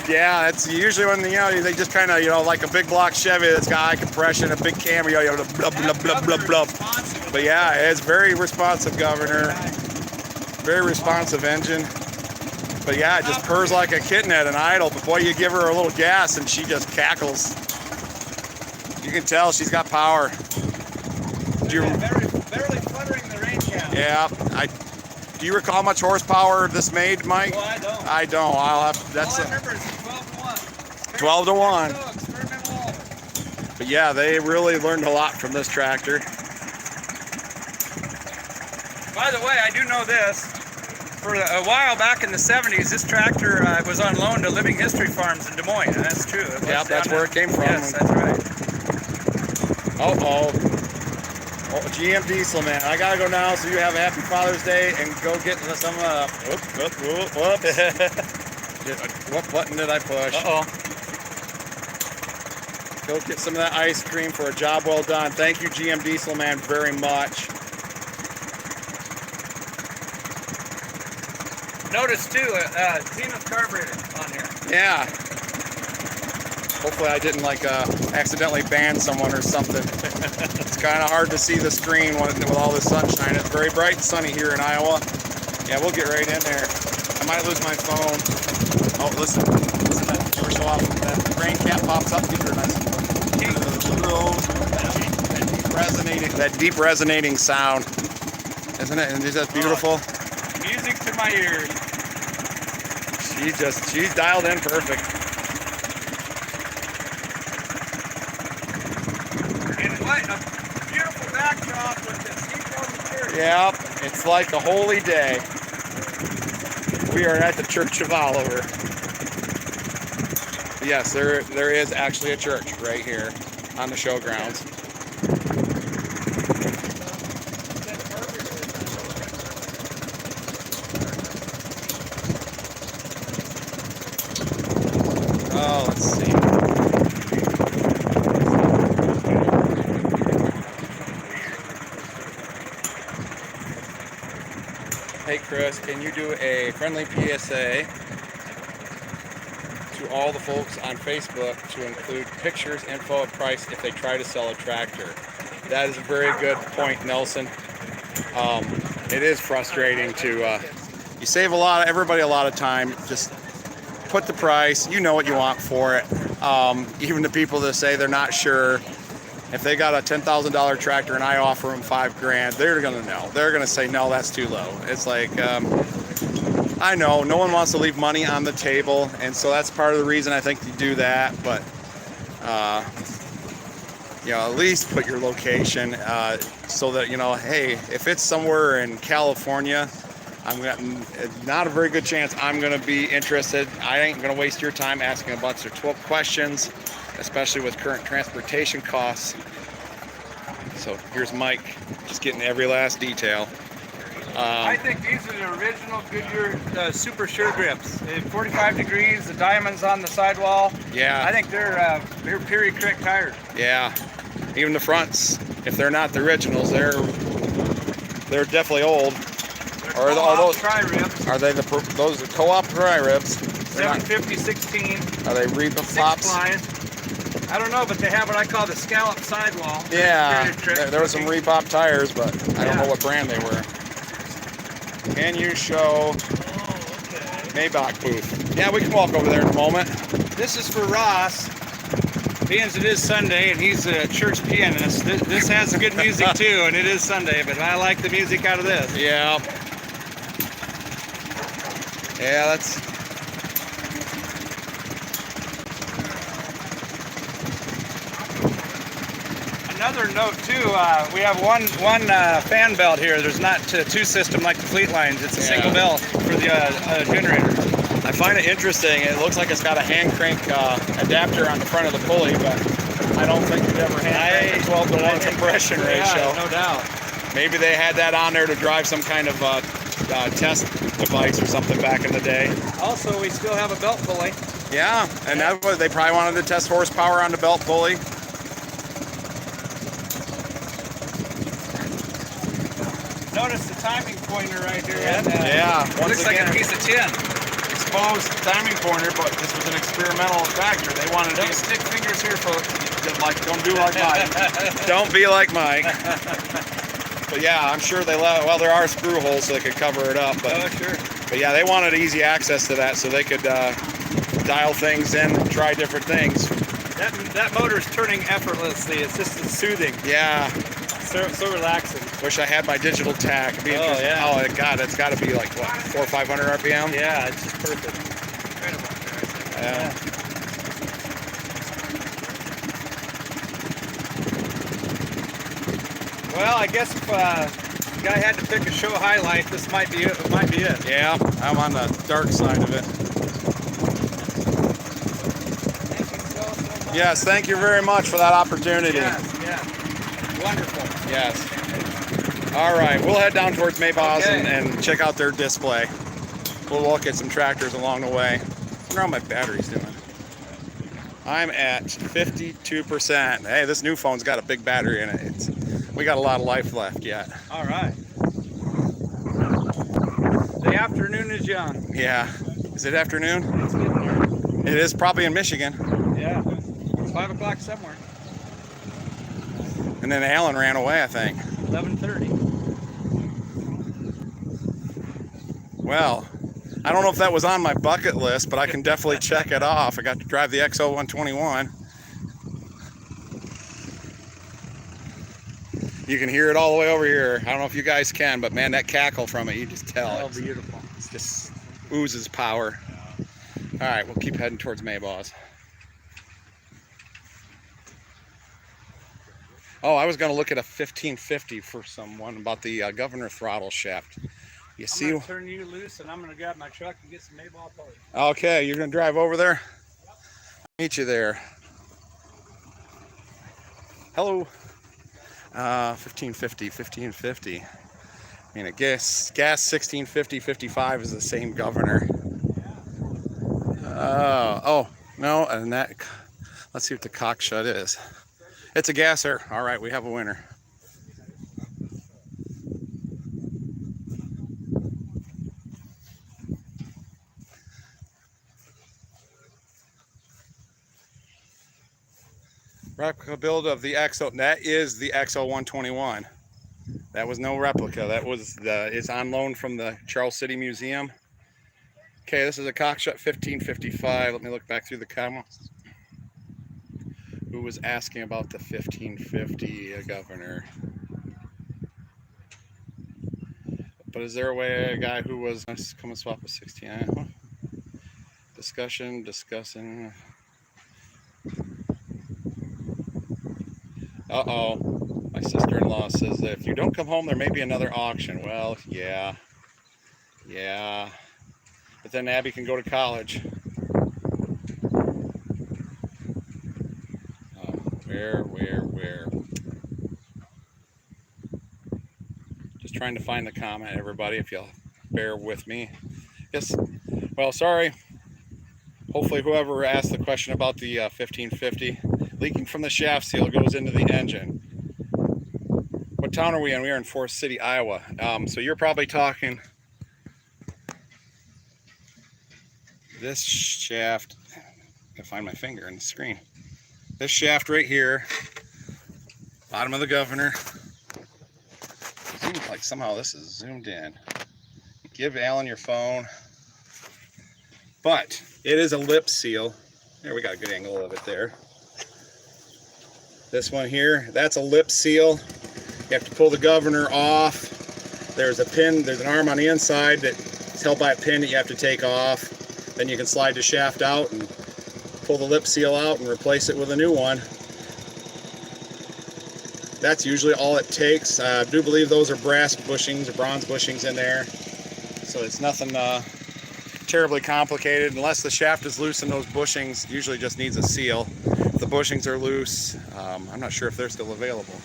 yeah, it's usually when they just kind of like a big block Chevy that's got high compression, a big camera, blah blah blah blah blah. But yeah, it's very responsive, Governor. Very responsive engine. But yeah, it just purrs like a kitten at an idle. But boy, you give her a little gas and she just cackles. You can tell she's got power. Barely fluttering the range count. Yeah, do you recall how much horsepower this made, Mike? Well, I don't. I don't. I'll have. That's all I remember is 12-to-1. 12-to-1. Experimental. But yeah, they really learned a lot from this tractor. By the way, I do know this. For a while back in the 70s, this tractor was on loan to Living History Farms in Des Moines. And that's true. Yeah, that's where it came from. Yes, that's right. Uh-oh. GM Diesel, man. I gotta go now, so you have a happy Father's Day and go get some. Whoops. What button did I push? Uh-oh. Go get some of that ice cream for a job well done. Thank you, GM Diesel, man, very much. Notice too, Zenith carburetor on here. Yeah. Hopefully I didn't accidentally ban someone or something. It's kind of hard to see the screen with all this sunshine. It's very bright and sunny here in Iowa. Yeah, we'll get right in there. I might lose my phone. Oh, listen to that viewer show off. That rain cap pops up here and I see that deep resonating sound. Isn't it? And is that beautiful? Music to my ears. She's dialed in perfect. And what a beautiful backdrop with this seafoam material. Yep, it's like a holy day. We are at the Church of Oliver. Yes, there is actually a church right here on the showgrounds. Oh, let's see. Hey Chris, can you do a friendly PSA to all the folks on Facebook to include pictures, info, and price if they try to sell a tractor? That is a very good point, Nelson. It is frustrating to, you save everybody a lot of time. Just put the price, you know what you want for it. Even the people that say they're not sure, if they got a $10,000 tractor and I offer them $5,000, they're gonna know. They're gonna say, no, that's too low. It's like, I know no one wants to leave money on the table, and so that's part of the reason I think you do that. But at least put your location so that hey, if it's somewhere in California, not a very good chance I'm going to be interested. I ain't going to waste your time asking a bunch of 12 questions, especially with current transportation costs. So here's Mike, just getting every last detail. I think these are the original Goodyear Super Sure grips. They're 45 degrees, the diamonds on the sidewall. Yeah. I think they're period correct tires. Yeah. Even the fronts, if they're not the originals, they're definitely old. Or Co-op tri-ribs. Are they those are co-op dry ribs? 750, 16. Are they Reaper 6 pops? ply. I don't know, but they have what I call the scallop sidewall. Yeah, Period correct. there were some Repop tires, but I don't know what brand they were. Can you show Maybach booth? Yeah, we can walk over there in a moment. This is for Ross. Being as it is Sunday and he's a church pianist, this has good music too, and it is Sunday, but I like the music out of this. Yeah. Yeah, that's... Another note too, we have one fan belt here. There's not two system like the fleet lines. It's a single belt for the generator. I find it interesting. It looks like it's got a hand crank adapter on the front of the pulley, but I don't think you'd ever hand crank a 12-to-1 compression ratio. No doubt. Maybe they had that on there to drive some kind of test device or something back in the day. Also, we still have a belt pulley. Yeah, and that was, they probably wanted to test horsepower on the belt pulley. Notice the timing pointer right here. Yeah. Looks like a piece of tin. Exposed timing pointer, but this was an experimental factor. They wanted to Stick fingers here, folks. don't do like Mike. Don't be like Mike. But yeah, I'm sure there are screw holes so they could cover it up. But, Oh, sure. But yeah, they wanted easy access to that so they could dial things in, try different things. That motor's turning effortlessly. It's just soothing. Yeah. So relaxing. Wish I had my digital tack. It'd be Oh, interesting. yeah. Oh God, it's got to be like what, 400 or 500 RPM? Yeah, it's just perfect. Yeah. Well, I guess if the guy had to pick a show highlight, this might be it. Yeah, I'm on the dark side of it. Thank you so much. Yes, thank you very much for that opportunity. Yeah. Wonderful. Yes. All right, we'll head down towards Maybos Okay. and check out their display. We'll look at some tractors along the way. I wonder how my battery's doing. I'm at 52%. Hey, this new phone's got a big battery in it. We got a lot of life left yet. All right. The afternoon is young. Yeah. Is it afternoon? It's getting there. It is probably in Michigan. Yeah. It's 5 o'clock somewhere. And then Alan ran away, I think. 11:30. Well, I don't know if that was on my bucket list, but I can definitely check it off. I got to drive the XO121. You can hear it all the way over here. I don't know if you guys can, but man, that cackle from it, you just tell. Oh, beautiful. It just oozes power. All right, we'll keep heading towards Maybos. Oh, I was going to look at a 1550 for someone about the governor throttle shaft. You I'm see? gonna turn you loose, and I'm gonna grab my truck and get some Mayball parts. Okay, you're going to drive over there? I'll meet you there. Hello. 1550. I mean, I guess gas 1650, 55 is the same governor. Oh, no, and that, let's see what the cock shut is. It's a gasser. All right, we have a winner. Replica build of the XO. That is the XO121. That was no replica. That was it's on loan from the Charles City Museum. Okay, this is a cockshut 1555. Let me look back through the comments. Who was asking about the 1550 governor? But is there a way a guy who was come and swap a 69? Discussing. Uh-oh, my sister-in-law says that if you don't come home, there may be another auction. Well, yeah. But then Abby can go to college. Where? Just trying to find the comment, everybody, if you'll bear with me. Yes, well, sorry. Hopefully whoever asked the question about the 1550, leaking from the shaft seal goes into the engine. What town are we in? We are in Forest City, Iowa. So you're probably talking this shaft. I gotta find my finger in the screen. This shaft right here, bottom of the governor. Seems like somehow this is zoomed in. Give Alan your phone. But it is a lip seal. There, we got a good angle of it there. This one here, that's a lip seal. You have to pull the governor off. There's a pin, there's an arm on the inside that's held by a pin that you have to take off. Then you can slide the shaft out and pull the lip seal out and replace it with a new one. That's usually all it takes. I do believe those are brass bushings or bronze bushings in there. So it's nothing terribly complicated. Unless the shaft is loose in those bushings, usually just needs a seal. If the bushings are loose, I'm not sure if they're still available.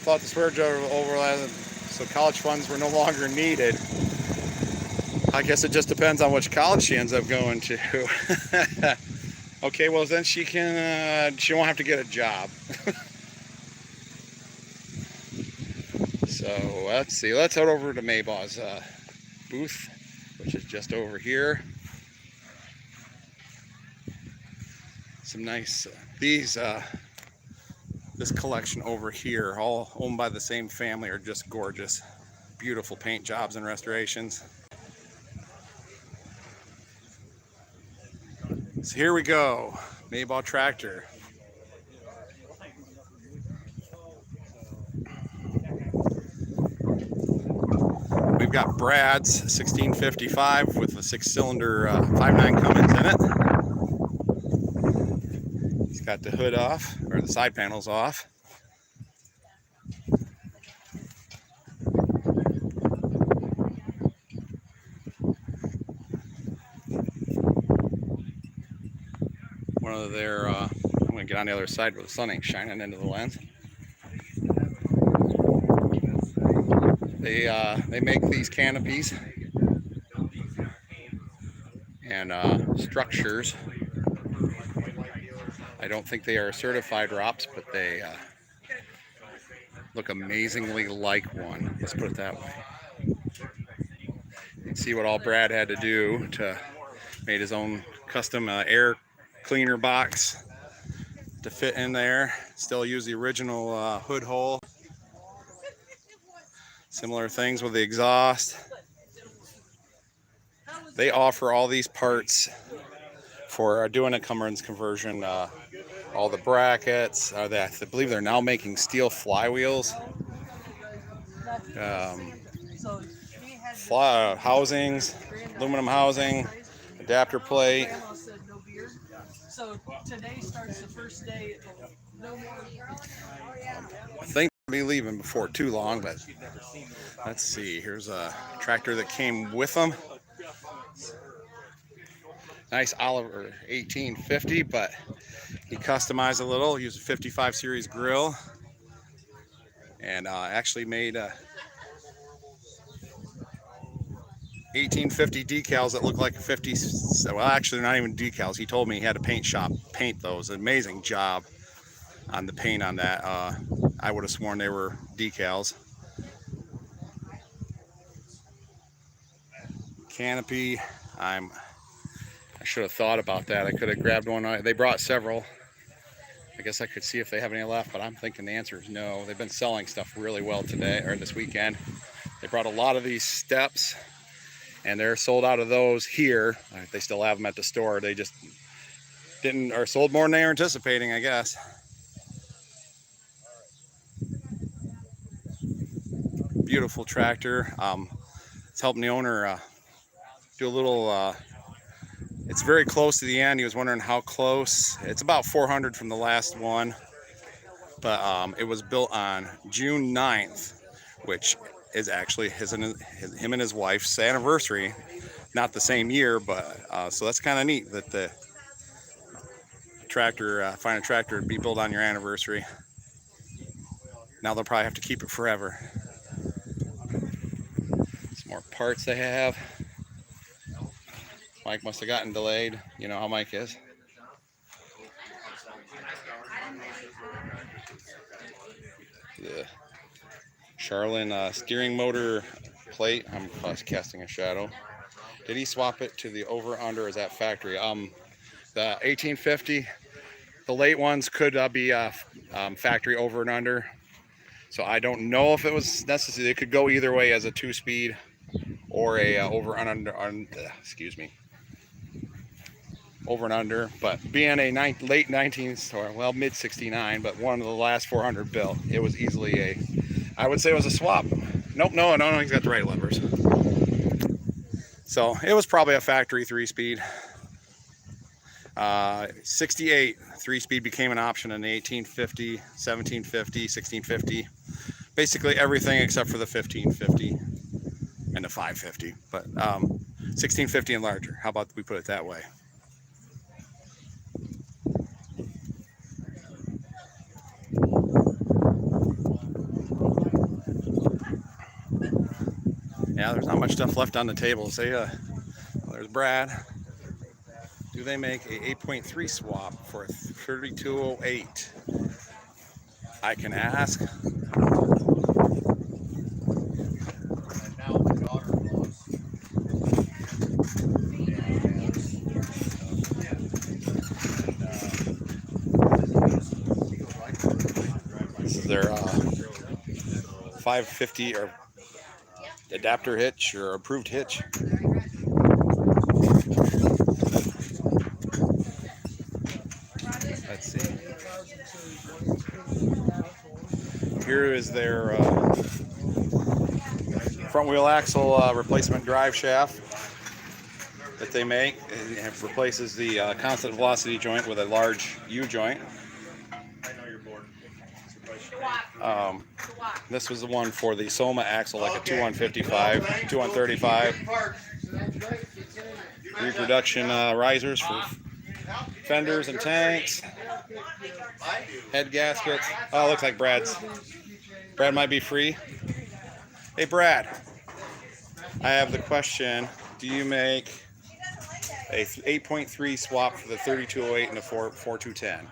Thought the spur overlapped, so college funds were no longer needed. I guess it just depends on which college she ends up going to. Okay, well then she won't have to get a job. So let's see, let's head over to Maybaugh's booth, which is just over here. Some nice, this collection over here, all owned by the same family, are just gorgeous. Beautiful paint jobs and restorations. So here we go, Maybaugh tractor. We've got Brad's 1655 with a 6-cylinder 5.9 Cummins in it. He's got the hood off, or the side panels off. One of their, I'm going to get on the other side where the sun ain't shining into the lens. They make these canopies and structures. I don't think they are certified ROPS, but they look amazingly like one. Let's put it that way. You can see what all Brad had to do to made his own custom air cleaner box to fit in there. Still use the original hood hole. Similar things with the exhaust. They offer all these parts for doing a Cummins conversion. All the brackets. I believe they're now making steel flywheels. Housings, aluminum housing, adapter plate. So today starts the first day. No more. I think I'll be leaving before too long, but let's see. Here's a tractor that came with them. Nice Oliver 1850, but he customized a little. He used a 55 series grill and actually made 1850 decals that look like a 50. Well, actually, they're not even decals. He told me he had a paint shop paint those. Amazing job on the paint on that. I would have sworn they were decals. Canopy. I should have thought about that. I could have grabbed one. They brought several. I guess I could see if they have any left, but I'm thinking the answer is no. They've been selling stuff really well today or this weekend. They brought a lot of these steps, and they're sold out of those here. They still have them at the store. They just didn't, or sold more than they were anticipating, I guess. Beautiful tractor. It's helping the owner do a little. It's very close to the end. He was wondering how close. It's about 400 from the last one, but it was built on June 9th, which is actually him and his wife's anniversary. Not the same year, but so that's kind of neat that the tractor, find a tractor to be built on your anniversary. Now they'll probably have to keep it forever. Some more parts they have. Mike must have gotten delayed. You know how Mike is. The Charlin steering motor plate. I'm casting a shadow. Did he swap it to the over-under? Is that factory? The 1850, the late ones could be factory over and under. So I don't know if it was necessary. It could go either way as a 2-speed or a over and under. Excuse me. Over and under, but being a late 19th or well mid 69, but one of the last 400 built, it was easily I would say it was a swap. Nope, no, he's got the right levers. So it was probably a factory 3-speed. 68 3-speed became an option in the 1850, 1750, 1650, basically everything except for the 1550 and the 550, but 1650 and larger. How about we put it that way? Yeah, there's not much stuff left on the table. Say, there's Brad. Do they make a 8.3 swap for a 3208? I can ask. This is their 550 or adapter hitch or approved hitch. Let's see. Here is their front wheel axle replacement drive shaft that they make. It replaces the constant velocity joint with a large U joint. This was the one for the Soma axle, like a 2155, 2135. Reproduction risers for fenders and tanks. Head gaskets. Oh, it looks like Brad might be free. Hey Brad, I have the question. Do you make a 8.3 swap for the 3208 and the 4210?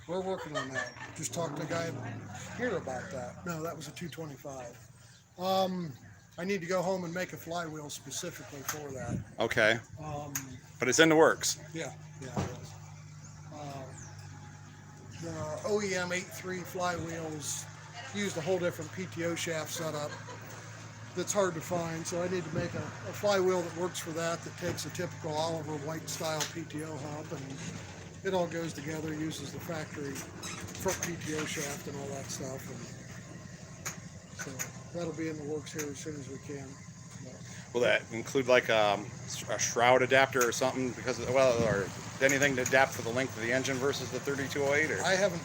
We're working on that. Just talked to a guy here about that. No, that was a 225. I need to go home and make a flywheel specifically for that. Okay, Um, but it's in the works. yeah, it is. The OEM 8.3 flywheels used a whole different PTO shaft setup that's hard to find, so I need to make a flywheel that works for that takes a typical Oliver White style PTO hub, and it all goes together, uses the factory front PTO shaft and all that stuff, and so that'll be in the works here as soon as we can. Will that include like a shroud adapter or something? Because or anything to adapt for the length of the engine versus the 3208? Or I haven't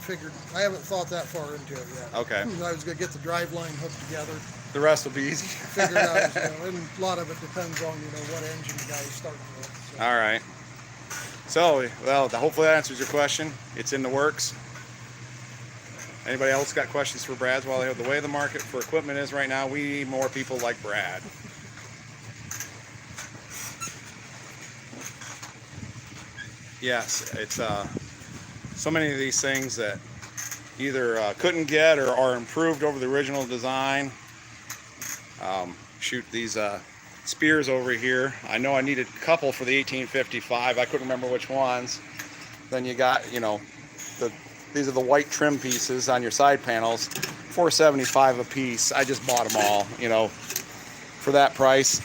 thought that far into it yet. okay, I was gonna get the drive line hooked together, the rest will be easy. figure it out as you go, and a lot of it depends on what engine the guy's starting with. So. All right. So, well, hopefully that answers your question. It's in the works. Anybody else got questions for Brad? Well, the way the market for equipment is right now, we need more people like Brad. Yes, it's so many of these things that either couldn't get or are improved over the original design. Shoot, these spears over here. I know I needed a couple for the 1855. I couldn't remember which ones. Then you got, these are the white trim pieces on your side panels, $4.75 a piece. I just bought them all, for that price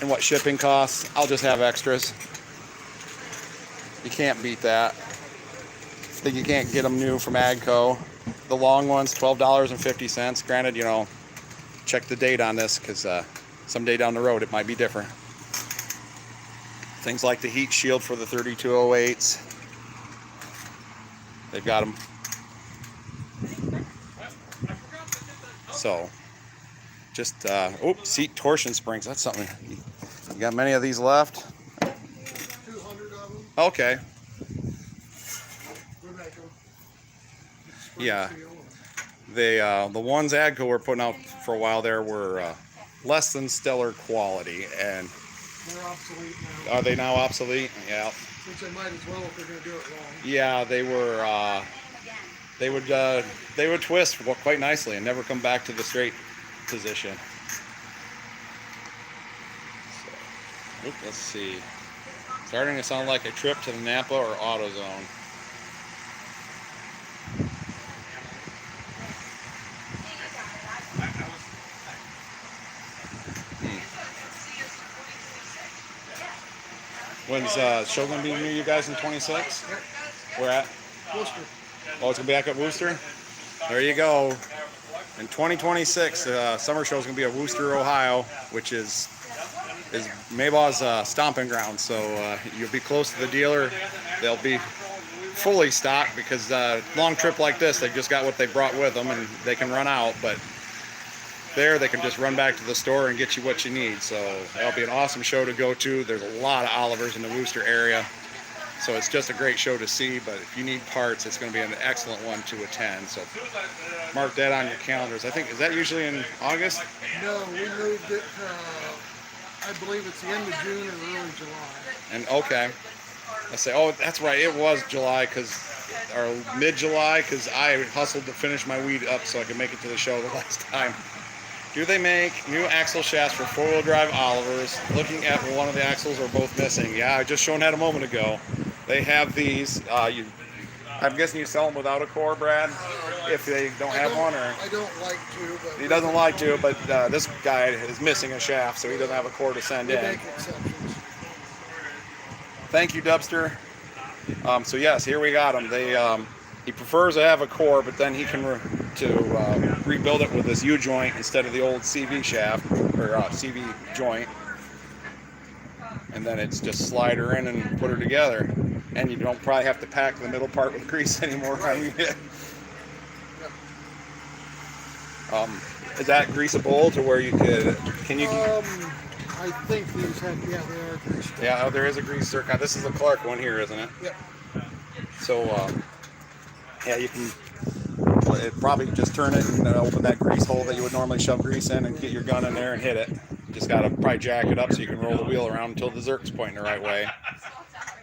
and what shipping costs. I'll just have extras. You can't beat that. I think you can't get them new from Agco. The long ones, $12.50. Granted, check the date on this because someday down the road it might be different. Things like the heat shield for the 3208s. They've got them. So, just, seat torsion springs. That's something. You got many of these left? 200 of them. Okay. We make them. Yeah. The ones Agco were putting out for a while there were less than stellar quality, and They're obsolete now. are they now obsolete? Yeah. Which they might as well if they're going to do it wrong. Yeah, they were. They would twist quite nicely and never come back to the straight position. So, let's see. Starting to sound like a trip to the Napa or AutoZone. When's show gonna be near you guys in 26? Where at? Worcester. Oh, it's gonna be back at Worcester. There you go. In 2026, summer show is gonna be at Worcester, Ohio, which is Maybach's stomping ground. So you'll be close to the dealer. They'll be fully stocked because long trip like this, they just got what they brought with them, and they can run out. But there, they can just run back to the store and get you what you need. So that'll be an awesome show to go to. There's a lot of Olivers in the Worcester area, so it's just a great show to see. But if you need parts, it's going to be an excellent one to attend. So mark that on your calendars. I think, is that usually in August? No, we moved it, I believe it's the end of June or early July. And okay, I say, oh, that's right, it was July, or mid-July, because I hustled to finish my weed up so I could make it to the show the last time. Do they make new axle shafts for four-wheel drive Olivers? Looking at one of the axles are both missing. Yeah, I just shown that a moment ago. They have these. I'm guessing you sell them without a core, Brad, if they don't have one, or I don't like to, but he doesn't like to. But this guy is missing a shaft, so he doesn't have a core to send we in. make exceptions. Thank you, Dubster. So yes, here we got him. He prefers to have a core, but then he can rebuild it with this U-joint instead of the old CV shaft or CV joint, and then it's just slide her in and put her together, and you don't probably have to pack the middle part with grease anymore. Right. Is that greasable to where you could? Can you? I think these have, yeah, they are greased. Yeah, oh, there is a grease circuit. This is the Clark one here, isn't it? Yep. So, yeah, you can it probably just turn it and open that grease hole that you would normally shove grease in and get your gun in there and hit it. Just got to probably jack it up so you can roll the wheel around until the zerk's pointing the right way.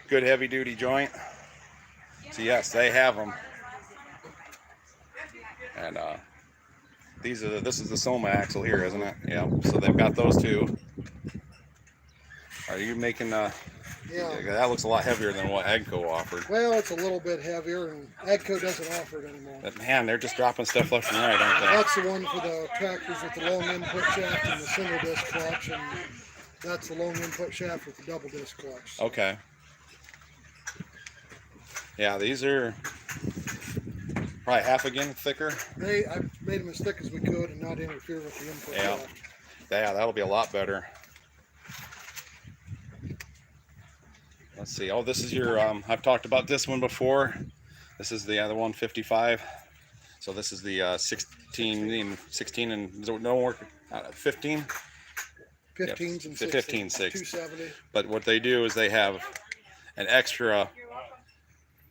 Good heavy duty joint. So yes, they have them. And this is the Soma axle here, isn't it? Yeah. So they've got those two. Are you making Yeah. that looks a lot heavier than what Agco offered. Well, it's a little bit heavier, and Agco doesn't offer it anymore. But man, they're just dropping stuff left and right, aren't they? That's the one for the tractors with the long input shaft and the single disc clutch, and that's the long input shaft with the double disc clutch. Okay. Yeah, these are probably half again thicker. I made them as thick as we could and not interfere with the input Yeah. shaft. Yeah, that'll be a lot better. Let's see. Oh, this is your, I've talked about this one before. This is the other 155. So this is the 16 and no work, 15? 15s and 16s. 15, 6. 270. But what they do is they have an extra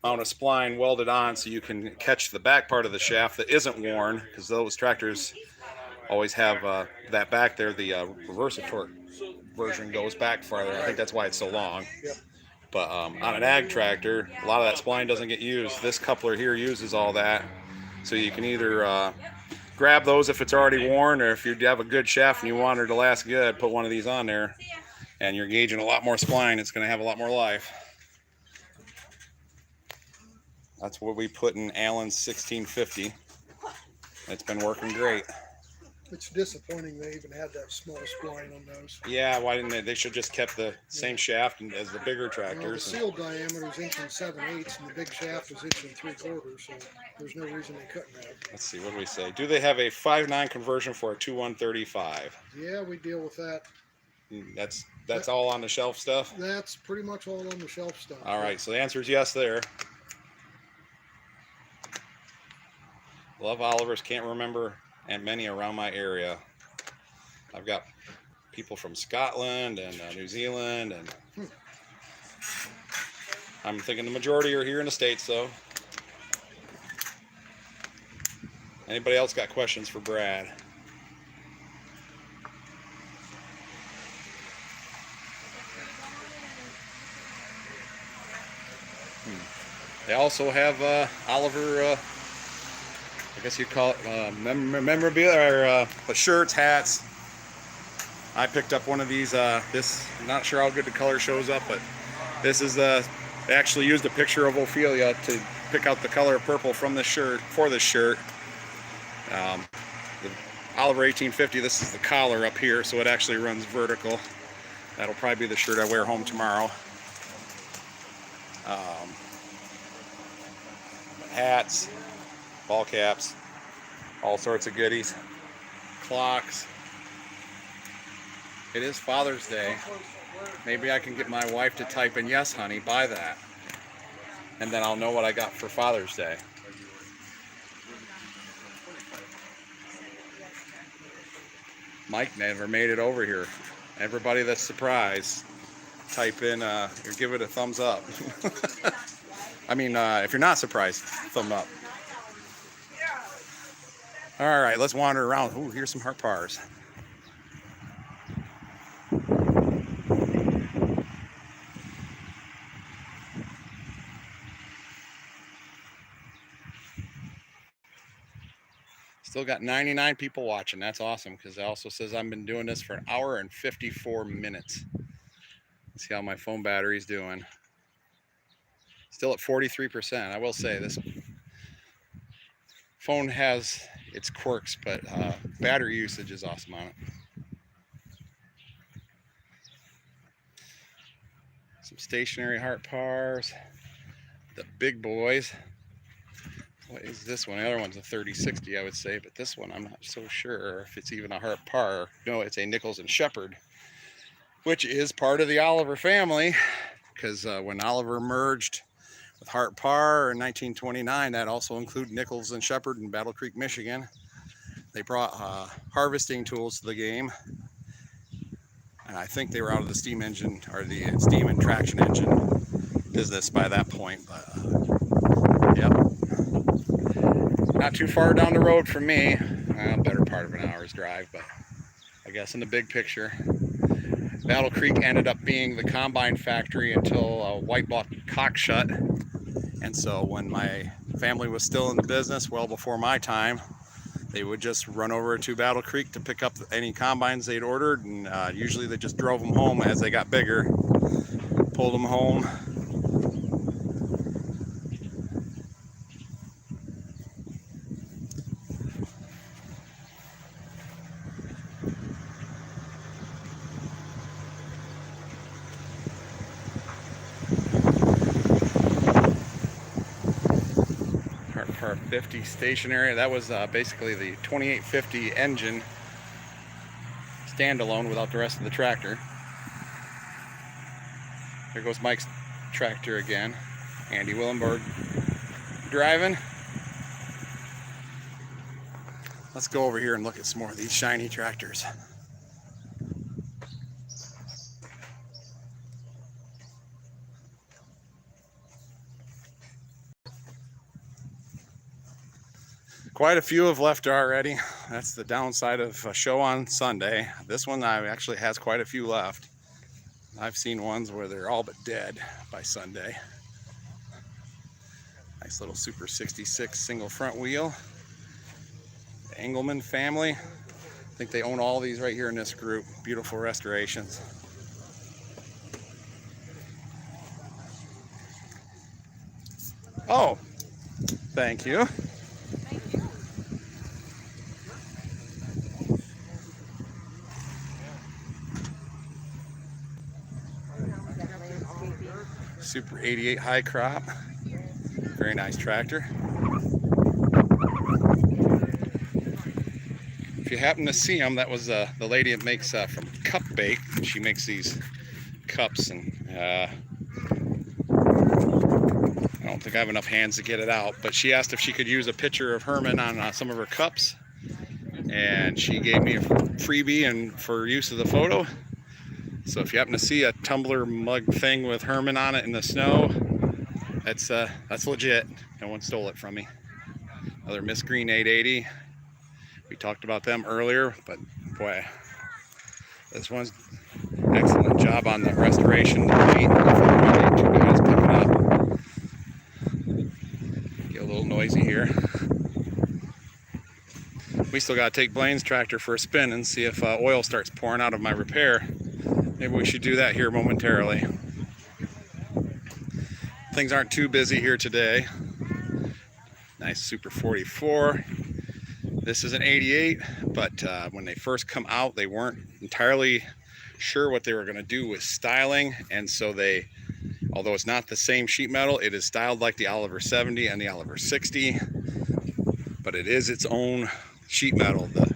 amount of spline welded on so you can catch the back part of the shaft that isn't worn, because those tractors always have that back there. The reversa-torque version goes back farther. I think that's why it's so long. Yep. But on an ag tractor, a lot of that spline doesn't get used. This coupler here uses all that. So you can either grab those if it's already worn, or if you have a good shaft and you want her to last good, put one of these on there, and you're gauging a lot more spline. It's going to have a lot more life. That's what we put in Allen's 1650. It's been working great. It's disappointing they even had that small spline on those. Yeah, why didn't they? They should just kept the same shaft as the bigger Well, the tractors. seal diameter is 1 7/8 and the big shaft is 1 3/4, so there's no reason they couldn't have. Let's see, what do we say? Do they have a 5.9 conversion for a 2.135? Yeah, we deal with that. That's all on the shelf stuff? That's pretty much all on the shelf stuff. All right, so the answer is yes there. Love Olivers, can't remember and many around my area. I've got people from Scotland and New Zealand, and I'm thinking the majority are here in the States, though. Anybody else got questions for Brad? They also have Oliver, I guess you'd call it memorabilia, or shirts, hats. I picked up one of these. This, I'm not sure how good the color shows up, but this is they actually used a picture of Ophelia to pick out the color of purple from this shirt, for this shirt. The Oliver 1850, this is the collar up here, so it actually runs vertical. That'll probably be the shirt I wear home tomorrow. Hats, ball caps, all sorts of goodies, clocks. It is Father's Day. Maybe I can get my wife to type in, "Yes, honey, buy that." And then I'll know what I got for Father's Day. Mike never made it over here. Everybody that's surprised, type in, or give it a thumbs up. I mean, if you're not surprised, thumb up. All right, let's wander around. Ooh, here's some heart pars. Still got 99 people watching. That's awesome, because it also says I've been doing this for 1 hour and 54 minutes. Let's see how my phone battery's doing. Still at 43%. I will say this phone has its quirks, but battery usage is awesome on it. Some stationary heart pars. The big boys. What is this one? The other one's a 3060, I would say, but this one I'm not so sure if it's even a heart par. No, it's a Nichols and Shepard, which is part of the Oliver family, because when Oliver merged with Hart Par in 1929, that also included Nichols and Shepard in Battle Creek, Michigan. They brought harvesting tools to the game, and I think they were out of the steam engine, or the steam and traction engine business by that point. But yep. not too far down the road from me. Better part of an hour's drive, but I guess in the big picture. Battle Creek ended up being the combine factory until White bought Cockshut. And so when my family was still in the business, well before my time, they would just run over to Battle Creek to pick up any combines they'd ordered, and usually they just drove them home as they got bigger, pulled them home. Our 50 stationary, that was basically the 2850 engine standalone without the rest of the tractor. There goes Mike's tractor again. Andy Willenberg driving. Let's go over here and look at some more of these shiny tractors. Quite a few have left already. That's the downside of a show on Sunday. This one actually has quite a few left. I've seen ones where they're all but dead by Sunday. Nice little Super 66 single front wheel. The Engelman family. I think they own all these right here in this group. Beautiful restorations. Oh, thank you. Super 88 high crop. Very nice tractor. If you happen to see them, that was the lady that makes from Cup Bake. She makes these cups, and I don't think I have enough hands to get it out, but she asked if she could use a picture of Herman on some of her cups, and she gave me a freebie and for use of the photo. So if you happen to see a tumbler mug thing with Herman on it in the snow, that's legit. No one stole it from me. Another Miss Green 880. We talked about them earlier, but boy, this one's excellent job on the restoration. The paint, really, 2 guys picking up. Get a little noisy here. We still got to take Blaine's tractor for a spin and see if oil starts pouring out of my repair. Maybe we should do that here momentarily. Things aren't too busy here today. Nice Super 44. This is an 88, but when they first come out, they weren't entirely sure what they were going to do with styling, and so they, although it's not the same sheet metal, it is styled like the Oliver 70 and the Oliver 60, but it is its own sheet metal. The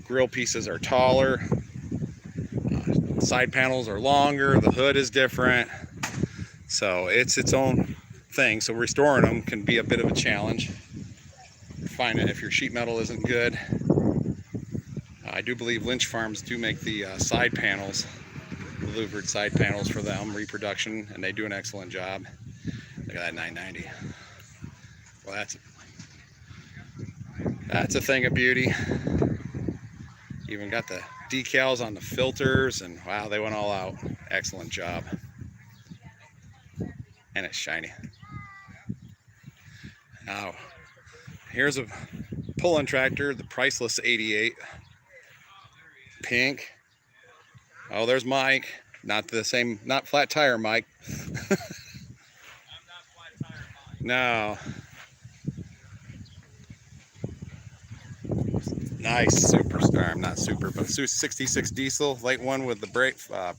grill pieces are taller. Side panels are longer, the hood is different, so it's its own thing. So restoring them can be a bit of a challenge. Find it if your sheet metal isn't good. I do believe Lynch Farms do make the side panels, the louvered side panels for them, reproduction, and they do an excellent job. Look at that 990. Well, that's a thing of beauty. Even got the decals on the filters, and wow, they went all out. Excellent job. And it's shiny. Now, here's a pulling tractor, the Priceless 88. Pink. Oh, there's Mike. Not the same, not flat tire Mike. No. Nice Superstar, not super, but 66 diesel, light one with the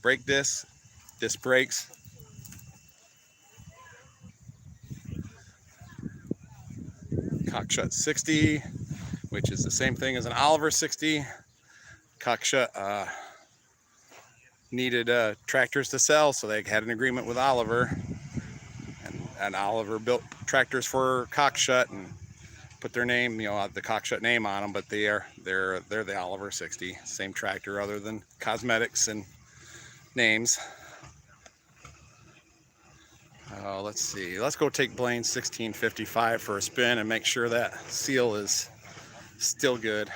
brake disc brakes. Cockshut 60, which is the same thing as an Oliver 60. Cockshut needed tractors to sell, so they had an agreement with Oliver, and Oliver built tractors for Cockshut and put their name, the Cockshut name on them, but they're the Oliver 60, same tractor other than cosmetics and names. Let's see. Let's go take Blaine's 1655 for a spin and make sure that seal is still good.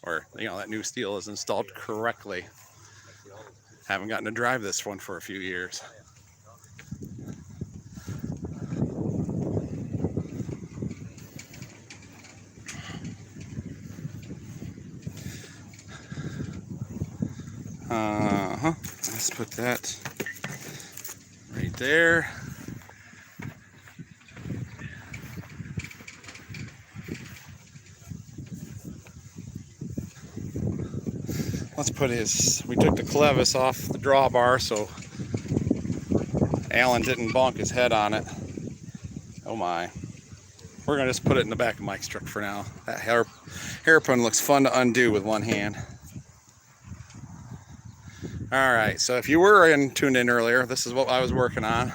Or, you know, that new steel is installed correctly. Haven't gotten to drive this one for a few years. Let's put that right there. Let's put his, we took the clevis off the drawbar so Alan didn't bonk his head on it. Oh my. We're gonna just put it in the back of Mike's truck for now. That hairpin looks fun to undo with one hand. All right, so if you were tuned in earlier, this is what I was working on.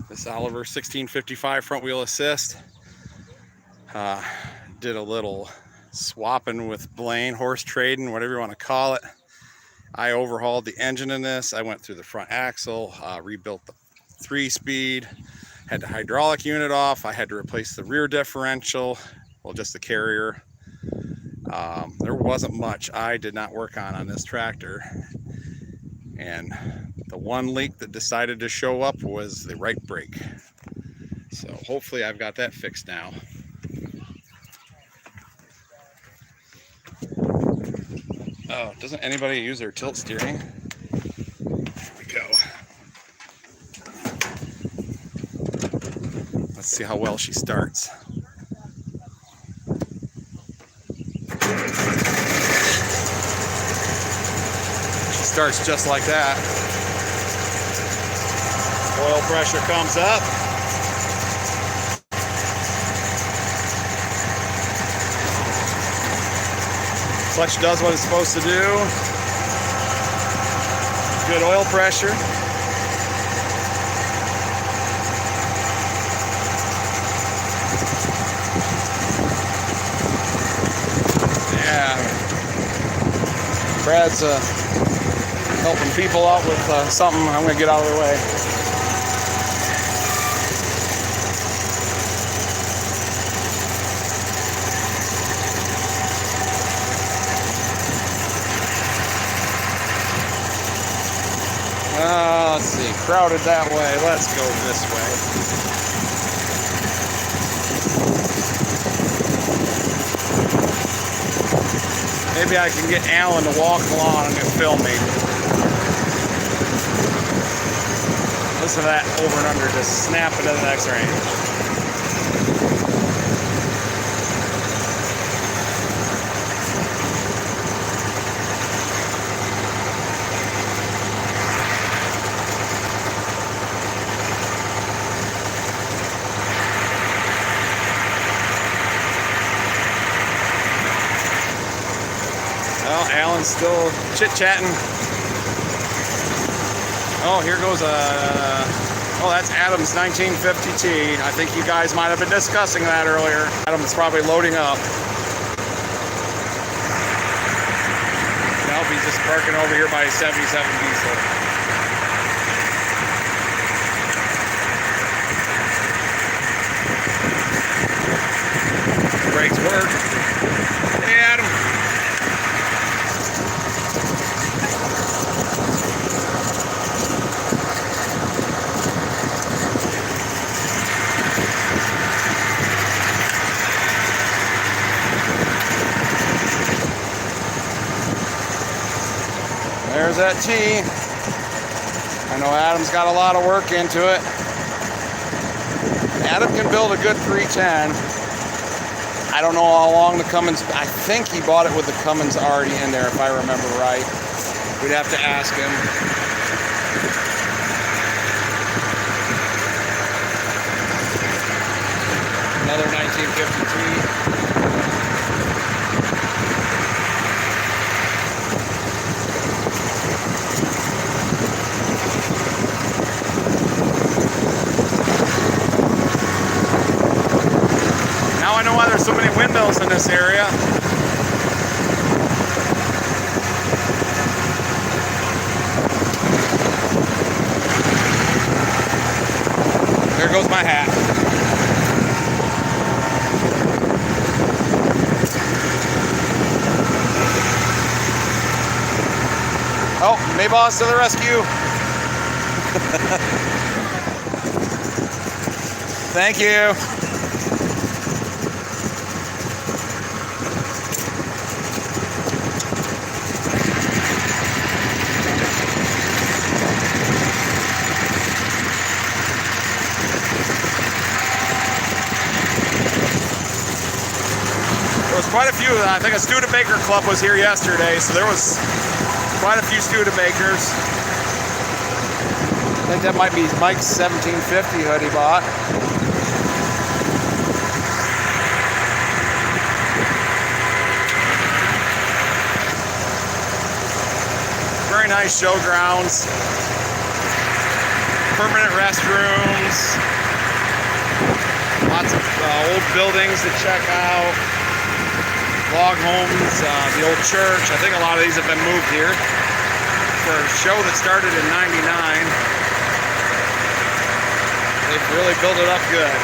This Oliver 1655 front wheel assist. Did a little swapping with Blaine, horse trading, whatever you want to call it. I overhauled the engine in this. I went through the front axle, rebuilt the 3-speed, had the hydraulic unit off. I had to replace the rear differential, well, just the carrier. There wasn't much I did not work on this tractor. And the one leak that decided to show up was the right brake. So hopefully I've got that fixed now. Oh, doesn't anybody use their tilt steering? There we go. Let's see how well she starts. Starts just like that. Oil pressure comes up. Clutch does what it's supposed to do. Good oil pressure. Yeah. Brad's helping people out with something. I'm going to get out of the way. Let's see. Crowded that way. Let's go this way. Maybe I can get Alan to walk along and film me. Listen to that over and under just snapping to the next range. Well, Alan's still chit-chatting. Oh, here goes oh, that's Adam's 1950T. I think you guys might have been discussing that earlier. Adam's probably loading up. Nope, he's just parking over here by his 77 diesel. Brakes work. Hey, Adam. There's that T. I know Adam's got a lot of work into it. Adam can build a good 310. I don't know how long the Cummins, I think he bought it with the Cummins already in there, if I remember right. We'd have to ask him. Another 1953. Now I know why there's so many windmills in this area. there goes my hat. Oh, Mayboss to the rescue. Thank you. There was quite a few. I think a Studebaker club was here yesterday, so there was quite a few Studebakers. I think that might be Mike's 1750 hood he bought. Very nice showgrounds. Permanent restrooms. Lots of old buildings to check out. Log homes, the old church. I think a lot of these have been moved here for a show that started in '99. They've really built it up good.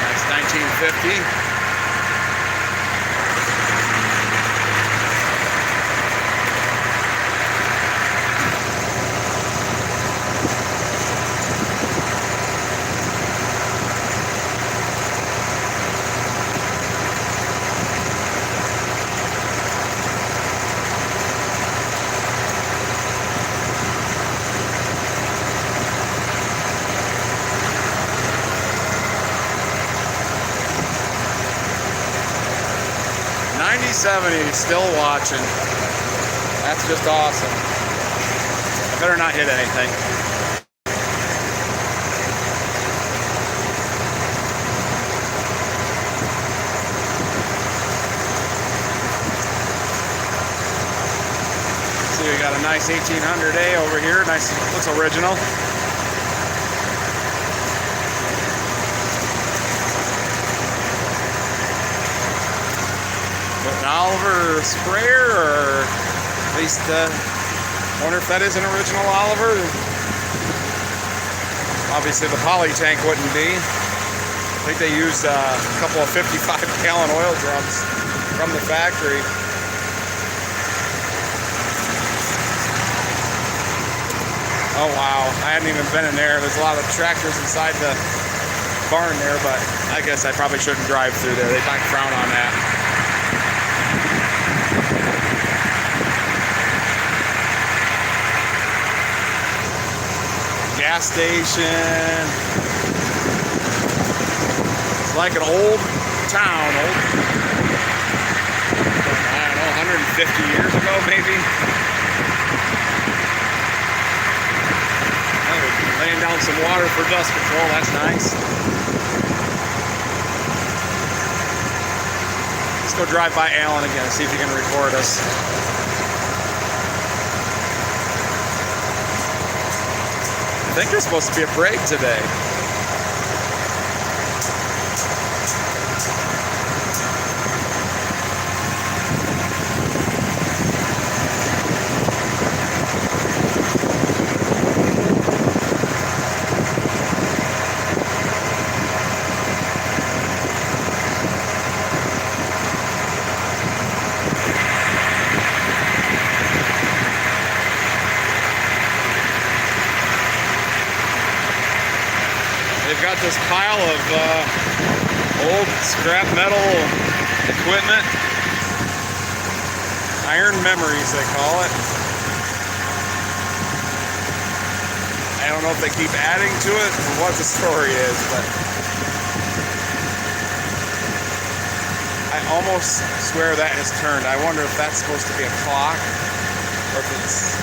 That's 1950. '70s, still watching. That's just awesome. I better not hit anything. See, we got a nice 1800A over here. Nice, looks original. An Oliver sprayer, or at least wonder if that is an original Oliver. Obviously the poly tank wouldn't be. I think they used a couple of 55-gallon oil drums from the factory. Oh wow, I hadn't even been in there. There's a lot of tractors inside the barn there, but I guess I probably shouldn't drive through there. They might frown on that. Gas station. It's like an old town, I don't know, 150 years ago maybe. Oh, laying down some water for dust control, that's nice. Let's go drive by Alan again and see if he can record us. I think there's supposed to be a parade today. They've got this pile of old scrap metal equipment. Iron memories, they call it. I don't know if they keep adding to it or what the story is, but I almost swear that has turned. I wonder if that's supposed to be a clock or if it's...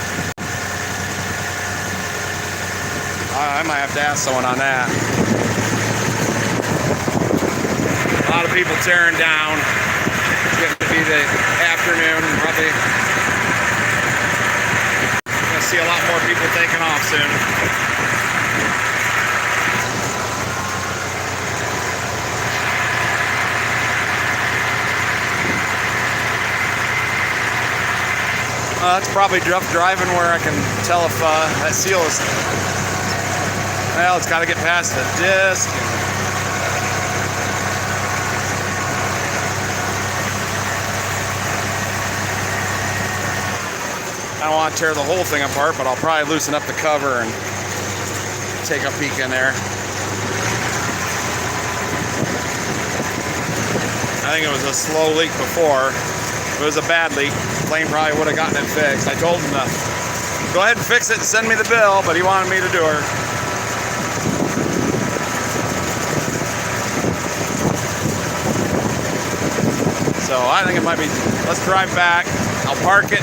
I might have to ask someone on that. A lot of people tearing down. It's getting to be the afternoon. Probably gonna see a lot more people taking off soon. That's probably rough driving where I can tell if that seal is. Well, it's got to get past the disc. I don't want to tear the whole thing apart, but I'll probably loosen up the cover and take a peek in there. I think it was a slow leak before. If it was a bad leak, the plane probably would have gotten it fixed. I told him to go ahead and fix it and send me the bill, but he wanted me to do her. So I think it might be, let's drive back. I'll park it,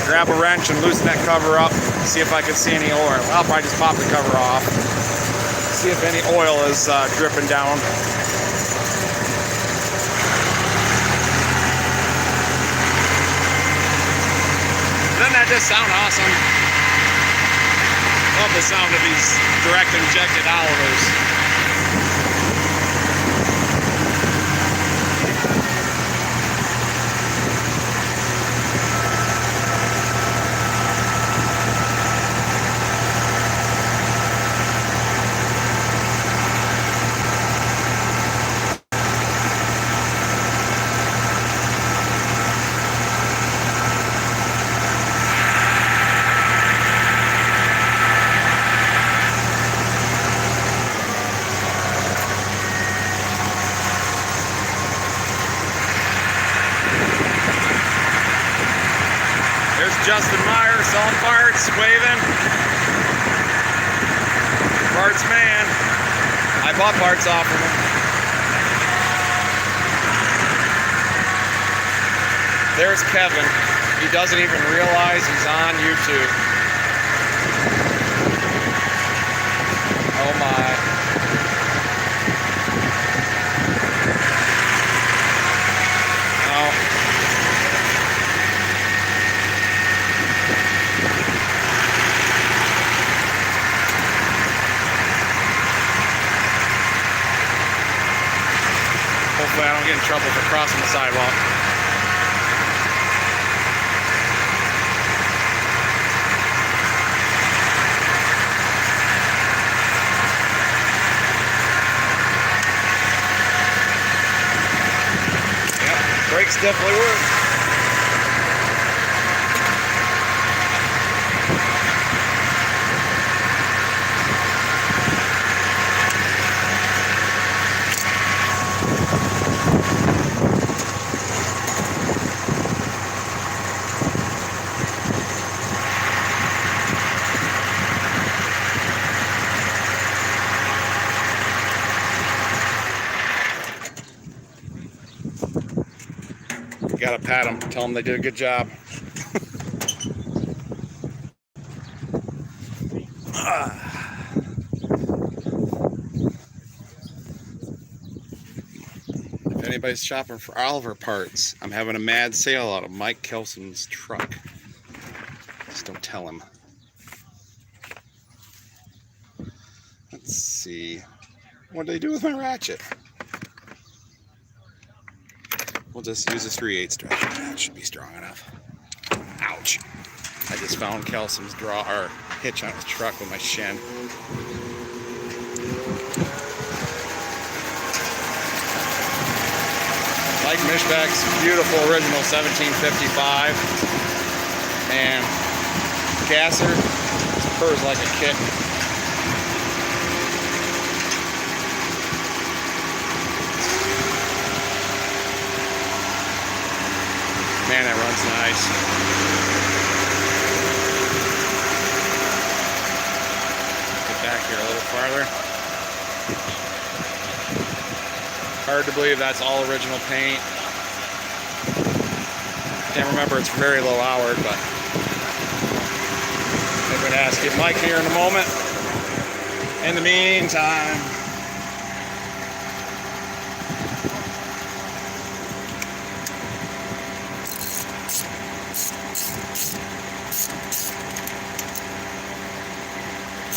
grab a wrench and loosen that cover up, see if I can see any oil. I'll probably just pop the cover off, see if any oil is dripping down. Doesn't that just sound awesome? Love the sound of these direct injected Olivers. Justin Meyer selling parts, waving. Parts man. I bought parts off of him. There's Kevin. He doesn't even realize he's on YouTube. Oh my. Hopefully I don't get in trouble for crossing the sidewalk. Yep, brakes definitely work. Gotta pat them, tell them they did a good job. If anybody's shopping for Oliver parts, I'm having a mad sale out of Mike Kelson's truck. Just don't tell him. Let's see. What did they do with my ratchet? We'll just use a 3/8 stretcher. That should be strong enough. Ouch. I just found Kelson's hitch on his truck with my shin. Mike Mishbeck's beautiful original 1755. And Gasser purrs like a kitten. Man, that runs nice. Get back here a little farther. Hard to believe that's all original paint. Can't remember, it's very low hour, but I'm going to ask you Mike here in a moment. In the meantime,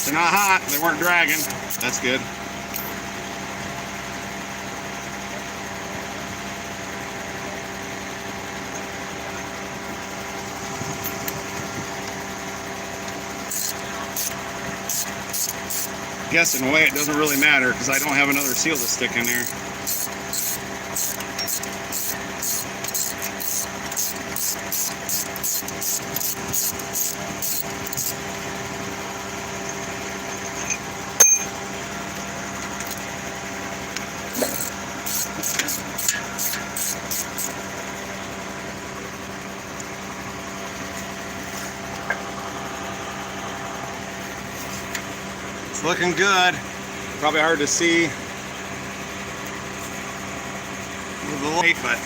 they're not hot, they weren't dragging. That's good. I guess in a way it doesn't really matter because I don't have another seal to stick in there. It's looking good. Probably hard to see with the light, but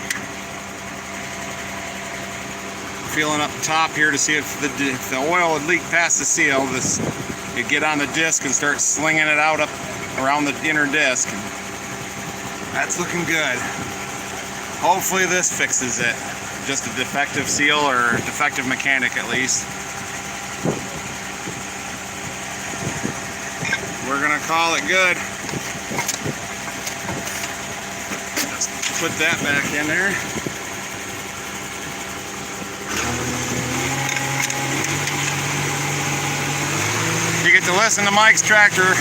feeling up top here to see if the oil would leak past the seal. You get on the disc and start slinging it out up around the inner disc. That's looking good. Hopefully this fixes it. Just a defective seal or defective mechanic at least. We're gonna call it good. Just put that back in there. You get to listen to Mike's tractor.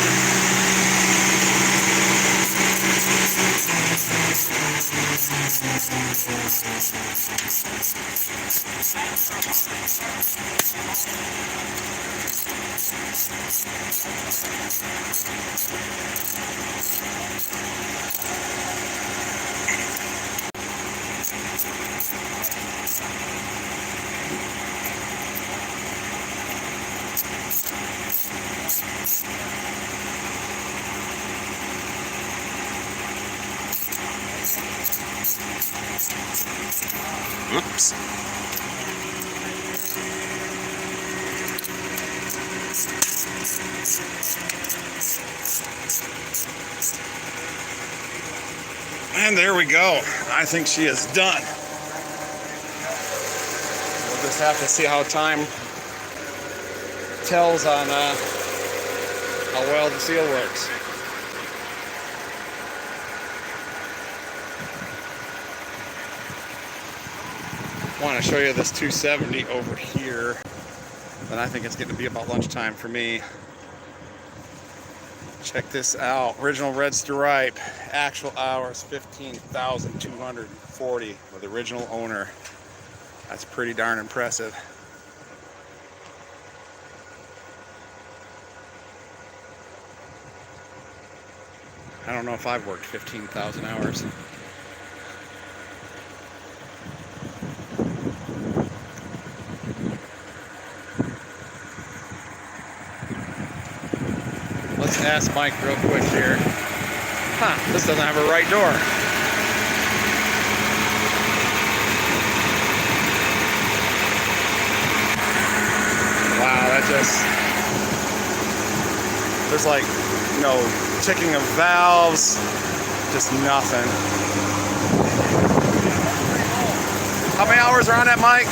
Oops. And there we go. I think she is done. We'll just have to see how time tells on how well the seal works. I want to show you this 270 over here, but I think it's getting to be about lunchtime for me. Check this out. Original red stripe, actual hours 15,240 with original owner. That's pretty darn impressive. I don't know if I've worked 15,000 hours. Let's ask Mike real quick here. Huh, this doesn't have a right door. Wow, that just... There's like no ticking of valves, just nothing. How many hours are on that, Mike?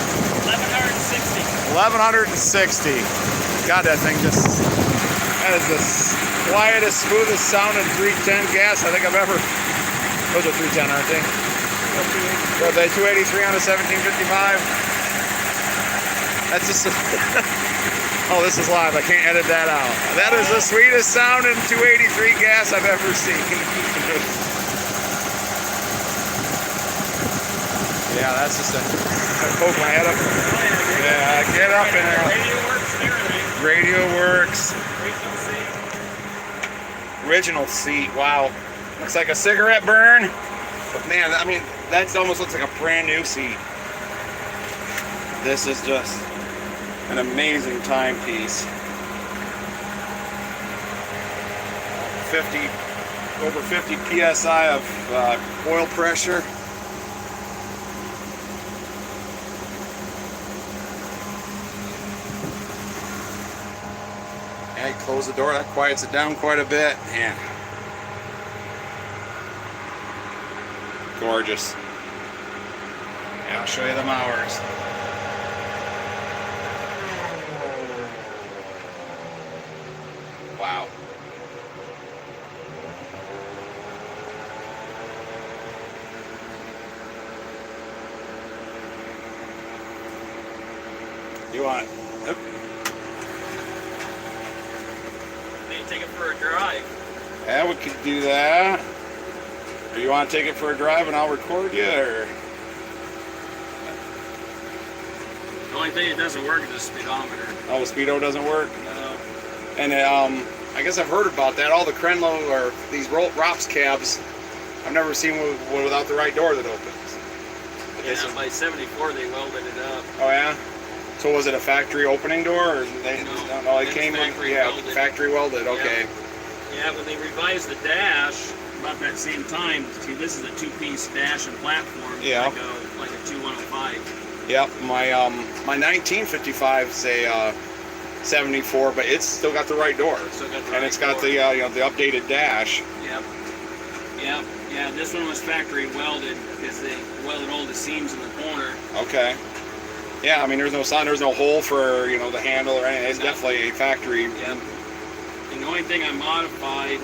1160. 1160. God, that thing just... That is the quietest, smoothest sounding 310 gas I think I've ever. Those are 310, aren't they? Are they 283 on a 1755? That's just. Oh, this is live. I can't edit that out. That is the sweetest sounding 283 gas I've ever seen. Yeah, that's just a. I poke my head up. Yeah, get up in there. Radio works. Original seat, wow. Looks like a cigarette burn. But man, I mean, that almost looks like a brand new seat. This is just an amazing timepiece. Over 50 PSI of oil pressure. And close the door, that quiets it down quite a bit. Man. Gorgeous. Yeah, I'll show you them hours. Wow. You want it? Oop. take it for a drive. Yeah, we could do that. Do you want to take it for a drive and I'll record you, or? The only thing that doesn't work is the speedometer. Oh, the speedo doesn't work? No. And I guess I've heard about that. All the Krenlo or these ROPS cabs, I've never seen one without the right door that opens. Yeah, by 74 they welded it up. Oh yeah? So was it a factory opening door, or they? No, it it's came in. factory Yeah, welded. factory welded. Okay. Yeah, but they revised the dash about that same time. See, this is a two-piece dash and platform. Yeah. Like a 2105. Yep. My 1955's a 74, but it's still got the right door, Still got the and right it's got door. the the updated dash. Yep. Yep. Yeah, this one was factory welded because they welded all the seams in the corner. Okay. Yeah, I mean, there's no sign, there's no hole for the handle or anything. It's definitely a factory. Yep. And the only thing I modified,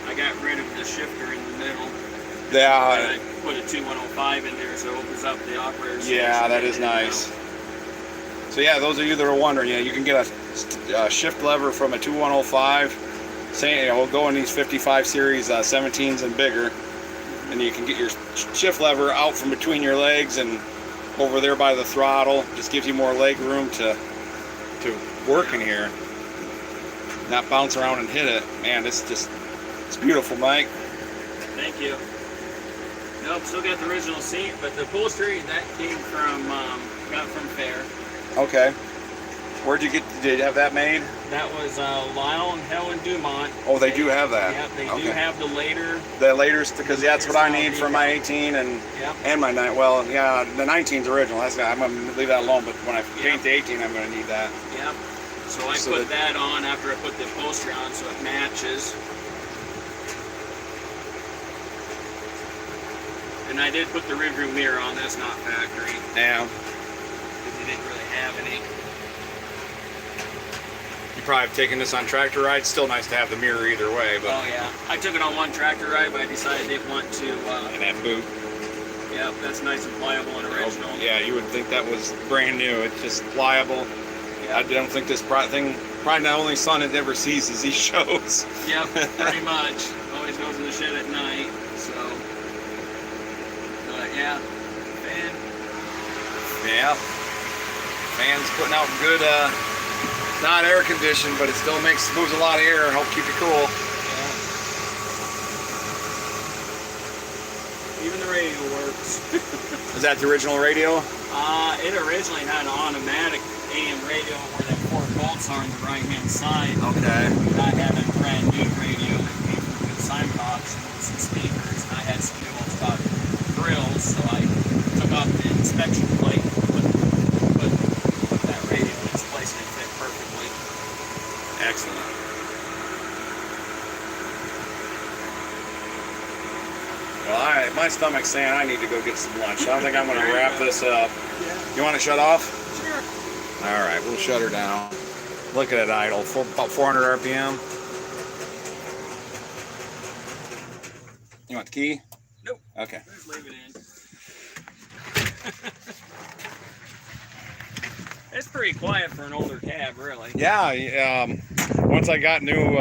I got rid of the shifter in the middle. Yeah. And I put a 2105 in there, so it opens up the operator station. Yeah, that is nice. So yeah, those of you that are wondering, you can get a shift lever from a 2105. Saying we'll go in these 55 series 17s and bigger, and you can get your shift lever out from between your legs and over there by the throttle. Just gives you more leg room to work in here, not bounce around and hit it. Man, it's beautiful, Mike. Thank you. Nope, still got the original seat, but the upholstery that came from got from Fair. Okay. Where'd you get? Did you have that made? That was Lyle and Helen Dumont. Oh, they do have that. Yeah, they Okay. do have the later. The laters, because that's what I need for my 18 and my 9. Well, yeah, the 19's original. I'm gonna leave that alone. But when I paint the 18, I'm gonna need that. Yep. So I put that on after I put the upholstery on, so it matches. And I did put the rear view mirror on. That's not factory. Yeah. Because they didn't really have any. You probably have taken this on tractor rides. Still nice to have the mirror either way, but. Oh yeah. I took it on one tractor ride, but I decided I didn't want to. And that boot. Yeah, that's nice and pliable and original. Yeah, you would think that was brand new. It's just pliable. Yeah. I don't think this thing. Probably the only son it ever sees is these shows. Yep, pretty much. Always goes in the shed at night. So. But yeah. Fan. Yeah. Fan's putting out good. It's not air conditioned, but it still moves a lot of air and help keep you cool. Even the radio works. Is that the original radio? It originally had an automatic AM radio where the 4 volts are on the right hand side. Okay. I had a brand new radio that came from good sign box and some speakers, and I had some new old stock grills, so I took off the inspection plate and put that radio in its place and it fit perfectly. Excellent. Well, my stomach's saying I need to go get some lunch. So I think I'm going to wrap this up. You want to shut off? Sure. All right, we'll shut her down. Look at it idle, about 400 RPM. You want the key? Nope. Okay. Just leave it in. It's pretty quiet for an older cab, really. Yeah, once I got new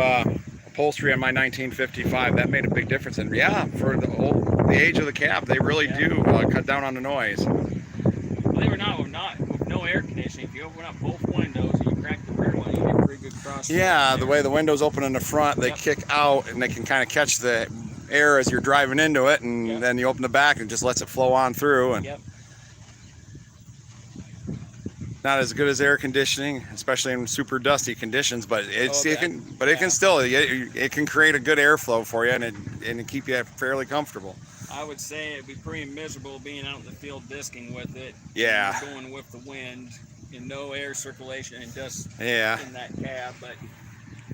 upholstery on my 1955, that made a big difference. And yeah, for the age of the cab, they really do cut down on the noise. Believe it or not, with no air conditioning, if you open up both windows and you crack the rear one, you get pretty good cross. Yeah, the way the windows open in the front, they kick out and they can kind of catch the air as you're driving into it, and then you open the back and it just lets it flow on through. And not as good as air conditioning, especially in super dusty conditions, but it can still create a good airflow for you and keep you fairly comfortable. I would say it'd be pretty miserable being out in the field disking with it. Yeah. Going with the wind and no air circulation and dust in that cab. But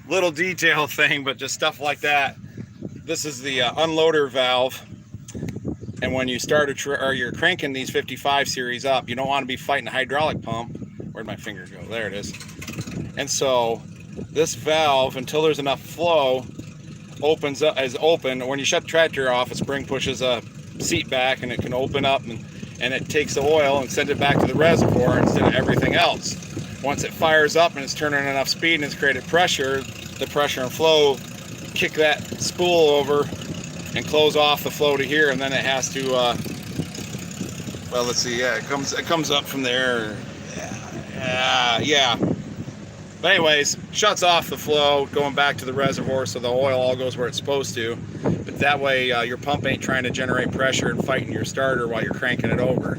little detail thing, but just stuff like that. This is the unloader valve. And when you start you're cranking these 55 series up, you don't want to be fighting a hydraulic pump. Where'd my finger go? There it is. And so this valve, until there's enough flow, is open. When you shut the tractor off, a spring pushes a seat back and it can open up and it takes the oil and sends it back to the reservoir instead of everything else. Once it fires up and it's turning enough speed and it's created pressure, the pressure and flow, kick that spool over and close off the flow to here, and then it has to well, let's see, yeah, it comes up from there. Yeah. But anyways, shuts off the flow going back to the reservoir, so the oil all goes where it's supposed to. But that way your pump ain't trying to generate pressure and fighting your starter while you're cranking it over.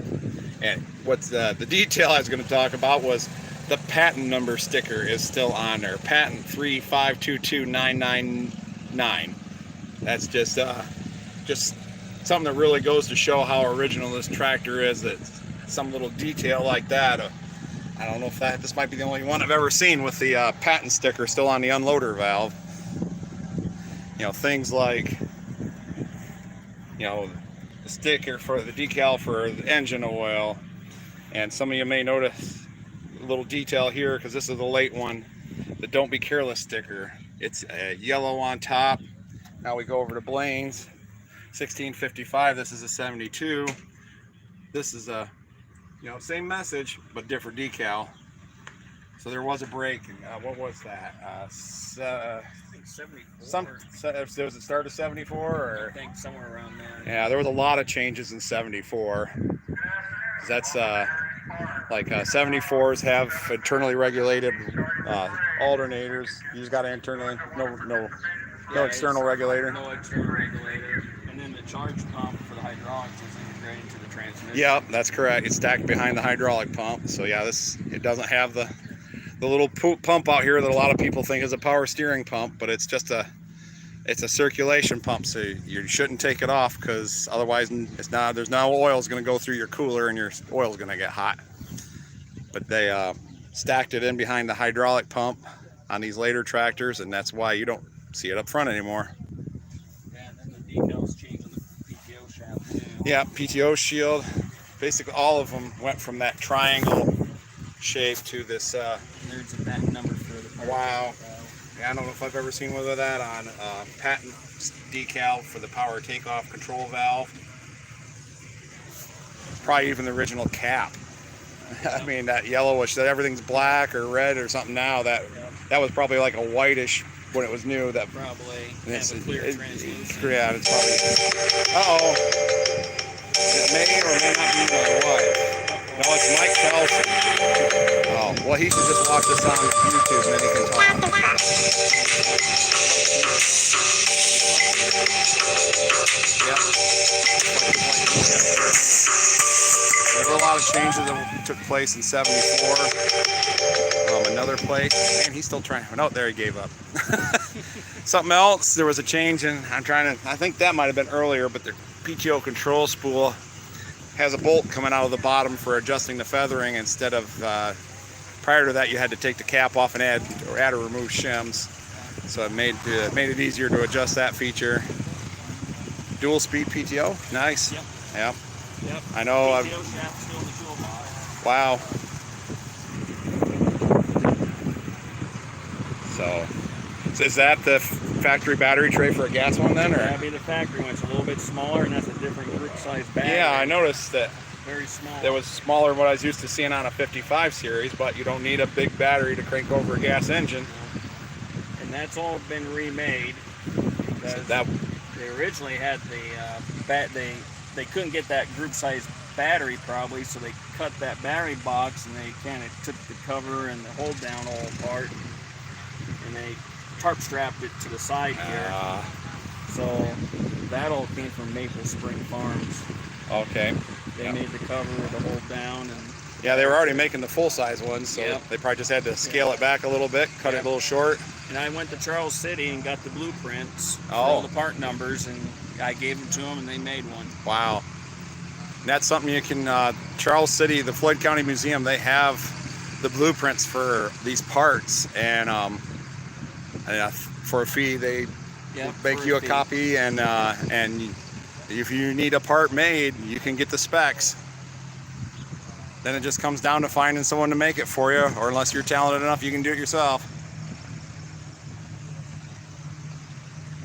And what's the detail I was going to talk about was the patent number sticker is still on there. Patent 3522999. That's just something that really goes to show how original this tractor is. That some little detail like that. I don't know if this might be the only one I've ever seen with the patent sticker still on the unloader valve. You know, things like, you know, the sticker for the decal for the engine oil, and some of you may notice a little detail here because this is the late one, the "Don't Be Careless" sticker. It's yellow on top. Now we go over to Blaine's 1655. This is a 72. This is a, you know, same message but different decal. So there was a break. What was that? I think 74. Was it start of 74 or? I think somewhere around there. Yeah, there was a lot of changes in 74. That's like 74s have internally regulated alternators. You just got to internally, no external regulator. No external regulator. And then the charge pump for the hydraulics is integrated into the transmission. Yep, that's correct. It's stacked behind the hydraulic pump. So yeah, it doesn't have the little pump out here that a lot of people think is a power steering pump, but it's just it's a circulation pump. So you shouldn't take it off, because otherwise there's no oil's going to go through your cooler and your oil's going to get hot. But they stacked it in behind the hydraulic pump on these later tractors, and that's why you don't see it up front anymore. Yeah, and then the decals changed on the PTO shaft too. Yeah, PTO shield. Basically all of them went from that triangle shape to this. There's a patent number for the power. Wow. Yeah, I don't know if I've ever seen one of that on patent decal for the power takeoff control valve. Probably even the original cap. I mean, that yellowish, that everything's black or red or something now, that was probably like a whitish when it was new. That Probably it's, have a clear translucent. yeah, it's probably. Uh-oh. It may or may not be my wife. No, it's Mike Felson. Oh, well, he should just watch this on YouTube and then he can talk. Yep. There were a lot of changes that took place in 74. Another place. Man, he's still trying. No, there he gave up. Something else. There was a change, and I think that might have been earlier, but the PTO control spool has a bolt coming out of the bottom for adjusting the feathering instead of prior to that you had to take the cap off and add or remove shims. So it made it easier to adjust that feature. Dual speed PTO, nice. Yep. I know. PTO shaft still in the toolbox. Wow. So is that the factory battery tray for a gas one then, or? That'd be the factory one. It's a little bit smaller, and that's a different group size battery. Yeah, I noticed that. Very small. That was smaller than what I was used to seeing on a 55 series, but you don't need a big battery to crank over a gas engine. And that's all been remade. That They originally had they couldn't get that group size battery probably, so they cut that battery box and they kind of took the cover and the hold down all apart, and they tarp strapped it to the side here. So that all came from Maple Spring Farms. Okay. They made the cover, the hold down, and yeah, they were already making the full size ones, so they probably just had to scale it back a little bit, cut it a little short. And I went to Charles City and got the blueprints for all the part numbers, and I gave them to them, and they made one. Wow. And that's something you can, Charles City, the Floyd County Museum, they have the blueprints for these parts, and for a fee, they make you a copy, and if you need a part made, you can get the specs. Then it just comes down to finding someone to make it for you, or unless you're talented enough, you can do it yourself.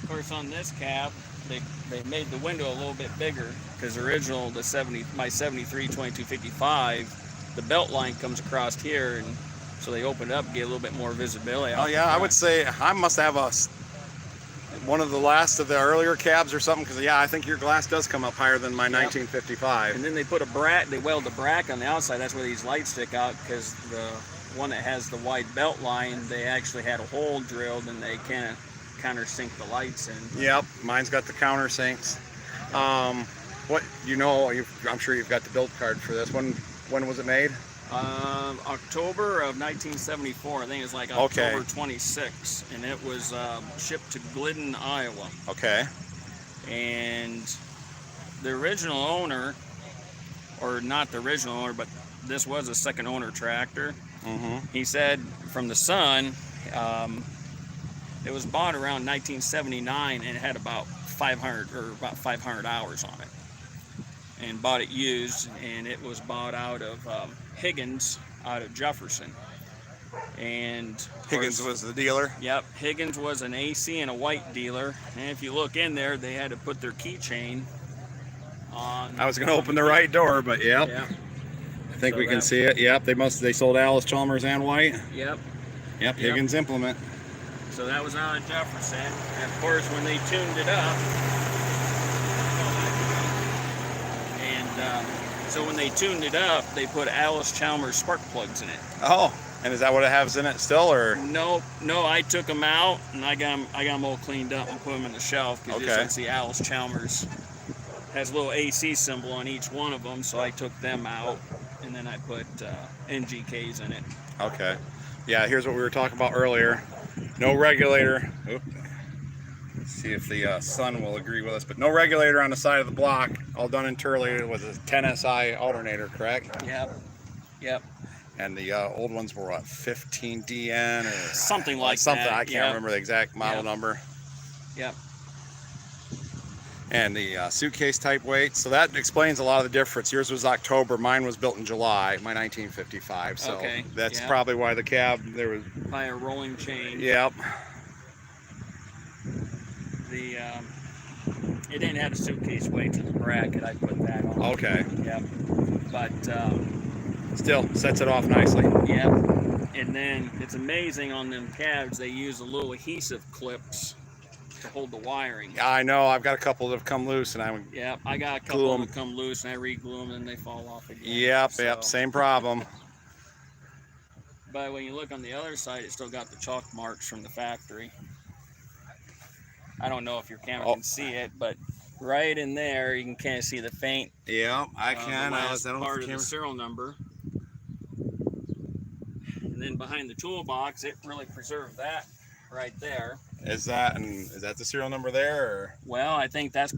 Of course, on this cab, they made the window a little bit bigger, because original my 73 2255, the belt line comes across here, and So they opened up, get a little bit more visibility. Oh yeah, I would say I must have one of the last of the earlier cabs or something, because yeah, I think your glass does come up higher than my 1955. And then they put they weld the bracket on the outside. That's where these lights stick out, because the one that has the wide belt line, they actually had a hole drilled and they kind of countersink the lights in. Yep, mine's got the countersinks. What I'm sure you've got the build card for this. When was it made? October of 1974. I think it's like October 26, and it was shipped to Glidden, Iowa. Okay. And the original owner, or not the original owner, but this was a second owner tractor. He said from the son, it was bought around 1979 and it had about 500 hours on it, and bought it used, and it was bought out of Higgins out of Jefferson. And Higgins was the dealer? Yep, Higgins was an AC and a white dealer, and if you look in there, they had to put their keychain on. I was going to open the right door, but yep. Yeah. I think we can see it. Yep, they sold Alice Chalmers and White. Yep. Yep, Higgins implement. So that was out of Jefferson, and of course when they tuned it up, so when they tuned it up, they put Alice Chalmers spark plugs in it. Oh, and is that what it has in it still, or? No, I took them out and I got them all cleaned up and put them in the shelf, because you can see Alice Chalmers has a little AC symbol on each one of them, so I took them out, and then I put NGKs in it. Okay. Yeah, here's what we were talking about earlier. No regulator. Oop. Let's see if the sun will agree with us, but no regulator on the side of the block, all done internally with a 10 SI alternator, correct? Yep. And the old ones were what, 15 DN or something like that. I can't remember the exact model number. Yep. And the suitcase type weight, so that explains a lot of the difference. Yours was October, mine was built in July, my 1955. So that's probably why the cab there was by a rolling chain. Yep. It didn't have a suitcase weight to the bracket. I put that on. Okay. Yep. But still sets it off nicely. Yep. And then it's amazing on them cabs, they use a little adhesive clips to hold the wiring. Yeah, I know. I've got a couple that have come loose, and I got a couple that come loose, and I re-glue them, and they fall off again. Yep. Same problem. But when you look on the other side, it's still got the chalk marks from the factory. I don't know if your camera can see it, but right in there, you can kind of see the faint. Yeah, I can. The last part of the serial number. And then behind the toolbox, it really preserved that right there. Is that the serial number there? Or? Well, I think that's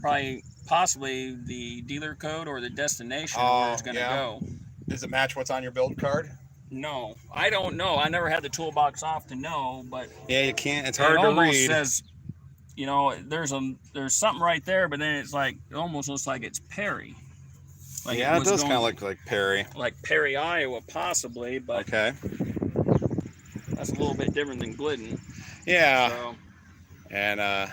possibly the dealer code or the destination where it's going to go. Does it match what's on your build card? No, I don't know. I never had the toolbox off to know, but yeah, you can't. It's hard to read. It almost says, there's something right there, but then it's like it almost looks like it's Perry. Like yeah, it does kind of look like Perry. Like Perry, Iowa, possibly, but okay, that's a little bit different than Glidden. Yeah. So, and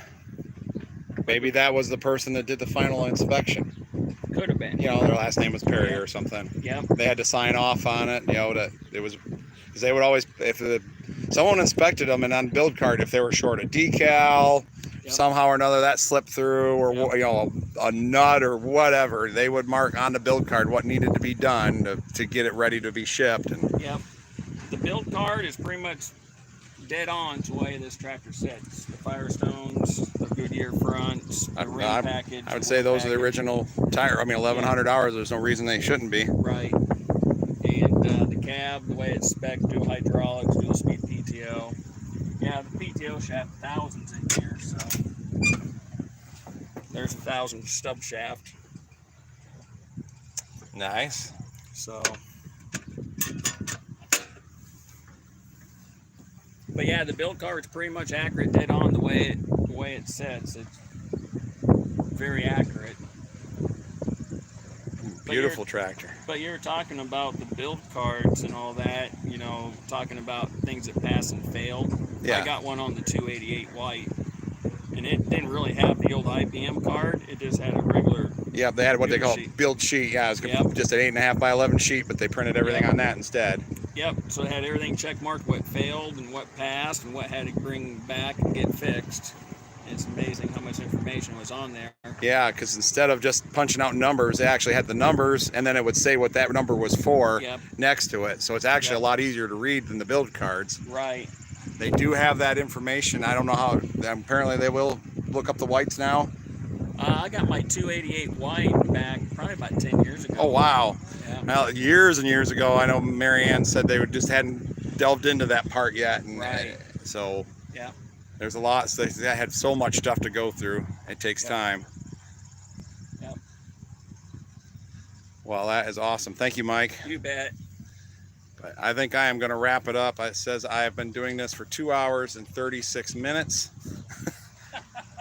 maybe that was the person that did the final inspection. Could have been. Their last name was Perry or something. Yep. They had to sign off on it. That it was, because they would always, if someone inspected them and on build card, if they were short a decal, somehow or another that slipped through, or a nut or whatever, they would mark on the build card what needed to be done to get it ready to be shipped. And the build card is pretty much dead on to the way this tractor sits. The Firestones, the Goodyear fronts, the ring package. I would say those are the original tire. 1,100 hours. There's no reason they shouldn't be. Right. And the cab, the way it's spec'd, dual hydraulics, dual speed PTO. Yeah, the PTO shaft, thousands in here, so there's 1,000 stub shaft. Nice. So. But yeah, the build card's pretty much accurate, dead on the way it sits. It's very accurate. Beautiful tractor. But you're talking about the build cards and all that, talking about things that passed and failed. Yeah. I got one on the 288 white, and it didn't really have the old IBM card. It just had a regular. Yeah, they had what they call build sheet. Yeah, it was just an 8.5 by 11 sheet, but they printed everything on that instead. Yep. So it had everything check marked, what failed and what passed and what had to bring back and get fixed. It's amazing how much information was on there. Yeah, because instead of just punching out numbers, they actually had the numbers, and then it would say what that number was for Yep. next to it. So it's actually Yep. a lot easier to read than the build cards. Right. They do have that information. I don't know how. Apparently, they will look up the whites now. I got my 288 white back probably about 10 years ago. Oh wow! Yeah. Well, years and years ago, I know Marianne said they just hadn't delved into that part yet, and Right. so Yeah. there's a lot. So they had so much stuff to go through. It takes Yep. time. Yep. Well, that is awesome. Thank you, Mike. You bet. But I think I am going to wrap it up. It says I have been doing this for 2 hours and 36 minutes.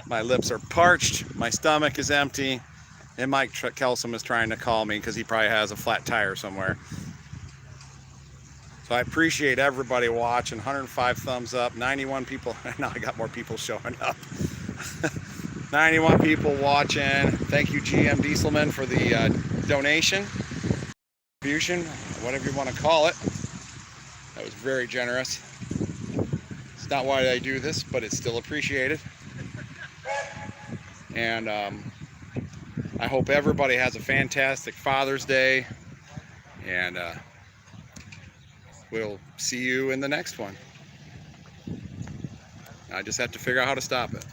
My lips are parched. My stomach is empty. And Mike Kelsom is trying to call me because he probably has a flat tire somewhere. So I appreciate everybody watching. 105 thumbs up. 91 people. Now I got more people showing up. 91 people watching. Thank you, GM Dieselman, for the donation. Contribution, whatever you want to call it. That was very generous. It's not why I do this, but it's still appreciated. And I hope everybody has a fantastic Father's Day, and we'll see you in the next one. I just have to figure out how to stop it.